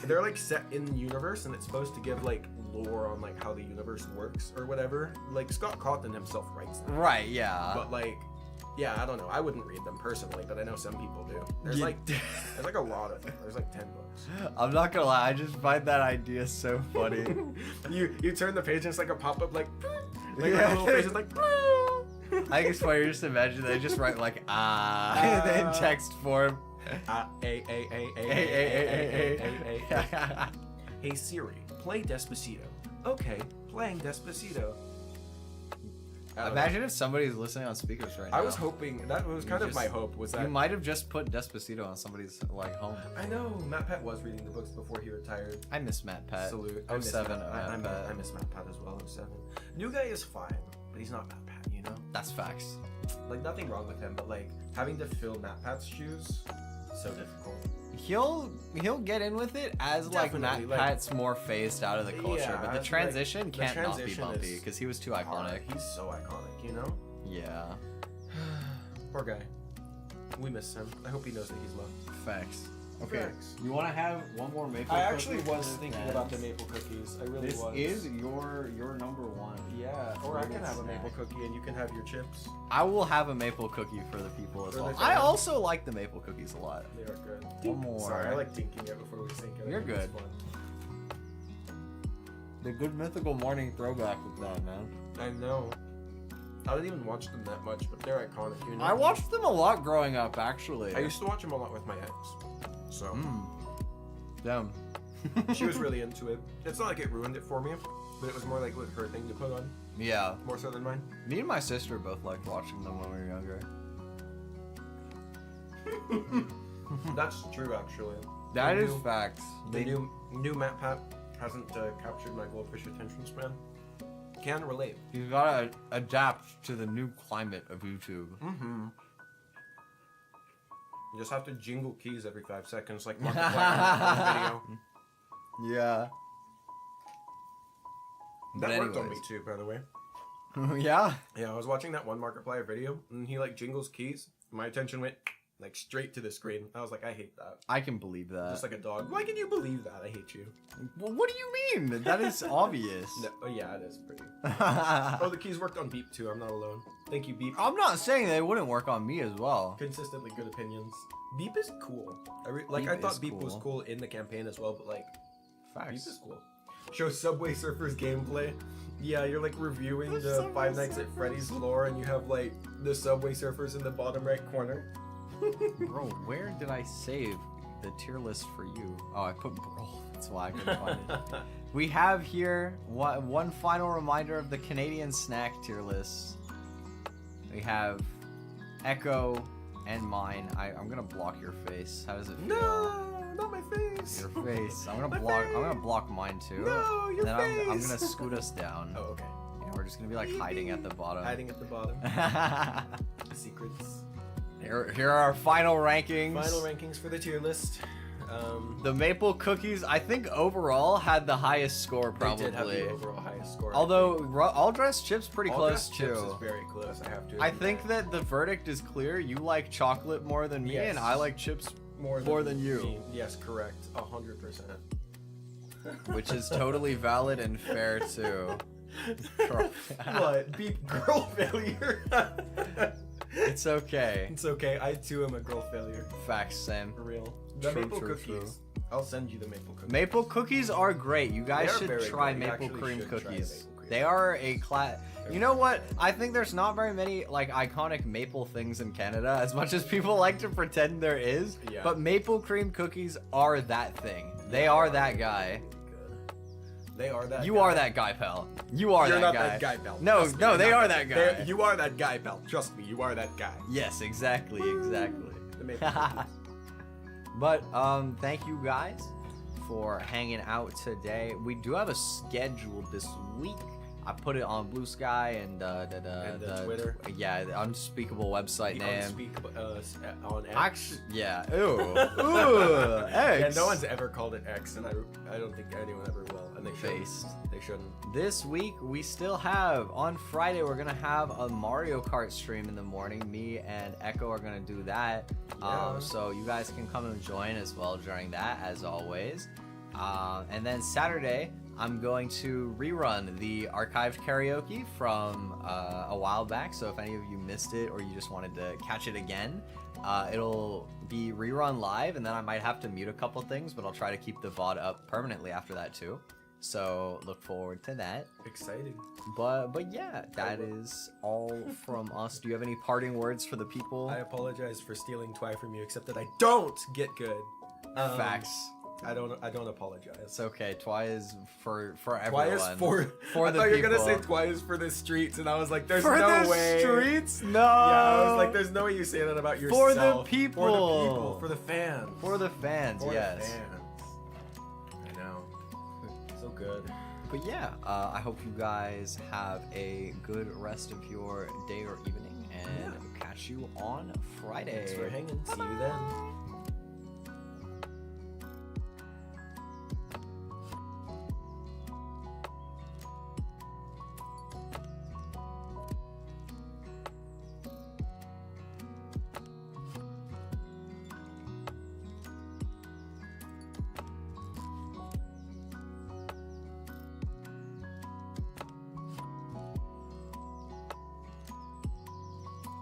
they're like set in the universe and it's supposed to give like lore on like how the universe works or whatever. Like Scott Cawthon himself writes them. Right, yeah. But like, yeah, I don't know. I wouldn't read them personally, but I know some people do. There's like a lot of them. There's like 10 books. I'm not gonna lie, I just find that idea so funny. you turn the page and it's like a pop-up like a little page is like I guess why you're just imagining they just write like in text form. Hey Siri, play Despacito. Okay, playing Despacito. Imagine if somebody's listening on speakers right now. I was hoping, that was kind of my hope, was that... You might have just put Despacito on somebody's, like, home. I know, Matt Pat was reading the books before he retired. I miss Matt Pat. Salute. 07 I miss Matt Pat as well, 07. New guy is fine, but he's not Matt Pat, you know? That's facts. Like, nothing wrong with him, but, like, having to fill Matt Pat's shoes, so difficult. He'll get in with it as like Matt Pat's more phased out of the culture, yeah, but the transition can't not be bumpy because he was too iconic. He's so iconic, you know? Yeah. Poor guy. We miss him. I hope he knows that he's loved. Facts. Okay. Facts. You want to have one more maple? I actually was thinking about the maple cookies. I really was. This is your number one. Yeah. Or I can have a maple cookie and you can have your chips. I will have a maple cookie for the people as well. I also like the maple cookies a lot. They are good. One more. Sorry, I like dinking it before we sink it. You're good. The good mythical morning throwback with that, man. I know. I didn't even watch them that much, but they're iconic. You know? I watched them a lot growing up, actually. I used to watch them a lot with my ex. So. Damn. She was really into it. It's not like it ruined it for me, but it was more like with her thing to put on. Yeah. More so than mine. Me and my sister both liked watching them when we were younger. That's true, actually. That is facts. The new Matt Pat hasn't captured my goldfish attention span. Can relate. You gotta adapt to the new climate of YouTube. Mm-hmm. You just have to jingle keys every 5 seconds, like Markiplier video. Yeah. That worked on me too, by the way. Yeah? Yeah, I was watching that one Markiplier video, and he like jingles keys. My attention went like straight to the screen. I was like, I hate that. I can believe that. Just like a dog. Why can you believe that? I hate you. Well, what do you mean? That is obvious. No, oh yeah, it is pretty. Oh, the keys worked on Beep too. I'm not alone. Thank you, Beep. I'm not saying they wouldn't work on me as well. Consistently good opinions. Beep is cool. I thought Beep was cool in the campaign as well, but like, Facts. Beep is cool. Show Subway Surfers gameplay. Yeah, you're like reviewing the Five Nights at Freddy's lore, and you have like the Subway Surfers in the bottom right corner. Bro, where did I save the tier list for you? Oh, I put bro. That's why I couldn't find it. We have here one final reminder of the Canadian snack tier list. We have Echo and mine. I'm gonna block your face. How does it feel? No, not my face. Your face. I'm gonna block mine too. No, your face. I'm gonna scoot us down. Oh, okay. And we're just gonna be like hiding at the bottom. Hiding at the bottom. Secrets. Here are our final rankings. Final rankings for the tier list. The maple cookies, I think overall had the highest score probably. They did have the overall highest score. Although all dressed chips pretty close too. Chips is very close. I have to. I think that the verdict is clear. You like chocolate more than me, and I like chips more than you. Me. Yes, correct. 100%. Which is totally valid and fair too. What? Beep girl failure. It's okay. It's okay. I too am a girl failure. Facts, Sam. For real. The maple cookies. I'll send you the maple cookies. Maple cookies are great. You guys should try maple cream cookies. They are a class. You know what? I think there's not very many like iconic maple things in Canada, as much as people like to pretend there is. Yeah. But maple cream cookies are that thing. They are that guy. They are that You guy. are that guy, pal. You are You're that not guy. that guy, pal. No, Trust me, no, you're they not are that- that guy. You are that guy, pal. Trust me, you are that guy. Yes, exactly. They made me But thank you guys for hanging out today. We do have a schedule this week. I put it on Blue Sky and the Twitter. Yeah, the unspeakable website The name. unspeakable, on X. Actually, yeah. Ew. Ooh. X. Yeah, no one's ever called it X, and I don't think anyone ever will, and they shouldn't. Based. They shouldn't. This week we still have on Friday we're gonna have a Mario Kart stream in the morning. Me and Echo are gonna do that. Yeah. So you guys can come and join as well during that, as always. And then Saturday I'm going to rerun the archived karaoke from a while back. So if any of you missed it or you just wanted to catch it again, it'll be rerun live, and then I might have to mute a couple things, but I'll try to keep the VOD up permanently after that too. So look forward to that. Exciting. But yeah, that is all from us. Do you have any parting words for the people? I apologize for stealing Twi from you, except that I don't get good. Facts. I don't apologize. It's okay. Twi is for everyone. Twi is for the I people. thought you were gonna say Twi is for the streets, and I was like, there's for no the way. streets? No. Yeah, I was like, there's no way you say that about yourself. For the people. For the people. For the fans. For the fans. For yes. the fans. I know. So good. But yeah, I hope you guys have a good rest of your day or evening, and catch you on Friday. Thanks for hanging. See you then.